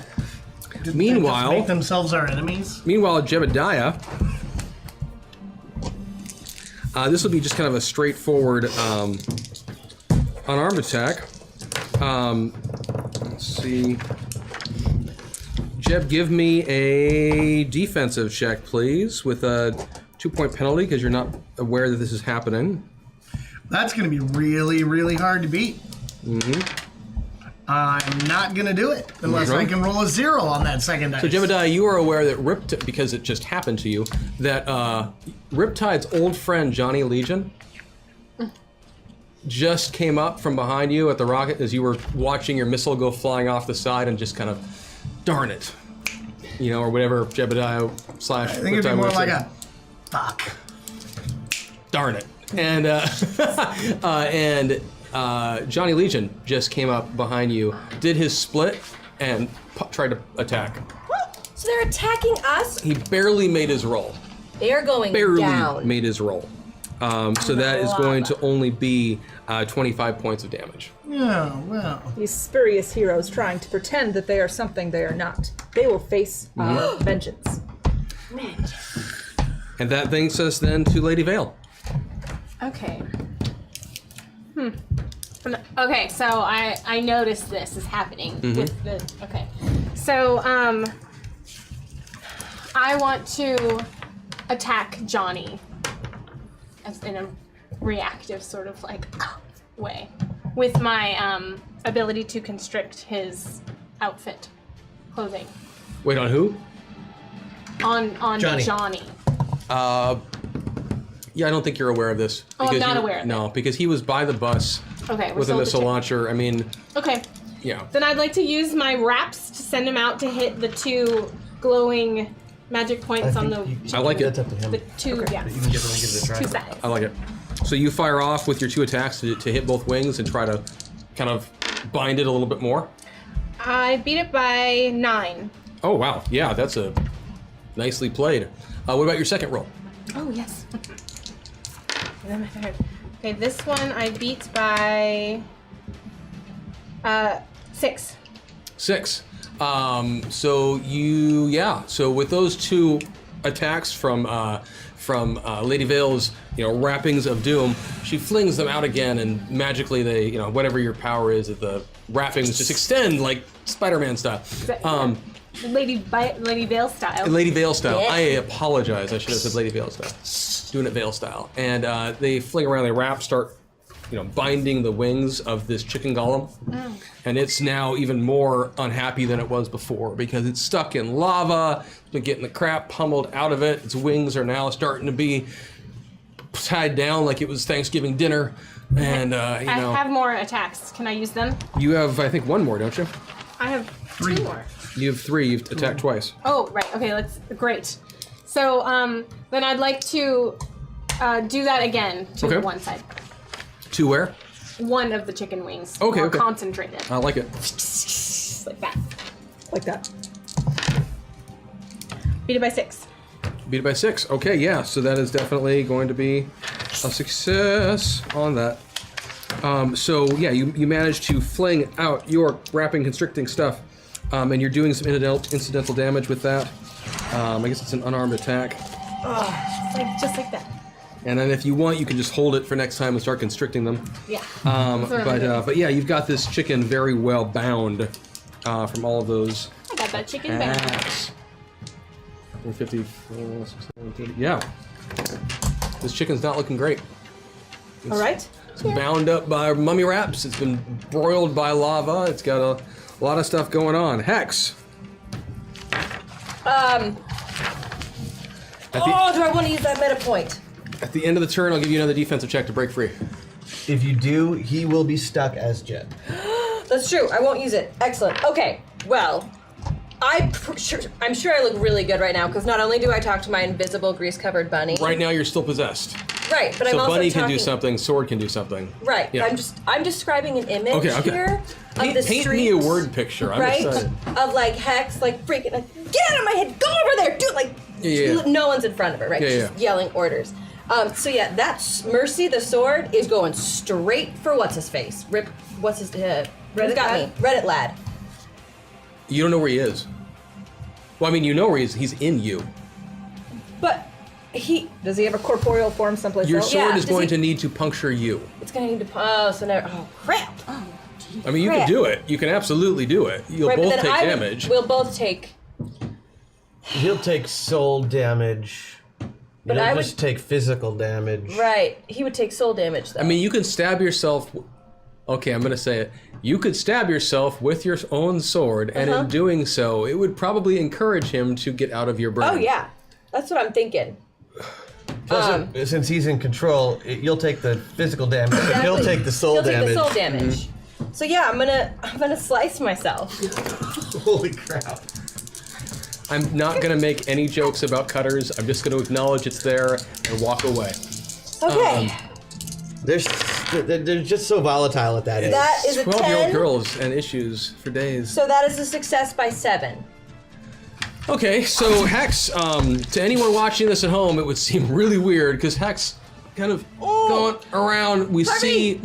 Meanwhile, Make themselves our enemies. Meanwhile, Jebediah, this will be just kind of a straightforward unarmed attack. Let's see. Jeb, give me a defensive check, please, with a 2-point penalty because you're not aware that this is happening. That's going to be really, really hard to beat. I'm not going to do it unless I can roll a 0 on that second dice. So, Jebediah, you are aware that because it just happened to you, that Riptide's old friend, Johnny Legion, just came up from behind you at the rocket as you were watching your missile go flying off the side and just kind of, darn it. You know, or whatever Jebediah / I think it'd be more like a fuck. Darn it. And Johnny Legion just came up behind you, did his split, and tried to attack. So they're attacking us? He barely made his roll. They're going Barely down. made his roll. So that is going to only be 25 points of damage. Yeah, well. These spurious heroes trying to pretend that they are something they are not. They will face vengeance. And that brings us then to Lady Vale. Okay. Okay, so I noticed this is happening with the. Okay. So, I want to attack Johnny as in a reactive sort of like way with my ability to constrict his outfit, clothing. Wait, on who? On Johnny. Yeah, I don't think you're aware of this. Oh, I'm not aware of it. No, because he was by the bus Okay, we're with a still missile at the launcher. I mean, Okay. yeah. Then I'd like to use my wraps to send him out to hit the 2 glowing magic points on the I like it. That's up to him. the 2 yeah. You can give it a try. 2 sides. I like it. So you fire off with your 2 attacks to hit both wings and try to kind of bind it a little bit more. I beat it by 9. Oh, wow. Yeah, that's a nicely played. What about your second roll? Oh yes. And then my third. Okay, this one I beat by 6. 6. So with those 2 attacks from Lady Vale's, wrappings of doom, she flings them out again, and magically they, whatever your power is, the wrappings just extend like Spider-Man style. Lady Vale style. Lady Vale style. Yeah. I apologize. I should have said Lady Vale style. Doing it Vale style. And they fling around, they wrap, start, binding the wings of this chicken golem. And it's now even more unhappy than it was before because it's stuck in lava. It's been getting the crap pummeled out of it. Its wings are now starting to be tied down like it was Thanksgiving dinner. And, I have more attacks. Can I use them? you have, I think, 1 more, don't you? I have 2 more. You have 3. You've attacked twice. Oh, right. Okay, great. So, then I'd like to do that again to Okay. one side. 2 where? One of the chicken wings. Okay, More okay. concentrated. I like it. Like that. Like that. Beat it by 6. Beat it by 6. Okay, yeah. So that is definitely going to be a success on that. So yeah, you managed to fling out your wrapping, constricting stuff, and you're doing some incidental damage with that. I guess it's an unarmed attack. Just like that. And then if you want, you can just hold it for next time and start constricting them. Yeah. But yeah, you've got this chicken very well bound from all of those I got that chicken back. Hex. 150. Yeah. This chicken's not looking great. All right. It's bound up by mummy wraps. It's been broiled by lava. It's got a lot of stuff going on. Hex. Do I want to use that meta point? At the end of the turn, I'll give you another defensive check to break free. If you do, he will be stuck as Jet. That's true. I won't use it. Excellent. Okay. Well, I'm sure I look really good right now because not only do I talk to my invisible grease-covered bunny. Right now, you're still possessed. Right, but So I'm also bunny talking. can do something. Sword can do something. Right. Yeah. I'm describing an image Okay. here of the Paint street. me a word picture. I'm Right? excited. Of like Hex, like freaking, like, get out of my head, go over there, do it, like, Yeah. no one's in front of her, right? Yeah, She's yeah. yelling orders. So yeah, that's Mercy, the sword, is going straight for what's his face. Rip, what's his, Reddit got lad? me. Reddit lad. You don't know where he is. Well, I mean, you know where he is. He's in you. But Does he have a corporeal form someplace Your else? sword Yeah, is does going he- to need to puncture you. it's gonna need to, oh crap. I mean, you can do it. You can absolutely do it. You'll Right, but both then take damage. We'll both take, He'll take soul damage. But You'll I would- just take physical damage. right, he would take soul damage though. I mean, you can stab yourself. Okay, I'm going to say it. You could stab yourself with your own sword, and in doing so, it would probably encourage him to get out of your brain. oh yeah, that's what I'm thinking. Plus, since he's in control, you'll take the physical damage. But he'll take the soul He'll damage. take the soul damage. So yeah, I'm gonna slice myself. Holy crap. I'm not going to make any jokes about cutters. I'm just going to acknowledge it's there and walk away. Okay, They're just so volatile at that age. that is a 12-year-old 10. girls and issues for days. So that is a success by 7. Okay, so Hex, to anyone watching this at home, it would seem really weird because Hex kind of going around. We see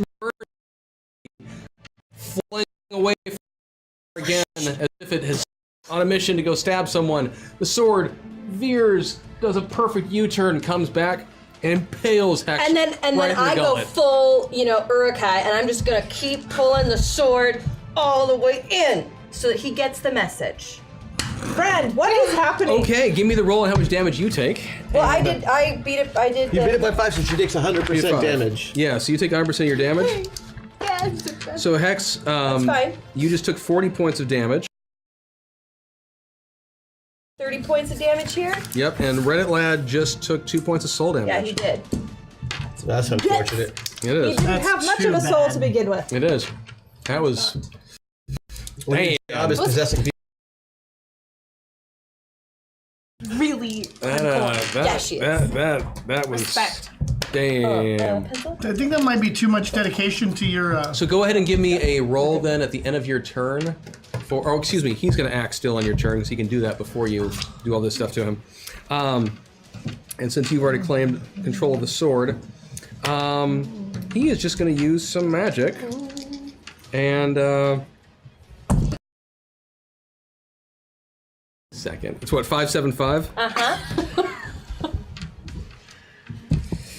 flying away from her again as if it has on a mission to go stab someone. The sword veers, does a perfect U-turn, comes back, and impales Hex. And then right in the I go gullet. full, Urukai, and I'm just gonna keep pulling the sword all the way in so that he gets the message. Friend, what is happening? Okay, give me the roll and how much damage you take. Well, I beat it. You beat it by 5, so she takes 100% Five. damage. Yeah, so you take 100% of your damage. Yeah, So Hex, fine. you just took 40 points of damage. 30 points of damage here. Yep, and Reddit Lad just took 2 points of soul damage. Yeah, he did. That's unfortunate. It He is. didn't That's have much too of a soul bad. to begin with. It is. That was. When your job is possessing people. Really Yeah, she is. that was. respect. Damn. Pencil? I think that might be too much dedication to your. So go ahead and give me a roll then at the end of your turn. Oh, excuse me, he's going to act still on your turn because he can do that before you do all this stuff to him. And since you've already claimed control of the sword, he is just going to use some magic. And. Second. It's what, 575?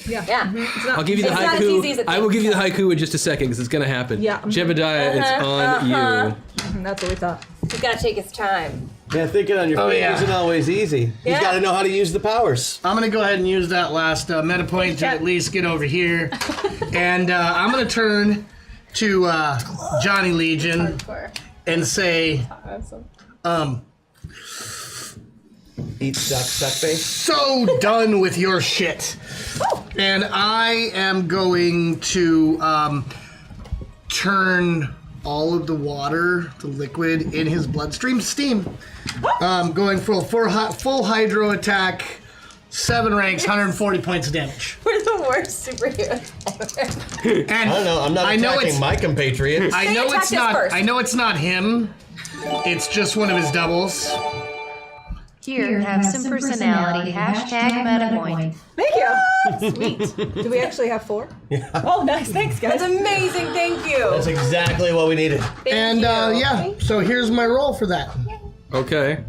Yeah. I'll give you the It's not as easy as haiku. it I will thinks. give you the haiku in just a second because it's going to happen. Yeah. Jebediah, it's on you. That's what we thought. He's gotta take his time. Yeah, thinking on your feet yeah. isn't always easy. Yeah. He's got to know how to use the powers. I'm gonna go ahead and use that last meta point to at least get over here, and I'm gonna turn to Johnny Legion and say, Eat suck face. "So done with your shit," and I am going to turn all of the water, the liquid in his bloodstream, to steam. Going for a full hydro attack, 7 ranks, 140 points of damage. We're the worst superheroes ever. And I don't know. I'm not I know attacking it's- my compatriots. I know attacked it's us not. first. I know it's not him. It's just one of his doubles. Here, have some personality. Hashtag MetaPoint. Thank you. Sweet. Do we actually have 4? Yeah. Oh, nice. Thanks, guys. That's amazing. Thank you. That's exactly what we needed. Thank And you. yeah, so here's my roll for that. Okay.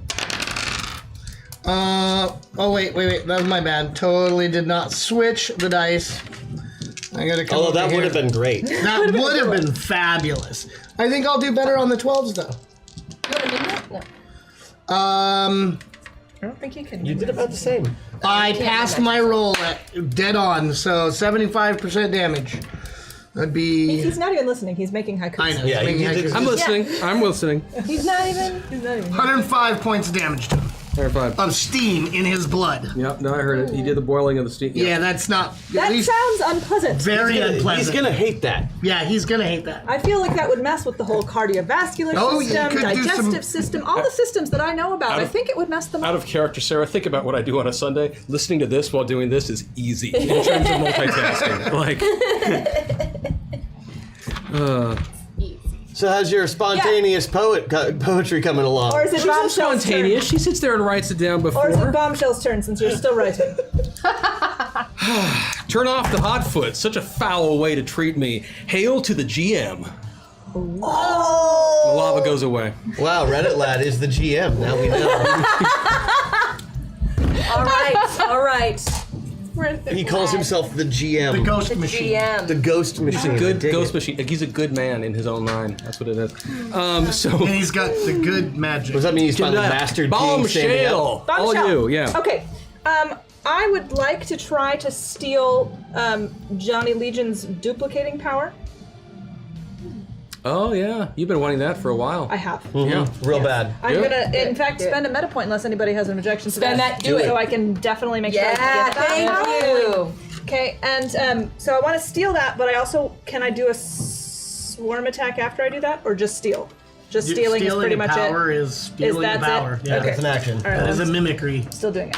Oh wait, that was my bad. Totally did not switch the dice. I gotta come. Although over that here. would have been great. That would have been fabulous. I think I'll do better on the 12s though. You want to do that? No. I don't think you can. You did about the same. I passed my roll at dead on, so 75% damage. That'd be. He's not even listening. He's making haikus. I know. Yeah, he's making you did- haikus. I'm listening. I'm listening. He's not even. 105 points of damage to him. Terrified. Of steam in his blood. Yep, no, I heard it. He did the boiling of the steam. Yeah, that's not. That at least sounds unpleasant. very He's unpleasant. gonna hate that. Yeah, he's gonna hate that. I feel like that would mess with the whole cardiovascular Oh, you system, could do digestive some- system, all the systems that I know about. I think it would mess them Out up. of character, Sarah, think about what I do on a Sunday. Listening to this while doing this is easy in terms of multitasking. So how's your spontaneous poetry coming along? Or is it She's not Bombshell's spontaneous. turn? She sits there and writes it down Or is it before. Bombshell's turn since you're still writing? Turn off the hot foot. Such a foul way to treat me. Hail to the GM. Oh! The lava goes away. Wow, Reddit lad is the GM. Now we know. All right. He calls himself the GM. The ghost machine. GM. The ghost machine. Good I dig ghost it. machine. Like, he's a good man in his own mind. That's what it is. So And he's got the good magic. Does that mean he's finally mastered being standing up? Bombshell. All you, yeah. Okay. I would like to try to steal Johnny Legion's duplicating power. Oh yeah, you've been wanting that for a while. I have. Yeah. Real bad. I'm Good. gonna, in fact, spend a meta point unless anybody has an objection to Spend that, do it. So I can definitely make sure I Yeah, get that. thank you. Okay, and so I want to steal that, but I also can I do a swarm attack after I do that, or just steal? Just stealing is pretty much power it. is stealing that the power. it? Yeah, Okay. That's an action. All right, that is a I'm mimicry. still doing it.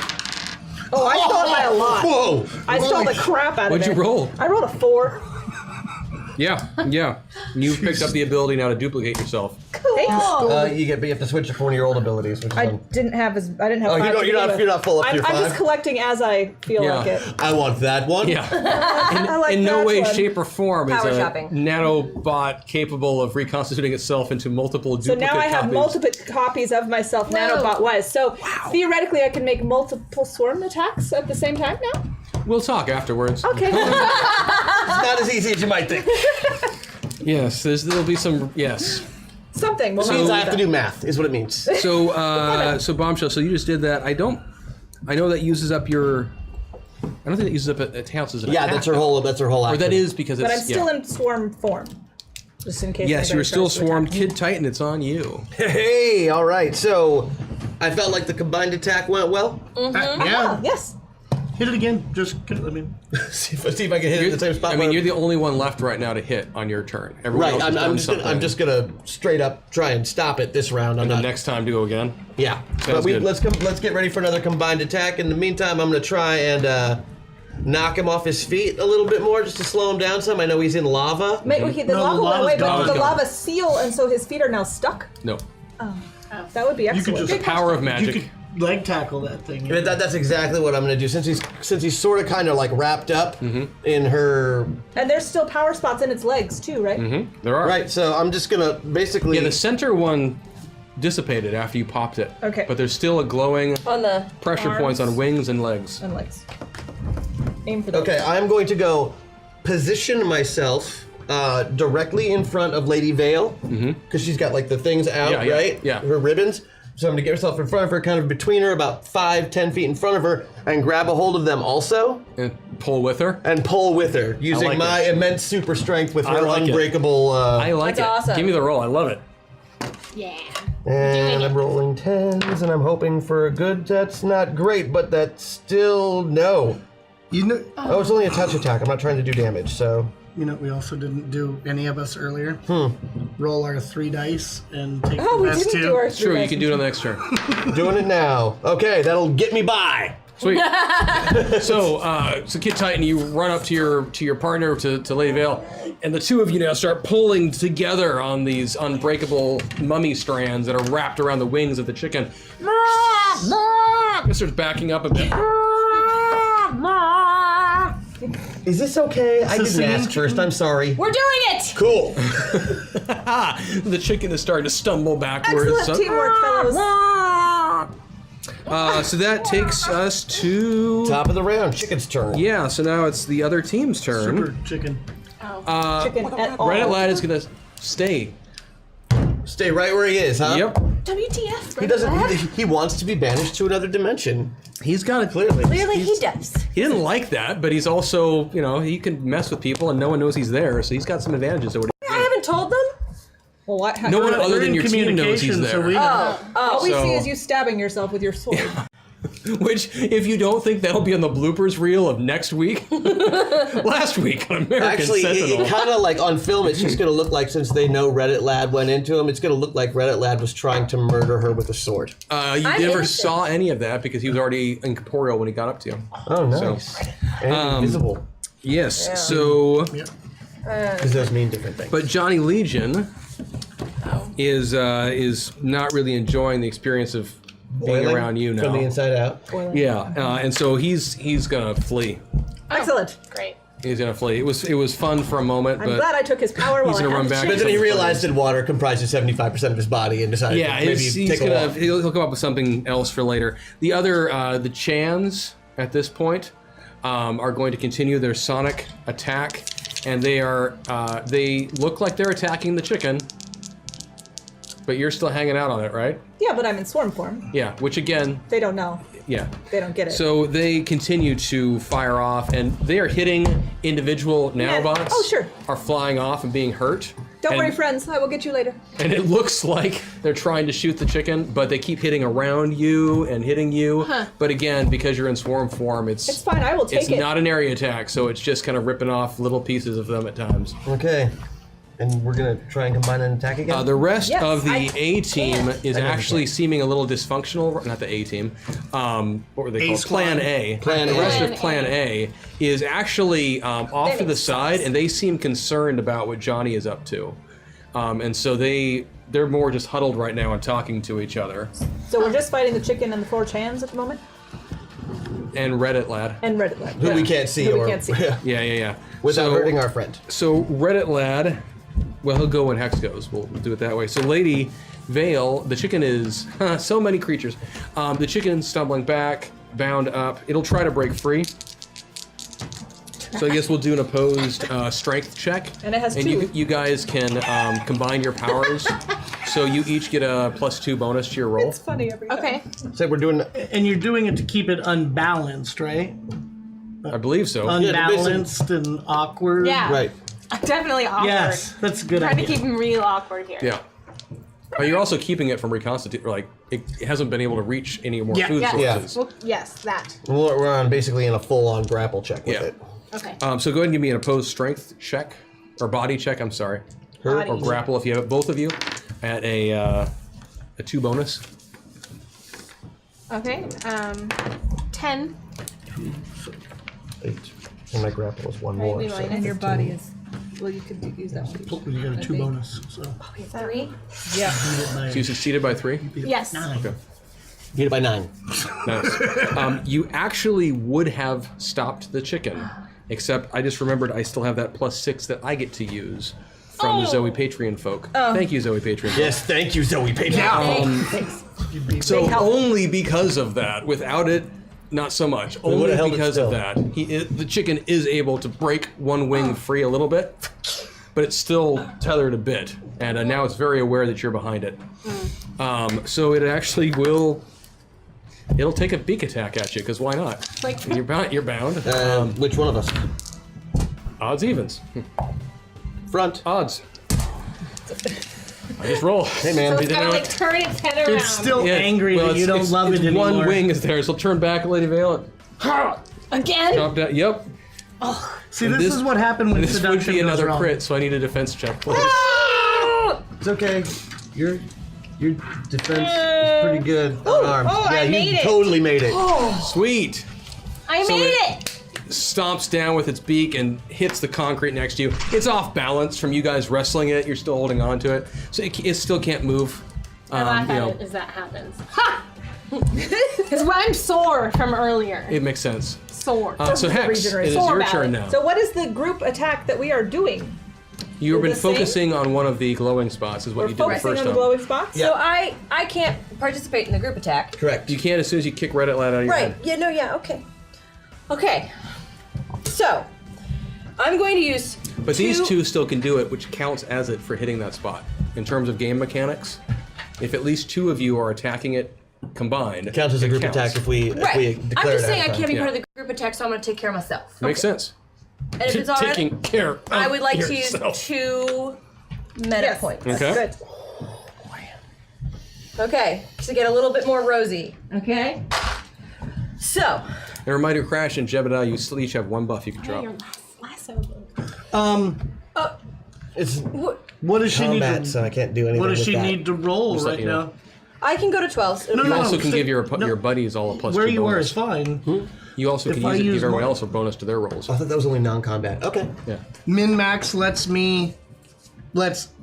Oh, I stole it by a lot. Whoa! I stole the crap out of it. What'd you roll? I rolled a 4. Yeah. You've picked up the ability now to duplicate yourself. Thanks. You have to switch to one of your old abilities, which is I fun. didn't have Oh, 5 you're to not- begin with. you're not full up to I'm your just 5? collecting as I feel Yeah. like it. I want that one. Yeah. I like In no that way, one. shape, or form Power is a shopping. nanobot capable of reconstituting itself into multiple So duplicate now I have copies. multiple copies of myself nanobot-wise. So theoretically, I can make multiple swarm attacks at the same time now? We'll talk afterwards. Okay. It's not as easy as you might think. Yes, there'll be some. Yes. Something. We'll It means I have that. to do math, is what it means. So Bombshell. So you just did that. I know that uses up your. I don't think it uses up. It counts as an Yeah, attack. that's her whole action. Or that is because it's. But I'm still yeah. in swarm form. Just in case. Yes, anybody you're still tries to attack swarmed. me. Kid Titan, it's on you. Hey, all right. So, I felt like the combined attack went well. Yeah. Yes. Hit it again. Just, I mean. see if I can hit it in the same spot. I mean, where- you're the only one left right now to hit on your turn. Everyone right. else has I'm done just gonna, something. I'm just gonna straight up try and stop it this round. I'm And the not. next time to go again. Yeah. Sounds But good. let's get ready for another combined attack. In the meantime, I'm gonna try and knock him off his feet a little bit more, just to slow him down some. I know he's in lava. The No, lava went lava's away, but gone. the lava seal, and so his feet are now stuck. No. That would be You could excellent. just. The power of You magic. could leg tackle that thing. But that's exactly what I'm gonna do. Since he's sort of kind of like wrapped up in her. And there's still power spots in its legs too, right? There are. Right. So I'm just gonna basically. Yeah, the center one dissipated after you popped it. Okay. But there's still a glowing On the pressure arms. points on wings and legs. And legs. Aim for the Okay, I'm going to go position myself directly in front of Lady Vale because she's got like the things out, Yeah, yeah, right? yeah. Her ribbons. So I'm gonna get myself in front of her, kind of between her, about 5-10 feet in front of her, and grab a hold of them also, And pull with her. and pull with her using like my it. immense super strength with I her like it. unbreakable. I like That's it. awesome. Give me the roll. I love it. Yeah. And doing I'm it. rolling 10s, and I'm hoping for a good. That's not great, but that's still no. You know, Oh, it's only a touch attack. I'm not trying to do damage, so. we also didn't do any of us earlier. Roll our 3 dice and take Oh, the we best didn't 2. do our Sure, you can do it on the next turn. Doing it now. Okay, that'll get me by. Sweet. So Kid Titan, you run up to your partner, to Lady Vale, and the two of you now start pulling together on these unbreakable mummy strands that are wrapped around the wings of the chicken. It starts backing up a bit. Is this okay? I didn't singing ask first. I'm sorry. We're doing it! Cool. The chicken is starting to stumble backwards. Excellent teamwork, fellows. So that takes us to Top of the round. Chicken's turn. yeah. So now it's the other team's turn. Super chicken. Chicken at all. Reddit Lad is gonna stay. Stay right where he is, huh? Yep. WTF? He doesn't. He wants to be banished to another dimension. He's got it Clearly. Clearly, he does. He didn't like that, but he's also, you know, he can mess with people and no one knows he's there, so he's got some advantages over. I haven't told them. Well, what? No one We're other than in your team knows he's communication, there. so we know. All we So- see is you stabbing yourself with your sword. Which, if you don't think that'll be on the bloopers reel of next week, last week on American Actually, Sentinel. it kind of like on film, it's just going to look like, since they know Reddit Lad went into him, it's going to look like Reddit Lad was trying to murder her with a sword. You I'm never innocent. saw any of that because he was already incorporeal when he got up to you. Oh, nice. And invisible. Yes, so, Because those mean different things. but Johnny Legion is not really enjoying the experience of being Boiling around you now. From the inside out. Yeah, and so he's gonna flee. Excellent. Great. He's gonna flee. It was fun for a moment, I'm but glad I took his power while he's I gonna had run the back. chance. But then he realized that water comprises 75% of his body and decided yeah, to maybe he's take a gonna walk. he'll come up with something else for later. The other the Chans at this point are going to continue their sonic attack, and they look like they're attacking the chicken. But you're still hanging out on it, right? Yeah, but I'm in swarm form. Yeah, which again, They don't know. yeah. They don't get it. So they continue to fire off, and they are hitting individual nanobots. Oh, sure. Are flying off and being hurt. Don't and, worry, friends. I will get you later. And it looks like they're trying to shoot the chicken, but they keep hitting around you and hitting you. Huh. But again, because you're in swarm form, It's fine. I will take it's it. not an area attack, so it's just kind of ripping off little pieces of them at times. Okay. And we're going to try and combine an attack again? The rest Yes, of the I A team can. is actually seeming a little dysfunctional. Not the A team. What were they called? squad. Plan A. Plan the A. rest of Plan Plan A is actually off to the makes side, and they seem concerned about what Johnny is up to. And so they're more just huddled right now and talking to each other. So we're just fighting the chicken and the 4 Chans at the moment? And Reddit Lad. And Reddit Lad. Who we can't see. Who or, we can't see. Yeah. Without So- hurting our friend. So Reddit Lad, well, he'll go when Hex goes. We'll do it that way. So Lady Vale, the chicken is so many creatures. The chicken stumbling back, bound up. It'll try to break free. So I guess we'll do an opposed strength check. And it has and 2. you guys can combine your powers. So you each get a +2 bonus to your roll. It's funny every time. Okay. So we're doing... And you're doing it to keep it unbalanced, right? I believe so. Unbalanced and awkward. Yeah. Right. I'm definitely awkward. Yes, that's a good Trying to idea. keep him real awkward here. Yeah. But you're also keeping it from reconstitute. Like it hasn't been able to reach any more Yeah. food Yes. sources. Well, yes, that. We're on basically in a full-on grapple check with Yeah. it. Okay. So go ahead and give me an opposed strength check or body check. I'm sorry, Body. or grapple if you have it, both of you, at a 2 bonus. Okay. 10. 8. And my grapple is 1 more. Maybe So. minus. And your body is. Well, you could use that one. You got a 2 think. bonus, so 3. Yeah. So you succeeded by 3. Yes. 9. Okay. Beat it by 9. Nice. You actually would have stopped the chicken, except I just remembered I still have that +6 that I get to use from the Zoe Patreon folk. Thank you, Zoe Patreon. Yes, thank you, Zoe Page. So help. only because of that, without it, not so much. would've Only held it because still. of that, the chicken is able to break one wing free a little bit, but it's still tethered a bit, and now it's very aware that you're behind it. So it actually will. It'll take a beak attack at you, because why not? Like- You're bound. You're bound. Which one of us? Odds, evens. Front. Odds. I just roll. Hey, man. So it's gotta like turn its head around. It's still Yeah, angry well, that you don't love it anymore. One wing is there, so turn back, Lady Vale. Again? Drop down. Yep. See, this this- is what happened when This would seduction be goes another wrong. crit, so I need a defense check, please. It's okay. Your defense is pretty good. Unarmed. oh, yeah, I you made it. totally made it. Sweet. I So made it- it! Stomps down with its beak and hits the concrete next to you. It's off balance from you guys wrestling it. You're still holding on to it, so it still can't move. I laugh at it as that happens. Ha! Because I'm sore from earlier. It makes sense. Sore. So Hex, it is regeneration. your Sword turn battle. now. So what is the group attack that we are doing? You've been the same? focusing on one of the glowing spots, is what We're you did the focusing first on the time. glowing spots? So I can't participate in the group attack. Correct. You can as soon as you kick Reddit Lad out of your Right. head. Yeah, no, yeah, okay. Okay. So, I'm going to use But these two still can do it, which counts as it for hitting that spot. In terms of game mechanics, If at least 2 of you are attacking it combined, It counts as a it group counts. attack if we Right. I'm declare just it saying I ahead of can't be time. part of the group attack, so I'm going to take care of myself. Makes sense. And if it's all right, Taking care of I would like to use yourself. 2 meta points. Okay. Good. Okay, to get a little bit more rosy. Okay. So. And a reminder, Crash and Jebediah, you each have 1 buff you can drop. Your lasso. It's What does she need combat, to? so I can't do anything What does with she that. need to roll Just let right you know. now? I can go to 12. No, You no, also no, can so- give your no. your buddies all a +2 Where you were bonus. is fine. You also If can I use it to use give everyone my- else a bonus to their rolls. I thought that was only non-combat. Okay. Yeah. Min-max lets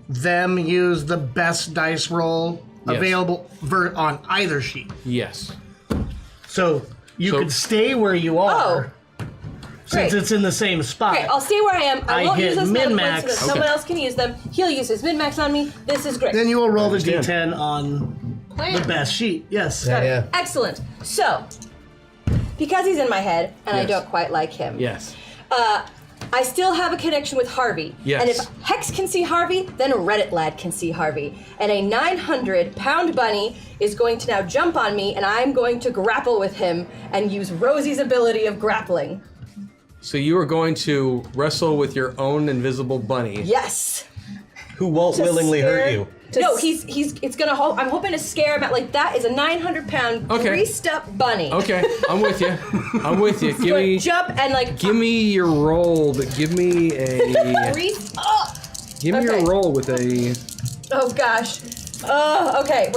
them use the best dice roll Yes. available on either sheet. Yes. So you So- could stay where you are. Since Great. it's in the same spot. Okay, I'll stay where I am. I I won't hit use those meta points min-max. so that Okay. someone else can use them. He'll use his min-max on me. This is great. Then you will roll the understand. d10 on the best sheet. Yes. Yeah. Excellent. So, because he's in my head and I Yes. don't quite like him, Yes. I still have a connection with Harvey. Yes. And if Hex can see Harvey, then Reddit Lad can see Harvey. And a 900-pound bunny is going to now jump on me, and I'm going to grapple with him and use Rosie's ability of grappling. So you are going to wrestle with your own invisible bunny. Yes. Who won't willingly hurt you? No, it's gonna. I'm hoping to scare him. Like that is a 900-pound Okay. greased-up bunny. Okay, I'm with you. I'm with you. Give Going me, to jump and like give me your roll. But give me a, grease. Oh, give me Okay. your roll with a. oh gosh. Okay.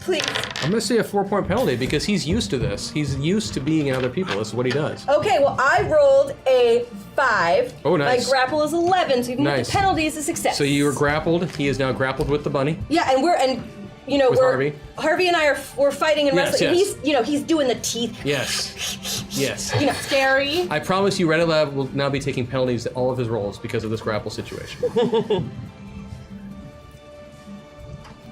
Please. I'm gonna say a 4-point penalty because he's used to this. He's used to being in other people. This is what he does. Okay. Well, I rolled a 5. Oh, nice. My grapple is 11, so even with Nice. the penalty, is a success. So you were grappled. He is now grappled with the bunny. Yeah, and we're With Harvey? Harvey and I we're fighting and Yes, wrestling. yes. He's doing the teeth. Yes. Yes. Scary. I promise you, Reddit Lab will now be taking penalties to all of his rolls because of this grapple situation.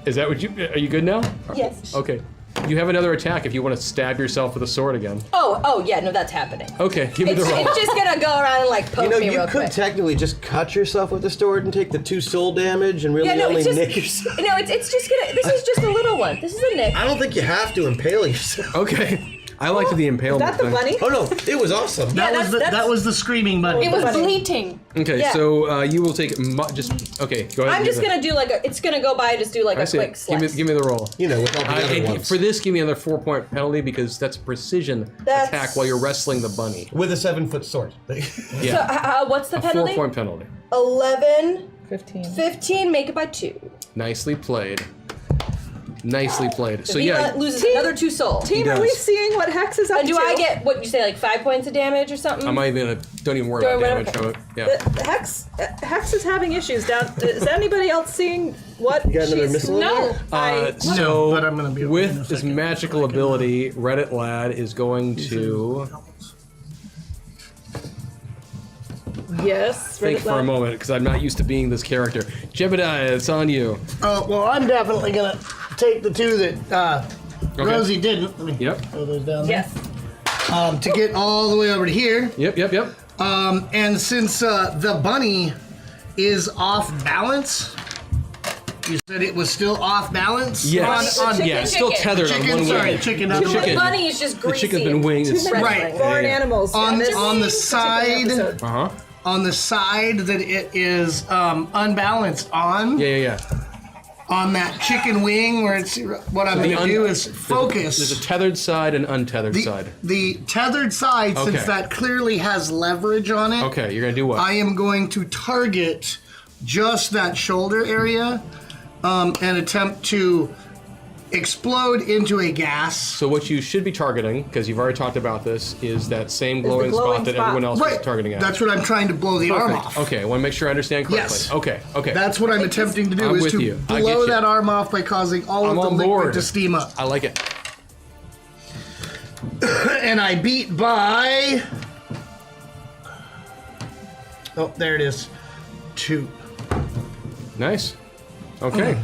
Is that what you? Are you good now? Yes. Okay. You have another attack if you want to stab yourself with a sword again. Oh yeah, no, that's happening. Okay, give me the roll. It's just gonna go around and like poke You know, me you real could quick. technically just cut yourself with the sword and take the 2 soul damage and really Yeah, no, only it's just nick yourself. no, it's just gonna. This is just a little one. This is a nick. I don't think you have to impale yourself. Okay. I liked the impalement That the thing. bunny? Oh no, it was awesome. That was the screaming bunny. It was Funny. bleating. Okay, Yeah. so you will take just okay. Go ahead. I'm just gonna do like a. It's gonna go by. Just do like I a see. quick slice. Give me the roll. You know, with all the other ones. For this, give me another 4-point penalty because that's a precision That's- attack while you're wrestling the bunny. With a 7-foot sword. So Yeah, what's the a penalty? 4-point penalty. 11, 15. 15. Make it by 2. Nicely played. Nicely played. So Viva yeah, loses Team- another 2 soul. Team, are we does. seeing what Hex is up And to? do I get what you say, like 5 points of damage or something? I'm not even gonna. Don't even worry Don't about worry, damage. okay. Yeah. Hex is having issues down. Is anybody else seeing what You got another she's... missile in No. there? So No, but I'm gonna be over in a with his second. magical ability, Reddit Lad is going to Yes. think Reddit for a Lab. moment because I'm not used to being this character. Jebediah, it's on you. Well, I'm definitely gonna take the 2 that Rosie didn't. Let me Yep. throw those down there. Yes. To get all the way over to here. Yep. And since the bunny is off balance, you said it was still off balance? Yes. On, yeah, it's still chicken. tethered on chicken, one sorry, wing. chicken. The on The chicken. bunny is just The greasy. chicken's been winged. It's Right. Foreign animals. On this the particular side, episode. on the side that it is unbalanced on, Yeah. on that chicken wing where it's, what I'm going to do is focus. There's a tethered side and untethered side. The tethered side, since Okay. that clearly has leverage on it, Okay, you're gonna do what? I am going to target just that shoulder area and attempt to explode into a gas. So what you should be targeting, because you've already talked about this, is that same glowing, glowing spot that spot. everyone else Right. was targeting at. That's what I'm trying to blow the arm Perfect. off. Okay, I want to make sure I understand correctly. Yes. Okay. That's what I'm attempting to do, I'm is with to you. I get blow you. that arm off by causing all I'm of the on liquid board. to steam up. I like it. And I beat by... Oh, there it is. 2. Nice. Okay.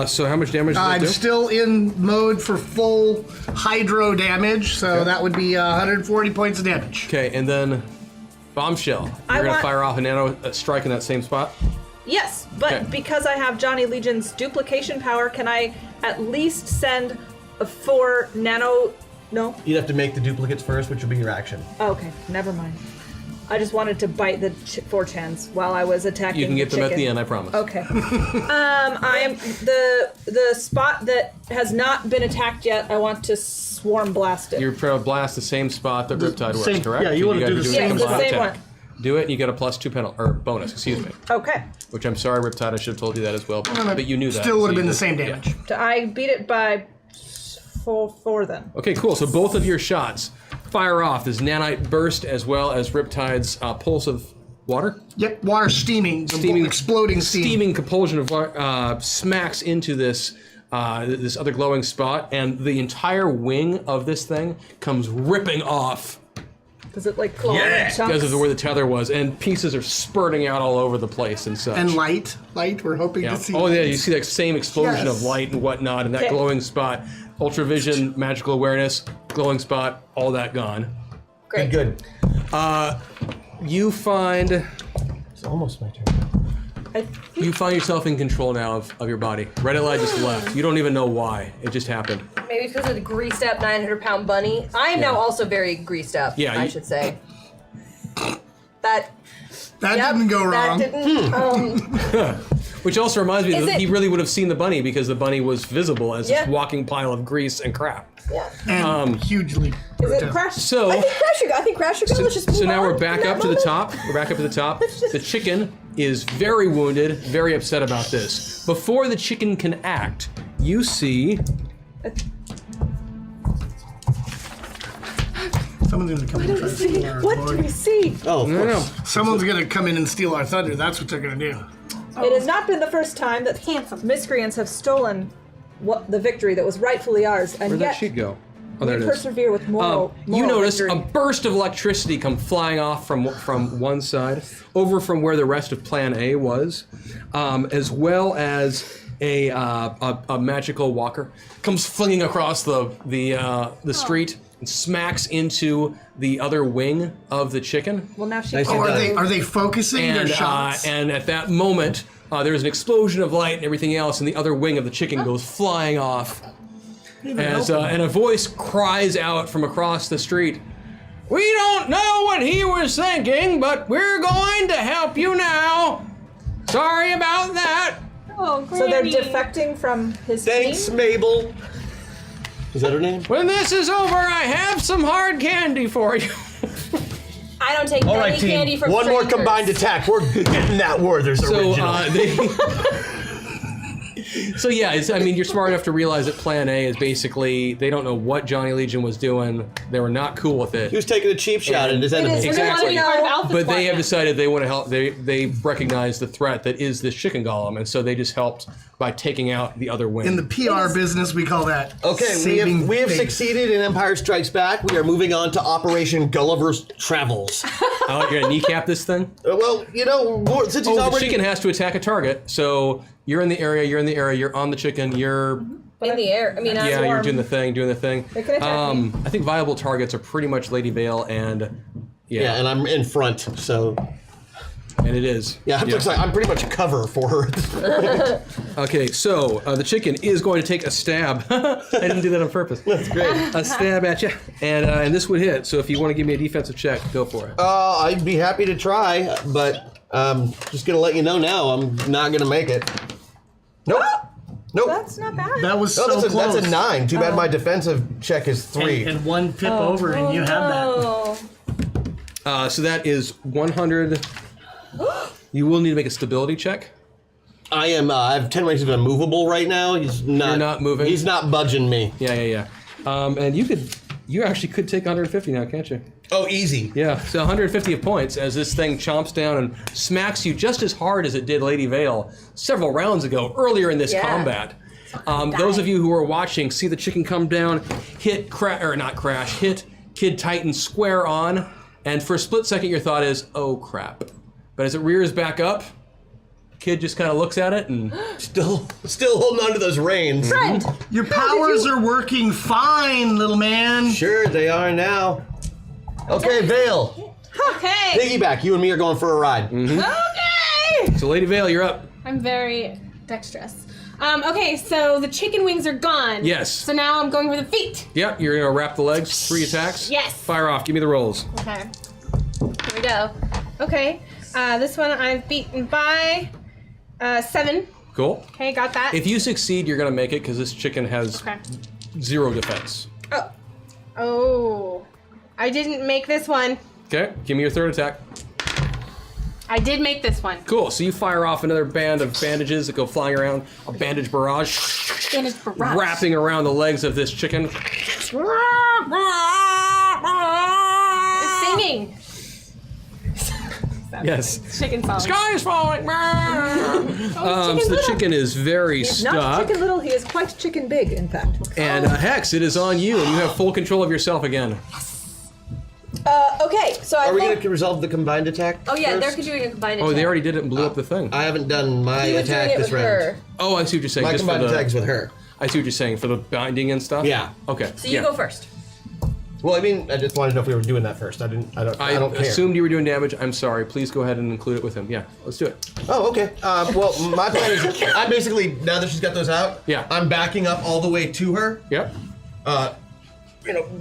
So how much damage does I'm that do? still in mode for full hydro damage, so that would be 140 points of damage. Okay, and then bombshell. I You're gonna want- fire off a nano strike in that same spot. Yes, but Okay. because I have Johnny Legion's duplication power, can I at least send 4 nano. No. You'd have to make the duplicates first, which would be your action. Okay, never mind. I just wanted to bite the 4 chans while I was attacking. You can get the them at chicken. the end, I promise. Okay. I am the spot that has not been attacked yet. I want to swarm blast it. You're trying to blast the same spot that Riptide was, same- correct? yeah, you wanna gotta do the a same the combined same attack. one. Do it, and you get a +2 penalty or bonus. Excuse me. Okay. Which I'm sorry, Riptide. I should have told you that as well, but you knew that. Still would so have you been the did- same yeah. damage. So I beat it by 4 then. Okay, cool. So both of your shots fire off this nanite burst as well as Riptide's pulse of water. Yep, water steaming, exploding steam. Steaming compulsion of water smacks into this this other glowing spot, and the entire wing of this thing comes ripping off Does it like claw in chunks? because of where the tether was, and pieces are spurting out all over the place and such. And light, we're hoping Yeah. to see. Oh yeah, you see that same explosion Yes. of light and whatnot, and that Okay. glowing spot. Ultravision, magical awareness, glowing spot, all that gone. Great. Good. You find It's almost my turn. you find yourself in control now of your body. Red Light just left. You don't even know why. It just happened. Maybe because of the greased up 900-pound bunny. I am now also very greased up. Yeah, I you- should say. That That didn't go wrong. That didn't. Which also reminds me Is that it- he really would have seen the bunny because the bunny was visible as Yeah. this walking pile of grease and crap. Yeah. And hugely. Is it crash? So, I think Crash should go. Let's just so move now on we're back from up that to the moment. top. We're back up to the top. The chicken is very wounded, very upset about this. Before the chicken can act, you see Someone's gonna come in and try to steal our What do glory. we see? Oh, of no, no. course. Someone's gonna come in and steal our thunder. That's what they're gonna do. It has not been the first time that miscreants have stolen the victory that was rightfully ours, and Where'd that yet sheet go? Oh, we there it is. persevere with moral You notice victory. a burst of electricity come flying off from one side, over from where the rest of Plan A was, as well as a magical walker comes flinging across the street and smacks into the other wing of the chicken. Well, now she Nice can't. and Are they focusing their shots? And at that moment, there's an explosion of light and everything else, and the other wing of the chicken goes flying off. As, and a voice cries out from across the street, "We don't know what he was thinking, but we're going to help you now. Sorry about that." Oh, So they're Granny. defecting from his Thanks, team? Mabel. Is that her name? When this is over, I have some hard candy for you. I don't take All any right, team. candy from One more strangers. combined attack. We're getting that Werther's So, original. so yeah, I mean, you're smart enough to realize that Plan A is basically, they don't know what Johnny Legion was doing. They were not cool with he it. was taking a cheap shot at his enemy. is. Exactly. They want to know. Alpha But Squad they have now. decided they want to help. They recognize the threat that is this chicken golem, and so they just helped by taking out the other wing. In the PR business, we call that Okay, saving we have face. succeeded in Empire Strikes Back. We are moving on to Operation Gulliver's Travels. Oh, you're gonna kneecap this thing? Well, you know, since he's Oh, the already... chicken has to attack a target. So you're in the area. You're on the chicken. You're in the air. I mean, yeah. warm. You're doing the thing. They can attack me. I think viable targets are pretty much Lady Vale and Yeah, and I'm in front, so... and it is. Yeah, it looks like I'm pretty much a cover for her. Okay, so the chicken is going to take a stab. I didn't do that on purpose. That's great. A stab at you, and this would hit. So if you want to give me a defensive check, go for it. I'd be happy to try, but just gonna let you know now, I'm not gonna make it. Nope. Nope. That's not bad. That was No, so that's close. a 9. Too bad my defensive check is 3. And one tip over, and you have that. Oh. So that is 100. You will need to make a stability check. I have 10 ranks of immovable right now. He's not. You're not moving? He's not budging me. Yeah. And you actually could take 150 now, can't you? Oh, easy. Yeah, so 150 points as this thing chomps down and smacks you just as hard as it did Lady Vale several rounds ago, earlier in this Yeah. combat. Those of you who are watching see the chicken come down, hit Kid Titan square on, and for a split second your thought is, oh crap. But as it rears back up, Kid just kind of looks at it and Still holding on to those reins. Friend. Your powers are working fine, little man. Sure, they are now. Okay, Vale. Okay. Piggyback. You and me are going for a ride. Okay. so Lady Vale, you're up. I'm very dexterous. Okay, so the chicken wings are gone. Yes. So now I'm going for the feet. Yep, you're gonna wrap the legs, 3 attacks. Yes. Fire off, give me the rolls. Okay. Here we go. Okay. This one I've beaten by 7. Cool. Okay, got that. If you succeed, you're gonna make it because this chicken has 0 defense. Oh. I didn't make this one. Okay, give me your 3rd attack. I did make this one. Cool, so you fire off another band of bandages that go flying around, a bandage barrage, Bandage barrage. wrapping around the legs of this chicken. It's singing. Yes. Chicken song. Sky is falling! So the chicken is very He's not stuck. chicken little, he is quite chicken big, in fact. And Hex, it is on you, and you have full control of yourself again. Okay, so I Are we thought- going to resolve the combined attack? Oh yeah, first? they're doing a combined attack. Oh, they already did it and blew up the thing. I haven't done my He was doing attack it this with round. her. Oh, I see what you're saying. My Just for combined the, attack is with her. I see what you're saying, for the binding and stuff? Yeah. Okay. So you go first. Well, I mean, I just wanted to know if we were doing that first. I don't care. assumed you were doing damage. I'm sorry. Please go ahead and include it with him. Yeah, let's do it. Oh, okay. Well, my plan is, I'm basically, now that she's got those out, Yeah. I'm backing up all the way to her. Yep.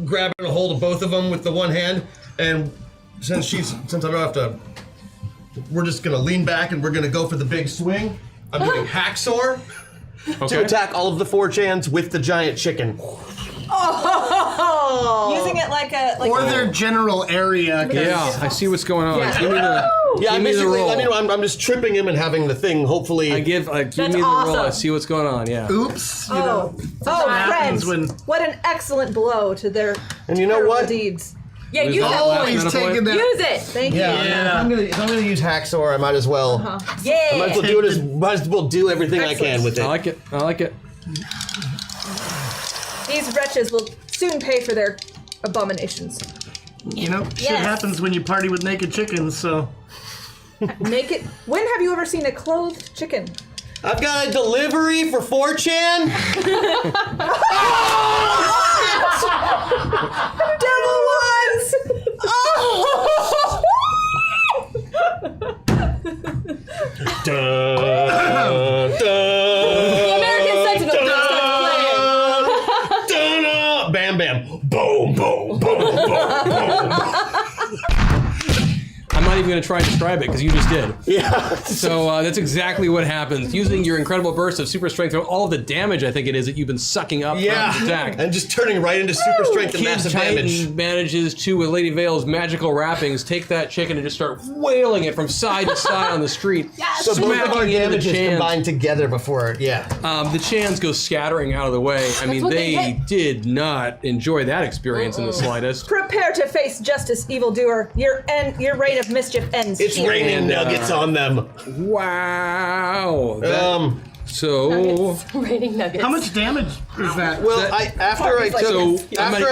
Grabbing a hold of both of them with the one hand, and since I don't have to, we're just gonna lean back and we're gonna go for the big swing. I'm doing hacksaw Okay. to attack all of the 4chans with the giant chicken. Using it like a Or their general area. 'cause- Yeah, I see what's going on. Yeah. Give me the, Yeah, give me the basically, roll. I mean, I'm just tripping him and having the thing hopefully. give me That's the roll. I awesome. see what's going on. Yeah. Oops. You Oh, know. oh, happens friends! when- What an excellent blow to their And you know terrible what? deeds. Yeah, Is use that it. last Always meta point? taking that. Use it. Thank Yeah. If I'm gonna use hacksaw, I might as well. Yeah. I might as well do it. Might as well do everything I can with it. I like it. I like it. you. These wretches will soon pay for their abominations. You know, shit Yes. happens when you party with naked chickens, so. Naked. When have you ever seen a clothed chicken? I've got a delivery for 4chan. Devil ones! The American Sentinel Bam, bam. Boom, boom, boom, boom, boom. I'm not even going to try and describe it because you just did. Yeah. So that's exactly what happens. Using your incredible burst of super strength, all of the damage I think it is that you've been sucking up from this attack. And just turning right into super strength and Kid massive Titan damage. manages to, with Lady Vale's magical wrappings, take that chicken and just start wailing it from side to side on the street. So both of our smacking into the damages chans. combined together before, yeah. The Chans go scattering out of the way. I mean, what they they get. did not enjoy that experience in the slightest. Prepare to face justice, evildoer. Your reign of mischief ends. It's here. raining And, nuggets on them. Wow. So Raining nuggets. How much damage is that? Well, after I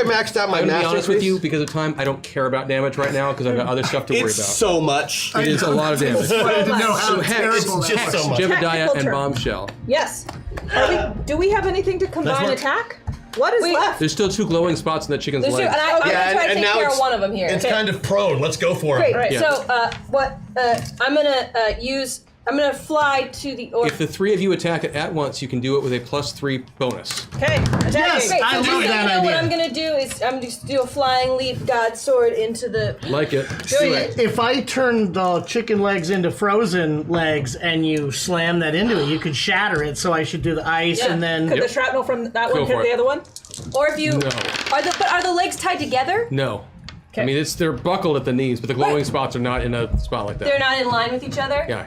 maxed out my I'm gonna be master honest with you, because of time, I don't care about damage right now because I've got other stuff to worry it's about. so much. It is a lot of damage. I didn't know how So Hex, terrible that just was. so much. Jebediah, Tactical and turn. Bombshell. Yes. Do we have anything to combine work. attack? What is Wait. left? There's still 2 glowing spots in the chicken's There's two, legs. and I'm gonna try to take now care it's- of one of them here. It's kind of prone. Let's go for Great. it. Right. Yeah. So, I'm gonna fly to the orb. If the 3 of you attack it at once, you can do it with a +3 bonus. Okay. Attacking. Yes. Great. I So love just so that you know, what idea. I'm gonna do is I'm just do a flying leap god sword into the. Like it. Doing it. If I turn the chicken legs into frozen legs and you slam that into it, you could shatter it. So I should do the ice Yeah. and then. Could the shrapnel from that Go one hit for the it. other one? Or if you No. are the legs tied together? No. I mean, they're buckled at the knees, but the glowing Right. spots are not in a spot like that. They're not in line with each other. Yeah.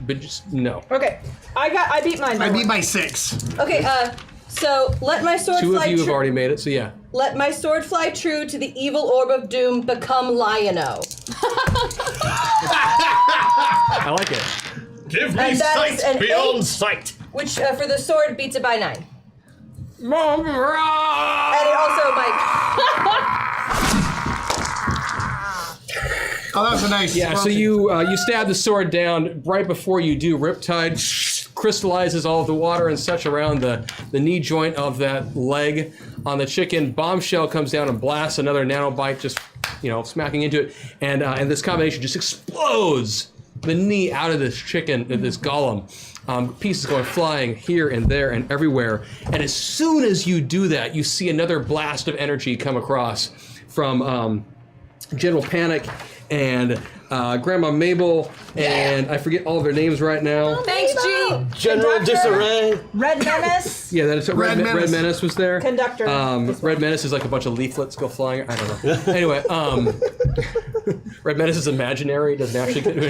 But just, no. Okay. I beat mine. I beat by 6. Okay. So let my sword 2 fly of you have true. already made it, so yeah. Let my sword fly true to the evil orb of doom. Become Lion-O. I like it. Give me And that is an beyond 8. sight. Which for the sword beats it by 9. And Mom, it also might. Oh, that was a nice. Yeah, so you stab the sword down. Right before you do, Riptide crystallizes all of the water and such around the knee joint of that leg on the chicken. Bombshell comes down and blasts another nanobite, just smacking into it, and this combination just explodes the knee out of this chicken, this golem. Pieces going flying here and there and everywhere. And as soon as you do that, you see another blast of energy come across from General Panic and Grandma Mabel, and I forget all of their names right now. Thanks, G. General Disarray. Red Menace. Yeah, that's Red Menace was there. Conductor. Red Menace is like a bunch of leaflets go flying. I don't know. Anyway, Red Menace is imaginary. Doesn't actually.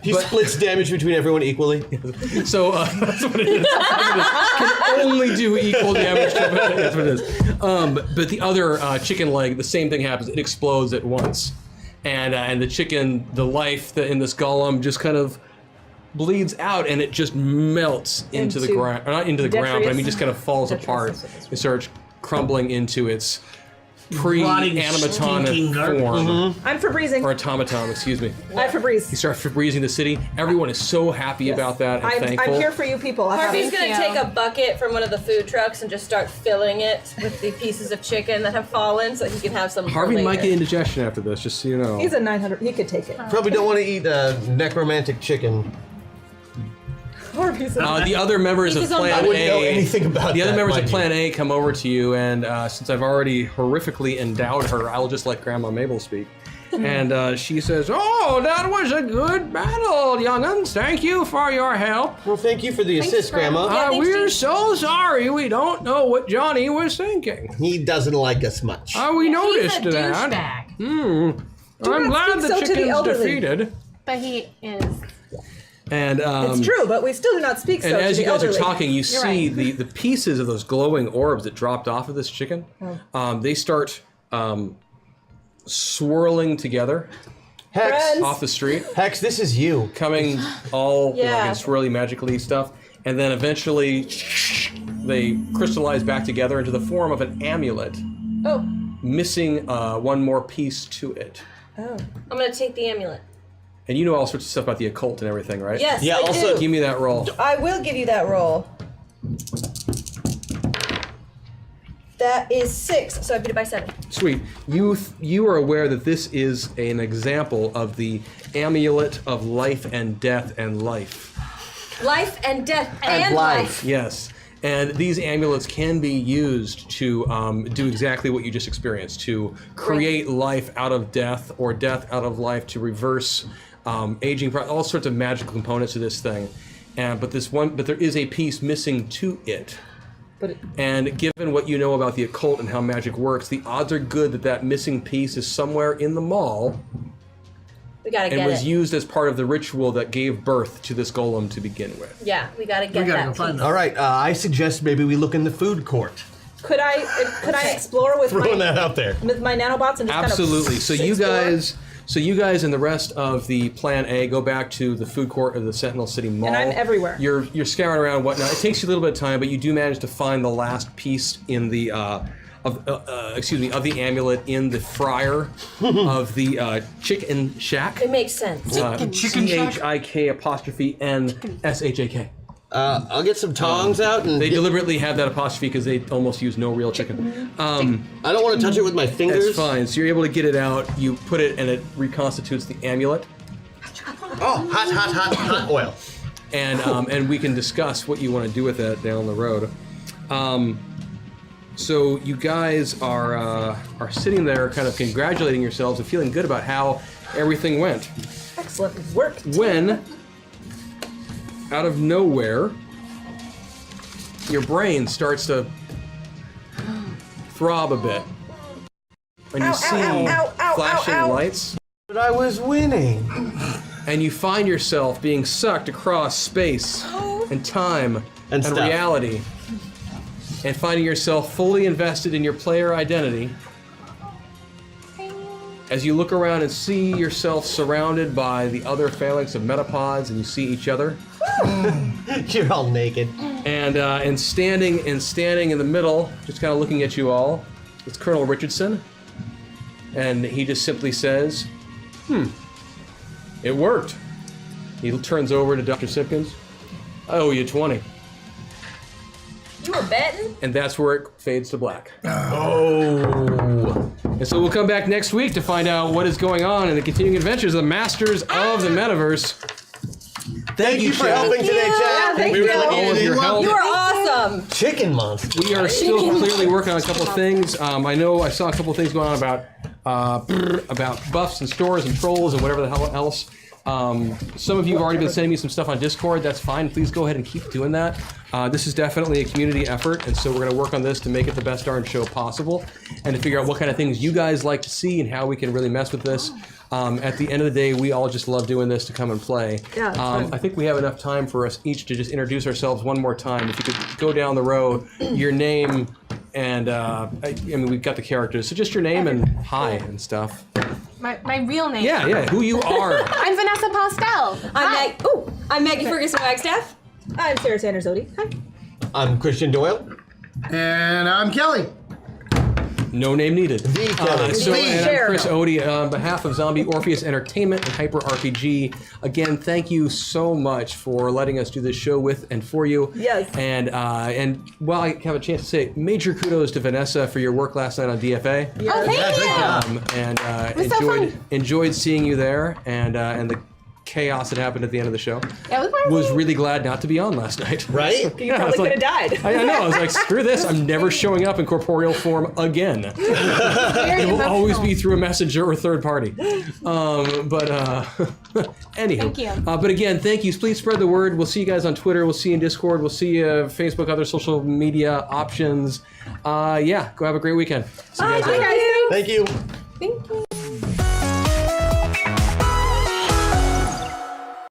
He splits damage between everyone equally. So that's what it is. Can only do equal damage to it. That's what it is. But the other chicken leg, the same thing happens. It explodes at once. And the chicken, the life in this golem just kind of bleeds out, and it just melts into the ground. Not into the ground, but I mean just kind of falls apart. It starts crumbling into its pre-animatronic form. I'm Febrezing. Or automaton, excuse me. I'm Febreze. You start Febrezing the city. Everyone is so happy about that and thankful. I'm here for you people. Harvey's gonna take a bucket from one of the food trucks and just start filling it with the pieces of chicken that have fallen, so he can have some. Harvey later. might get indigestion after this, just so you know. He's a 900. He could take it. Probably don't want to eat necromantic chicken. The other members of Plan I wouldn't know anything about the other that, members of mind Plan A come over to you, and since I've already horrifically endowed her, I will just let Grandma Mabel speak. And she says, "Oh, that was a good battle, young'uns. Thank you for your help. Well, thank you for the assist, Grandma. Yeah, thanks, We're Gene. so sorry. We don't know what Johnny was thinking. He doesn't like us much. We noticed He's a that. douchebag. I'm glad the speak so to the chicken's elderly. defeated." But he is. And It's true, but we still do not speak so And to as the you guys are elderly. talking, you see right. the pieces of those glowing orbs that dropped off of this chicken. They start swirling together Hex, off the street, Hex, this is you. coming all Yeah. in swirly magically stuff, and then eventually they crystallize back together into the form of an amulet, Oh, missing one more piece to it. I'm gonna take the amulet. And you know all sorts of stuff about the occult and everything, right? Yes, Yeah, I also do. Give me that roll. I will give you that roll. That is 6, so I beat it by 7. Sweet. You are aware that this is an example of the amulet of life and death and life. Life and death and life. Yes. And these amulets can be used to do exactly what you just experienced, to create life out of death or death out of life, to reverse aging, all sorts of magical components to this thing. But there is a piece missing to it. And given what you know about the occult and how magic works, the odds are good that that missing piece is somewhere in the mall We gotta and get was it. used as part of the ritual that gave birth to this golem to begin with. Yeah, we gotta get We gotta that. go find piece. them. All right, I suggest maybe we look in the food court. Could I explore with Throwing my that out there. with my nanobots and just Absolutely. kind So of you explore? guys and the rest of the Plan A go back to the food court of the Sentinel City Mall. And I'm everywhere. You're scouring around and whatnot. It takes you a little bit of time, but you do manage to find the last piece in the of the amulet in the fryer of the Chicken Shack. It makes sense. Chicken Shack? CHIK'N-SHAK. I'll get some tongs out and They deliberately have that apostrophe because they almost use no real chicken. I don't want to touch it with my fingers. That's fine. So you're able to get it out. You put it, and it reconstitutes the amulet. Oh, hot oil. And we can discuss what you want to do with that down the road. So you guys are sitting there, kind of congratulating yourselves and feeling good about how everything went. Excellent work. When, out of nowhere, your brain starts to throb a bit, and you see flashing lights. But I was winning. And you find yourself being sucked across space and time and stuff. reality, and finding yourself fully invested in your player identity as you look around and see yourself surrounded by the other phalanx of metapods, and you see each other, You're all naked. and standing in the middle, just kind of looking at you all, it's Colonel Richardson, and he just simply says, it worked. He turns over to Dr. Simpkins. I owe you 20. You were betting? And that's where it fades to black. Oh. And And so we'll come back next week to find out what is going on in the continuing adventures of the Masters of the Metaverse. Thank you for Chad. helping today, Chad. Yeah, thank We you. really all of your help. You are awesome. Chicken monster. We are still clearly working on a couple of things. I know I saw a couple of things going on about buffs and stores and trolls and whatever the hell else. Some of you have already been sending me some stuff on Discord. That's fine. Please go ahead and keep doing that. This is definitely a community effort, and so we're going to work on this to make it the best darn show possible and to figure out what kind of things you guys like to see and how we can really mess with this. At the end of the day, we all just love doing this to come and play. Yeah, it's fun. I think we have enough time for us each to just introduce ourselves one more time. If you could go down the road, your name, and I mean, we've got the characters, so just your name and hi and stuff. My real name. Yeah, who you are. I'm Vanessa Postel. I'm Maggie Ferguson-WAGSTAFFE. I'm Sarah SANDERS-ODE. Hi. I'm Christian Doyle. And I'm Kelly. No name needed. So, and I'm Share. Chris Odie on behalf of Zombie Orpheus Entertainment and Hyper RPG. Again, thank you so much for letting us do this show with and for you. Yes. And while I have a chance to say, major kudos to Vanessa for your work last night on DFA. Oh, thank you. And was so fun. enjoyed seeing you there and the chaos that happened at the end of the show. Yeah, it was Was fun. really glad not to be on last night. Right? You Yeah, probably it's could like- have died. I know. I was like, screw this. I'm never showing up in corporeal form again. Very It will always emotional. be through a messenger or third party. Anywho. Thank you. But again, thank you. Please spread the word. We'll see you guys on Twitter. We'll see you in Discord. We'll see you Facebook, other social media options. Yeah, go have a great weekend. See you guys later. Bye, guys. Thank you. Thank you.